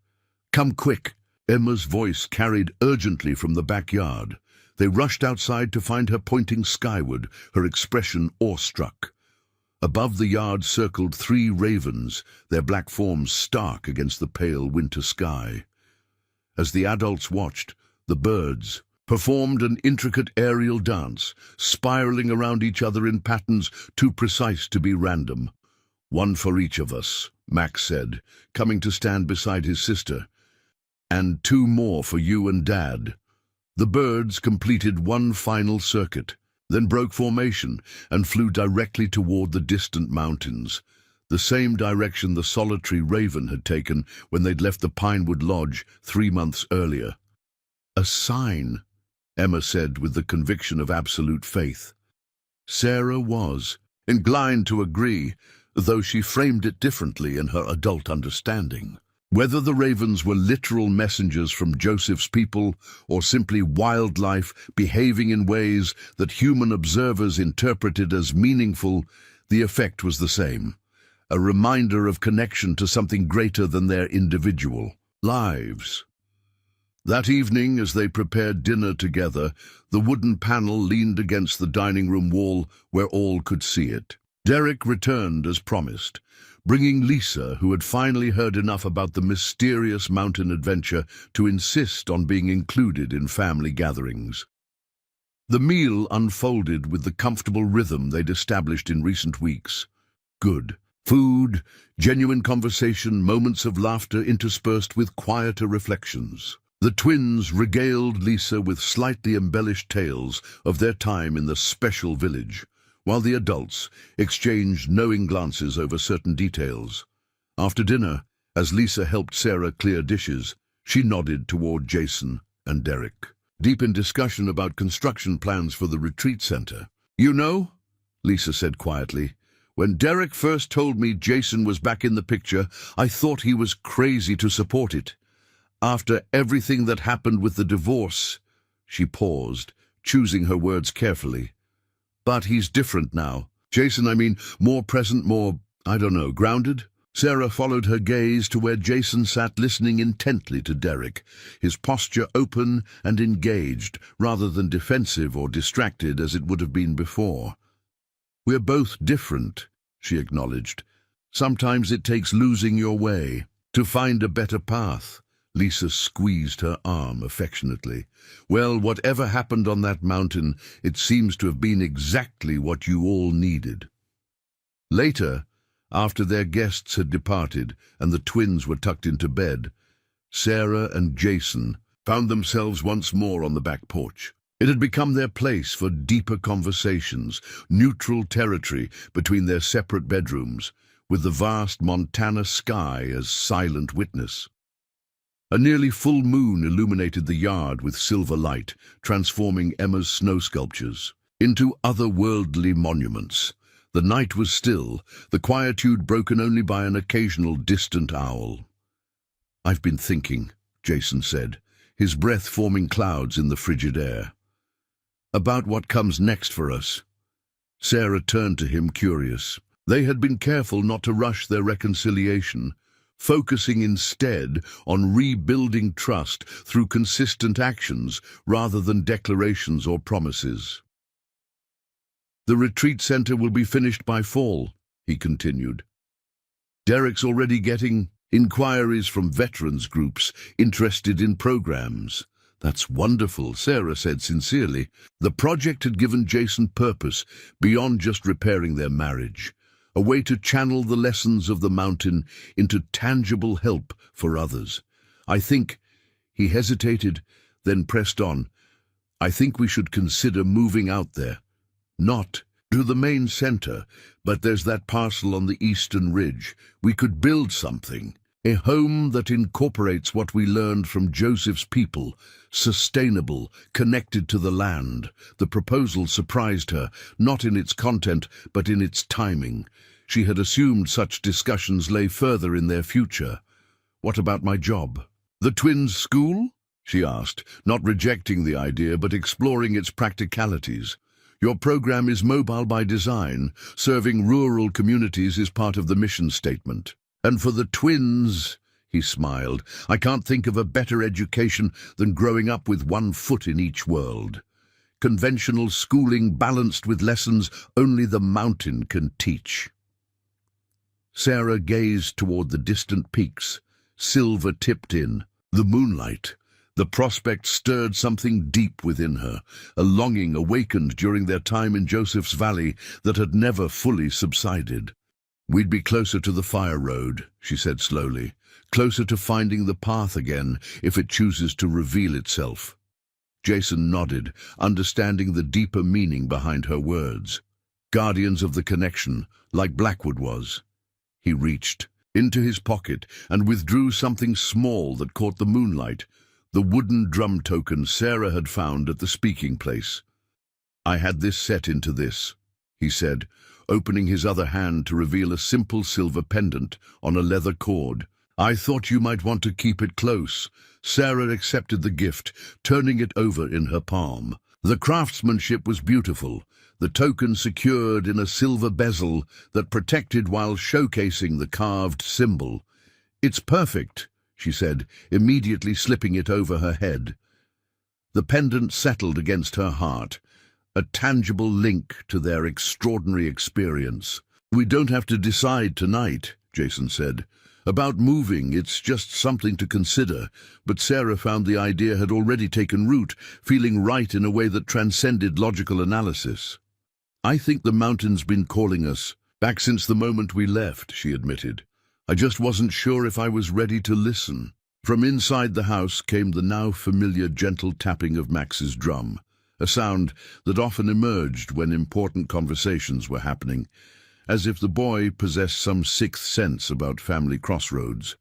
come quick. Emma's voice carried urgently from the backyard. They rushed outside to find her pointing skyward, her expression awestruck. Above the yard circled 3 ravens, their black forms stark against the pale winter sky. As the adults watched, the birds performed an intricate aerial dance, spiraling around each other in patterns too precise to be random. One for each of us, Max said, coming to stand beside his sister. And 2 more for you and Dad. The birds completed one final circuit, then broke formation and flew directly toward the distant mountains, the same direction the solitary raven had taken when they'd left the Pinewood Lodge 3 months earlier. A sign, Emma said with the conviction of absolute faith. Sarah was inclined to agree, though she framed it differently in her adult understanding. Whether the ravens were literal messengers from Joseph's people or simply wildlife behaving in ways that human observers interpreted as meaningful, the effect was the same. A reminder of connection to something greater than their individual lives. That evening, as they prepared dinner together, the wooden panel leaned against the dining room wall where all could see it. Derek returned as promised, bringing Lisa, who had finally heard enough about the mysterious mountain adventure to insist on being included in family gatherings. The meal unfolded with the comfortable rhythm they'd established in recent weeks. Good food, genuine conversation, moments of laughter interspersed with quieter reflections. The twins regaled Lisa with slightly embellished tales of their time in the special village, while the adults exchanged knowing glances over certain details. After dinner, as Lisa helped Sarah clear dishes, she nodded toward Jason and Derek, deep in discussion about construction plans for the retreat center. You know, Lisa said quietly, when Derek first told me Jason was back in the picture, I thought he was crazy to support it. After everything that happened with the divorce, she paused, choosing her words carefully. But he's different now. Jason, I mean, more present, more, grounded? Sarah followed her gaze to where Jason sat listening intently to Derek, his posture open and engaged, rather than defensive or distracted as it would have been before. We're both different, she acknowledged. Sometimes it takes losing your way to find a better path. Lisa squeezed her arm affectionately. Well, whatever happened on that mountain, it seems to have been exactly what you all needed. Later, after their guests had departed and the twins were tucked into bed, Sarah and Jason found themselves once more on the back porch. It had become their place for deeper conversations, neutral territory between their separate bedrooms, with the vast Montana sky as silent witness. A nearly full moon illuminated the yard with silver light, transforming Emma's snow sculptures into otherworldly monuments. The night was still, the quietude broken only by an occasional distant owl. I've been thinking, Jason said, his breath forming clouds in the frigid air. About what comes next for us. Sarah turned to him, curious. They had been careful not to rush their reconciliation, focusing instead on rebuilding trust through consistent actions rather than declarations or promises. The retreat center will be finished by fall, he continued. Derek's already getting inquiries from veterans groups interested in programs. That's wonderful, Sarah said sincerely. The project had given Jason purpose beyond just repairing their marriage, a way to channel the lessons of the mountain into tangible help for others. I think, he hesitated, then pressed on, I think we should consider moving out there. Not to the main center, but there's that parcel on the eastern ridge. We could build something. A home that incorporates what we learned from Joseph's people, sustainable, connected to the land. The proposal surprised her, not in its content, but in its timing. She had assumed such discussions lay further in their future. What about my job? The twins' school? She asked, not rejecting the idea, but exploring its practicalities. Your program is mobile by design. Serving rural communities is part of the mission statement. And for the twins, he smiled, I can't think of a better education than growing up with one foot in each world. Conventional schooling balanced with lessons only the mountain can teach. Sarah gazed toward the distant peaks, silver tipped in, the moonlight. The prospect stirred something deep within her, a longing awakened during their time in Joseph's Valley that had never fully subsided. We'd be closer to the fire road, she said slowly, closer to finding the path again if it chooses to reveal itself. Jason nodded, understanding the deeper meaning behind her words. Guardians of the connection, like Blackwood was. He reached into his pocket and withdrew something small that caught the moonlight, the wooden drum token Sarah had found at the speaking place. I had this set into this, he said, opening his other hand to reveal a simple silver pendant on a leather cord. I thought you might want to keep it close. Sarah accepted the gift, turning it over in her palm. The craftsmanship was beautiful, the token secured in a silver bezel that protected while showcasing the carved symbol. It's perfect, she said, immediately slipping it over her head. The pendant settled against her heart, a tangible link to their extraordinary experience. We don't have to decide tonight, Jason said. About moving, it's just something to consider, but Sarah found the idea had already taken root, feeling right in a way that transcended logical analysis. I think the mountain's been calling us, back since the moment we left, she admitted. I just wasn't sure if I was ready to listen. From inside the house came the now familiar gentle tapping of Max's drum, a sound that often emerged when important conversations were happening, as if the boy possessed some sixth sense about family crossroads.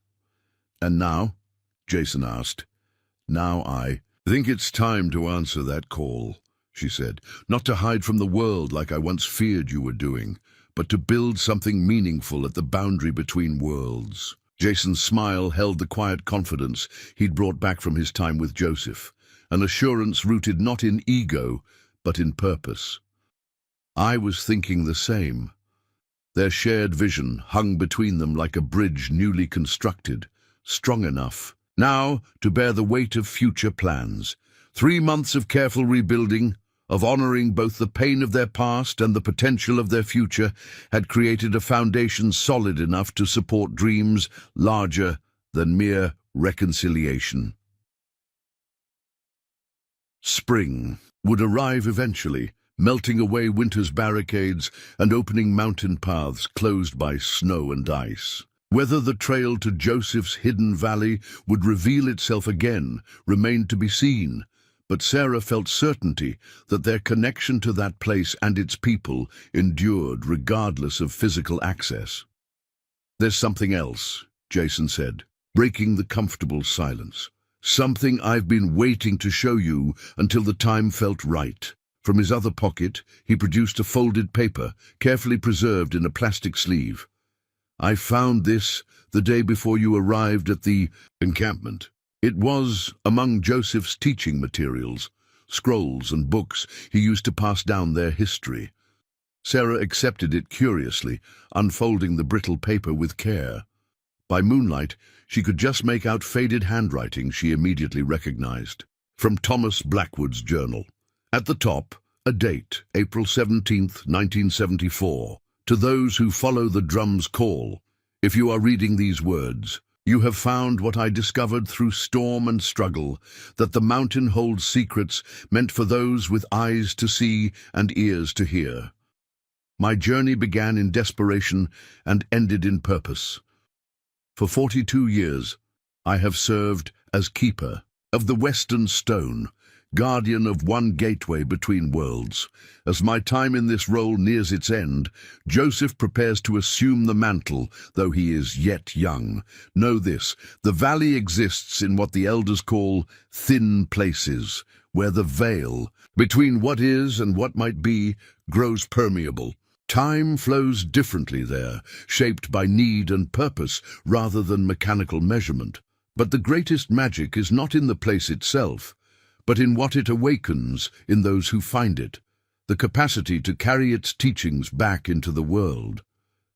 And now? Jason asked. Now I think it's time to answer that call, she said, not to hide from the world like I once feared you were doing, but to build something meaningful at the boundary between worlds. Jason's smile held the quiet confidence he'd brought back from his time with Joseph, an assurance rooted not in ego, but in purpose. I was thinking the same. Their shared vision hung between them like a bridge newly constructed, strong enough, now to bear the weight of future plans. 3 months of careful rebuilding, of honoring both the pain of their past and the potential of their future, had created a foundation solid enough to support dreams larger than mere reconciliation. Spring would arrive eventually, melting away winter's barricades and opening mountain paths closed by snow and ice. Whether the trail to Joseph's hidden valley would reveal itself again remained to be seen, but Sarah felt certainty that their connection to that place and its people endured regardless of physical access. There's something else, Jason said, breaking the comfortable silence. Something I've been waiting to show you until the time felt right. From his other pocket, he produced a folded paper, carefully preserved in a plastic sleeve. I found this the day before you arrived at the encampment. It was among Joseph's teaching materials, scrolls and books he used to pass down their history. Sarah accepted it curiously, unfolding the brittle paper with care. By moonlight, she could just make out faded handwriting she immediately recognized. From Thomas Blackwood's journal. At the top, a date, April 17th, 1974. To those who follow the drum's call, if you are reading these words, You have found what I discovered through storm and struggle, that the mountain holds secrets meant for those with eyes to see and ears to hear. My journey began in desperation and ended in purpose. For 42 years, I have served as keeper of the Western Stone, guardian of one gateway between worlds. As my time in this role nears its end, Joseph prepares to assume the mantle, though he is yet young. Know this, the valley exists in what the elders call thin places, where the veil between what is and what might be grows permeable. Time flows differently there, shaped by need and purpose rather than mechanical measurement. But the greatest magic is not in the place itself, but in what it awakens in those who find it, the capacity to carry its teachings back into the world.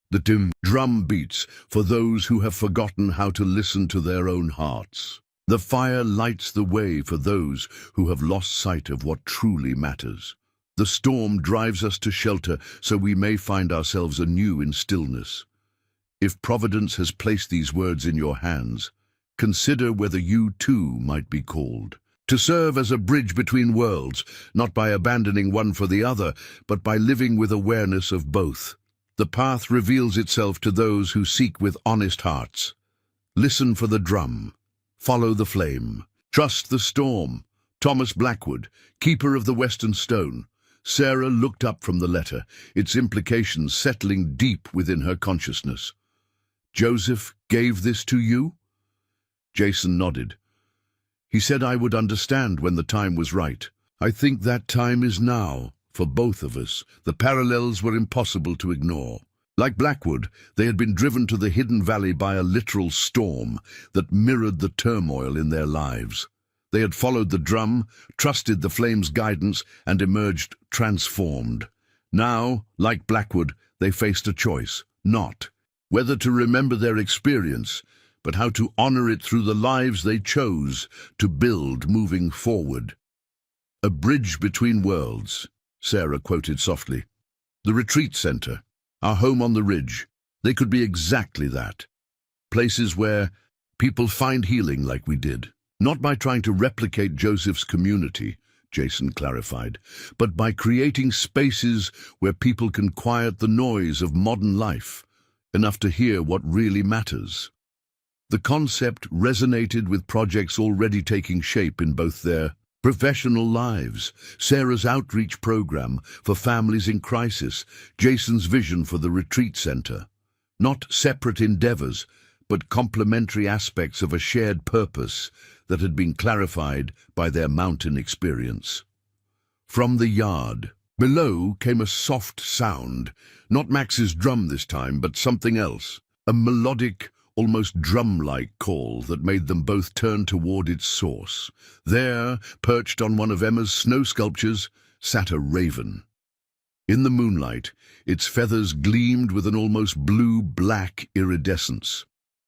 The drum beats for those who have forgotten how to listen to their own hearts. The fire lights the way for those who have lost sight of what truly matters. The storm drives us to shelter so we may find ourselves anew in stillness. If Providence has placed these words in your hands, consider whether you too might be called to serve as a bridge between worlds, not by abandoning one for the other, but by living with awareness of both. The path reveals itself to those who seek with honest hearts. Listen for the drum. Follow the flame. Trust the storm. Thomas Blackwood, keeper of the Western Stone. Sarah looked up from the letter, its implications settling deep within her consciousness. Joseph gave this to you? Jason nodded. He said I would understand when the time was right. I think that time is now, for both of us. The parallels were impossible to ignore. Like Blackwood, they had been driven to the hidden valley by a literal storm that mirrored the turmoil in their lives. They had followed the drum, trusted the flame's guidance, and emerged transformed. Now, like Blackwood, they faced a choice, not whether to remember their experience, but how to honor it through the lives they chose to build moving forward. A bridge between worlds, Sarah quoted softly. The retreat center, our home on the ridge, they could be exactly that. Places where people find healing like we did. Not by trying to replicate Joseph's community, Jason clarified, but by creating spaces where people can quiet the noise of modern life, enough to hear what really matters. The concept resonated with projects already taking shape in both their professional lives. Sarah's outreach program for families in crisis, Jason's vision for the retreat center. Not separate endeavors, but complementary aspects of a shared purpose that had been clarified by their mountain experience. From the yard below came a soft sound, not Max's drum this time, but something else, a melodic, almost drum-like call that made them both turn toward its source. There, perched on one of Emma's snow sculptures, sat a raven. In the moonlight, its feathers gleamed with an almost blue-black iridescence.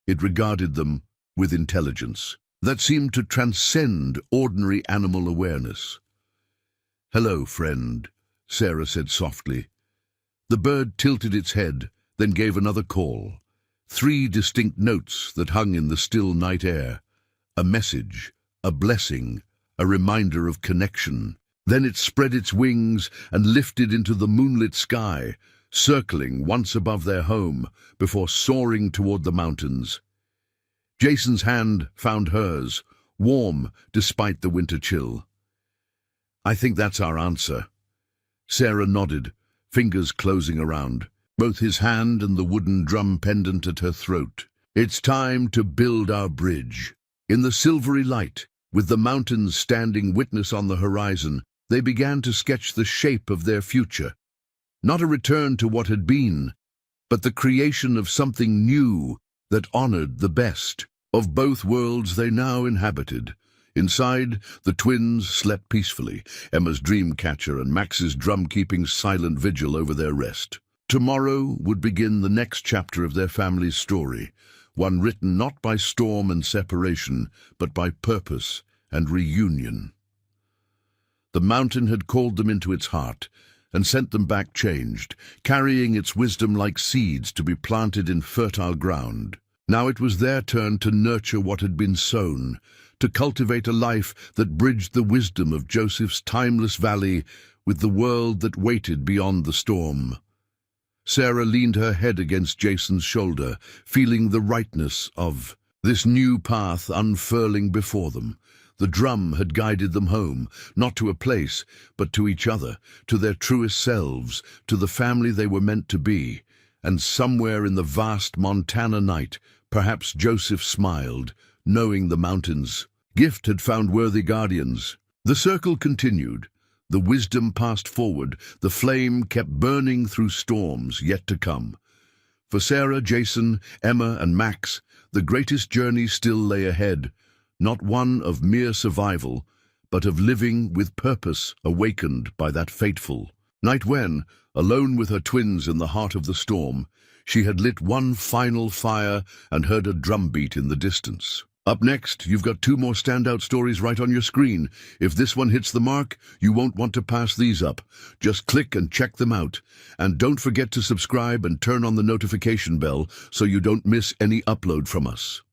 It regarded them with intelligence that seemed to transcend ordinary animal awareness. "Hello, friend," Sarah said softly. The bird tilted its head, then gave another call. 3 distinct notes that hung in the still night air. A message, a blessing, a reminder of connection. Then it spread its wings and lifted into the moonlit sky, circling once above their home before soaring toward the mountains. Jason's hand found hers, warm despite the winter chill. "I think that's our answer." Sarah nodded, fingers closing around, both his hand and the wooden drum pendant at her throat. "It's time to build our bridge." In the silvery light, with the mountains standing witness on the horizon, they began to sketch the shape of their future. Not a return to what had been, but the creation of something new that honored the best of both worlds they now inhabited. Inside, the twins slept peacefully, Emma's dream catcher and Max's drum keeping silent vigil over their rest. Tomorrow would begin the next chapter of their family's story, one written not by storm and separation, but by purpose and reunion. The mountain had called them into its heart and sent them back changed, carrying its wisdom like seeds to be planted in fertile ground. Now it was their turn to nurture what had been sown, to cultivate a life that bridged the wisdom of Joseph's timeless valley with the world that waited beyond the storm. Sarah leaned her head against Jason's shoulder, feeling the rightness of this new path unfurling before them. The drum had guided them home, not to a place, but to each other, to their truest selves, to the family they were meant to be. And somewhere in the vast Montana night, perhaps Joseph smiled, knowing the mountain's gift had found worthy guardians. The circle continued. The wisdom passed forward, the flame kept burning through storms yet to come. For Sarah, Jason, Emma, and Max, the greatest journey still lay ahead, not one of mere survival, but of living with purpose awakened by that fateful night when, alone with her twins in the heart of the storm, she had lit one final fire and heard a drumbeat in the distance. Up next, you've got 2 more standout stories right on your screen. If this one hits the mark, you won't want to pass these up. Just click and check them out. And don't forget to subscribe and turn on the notification bell so you don't miss any upload from us.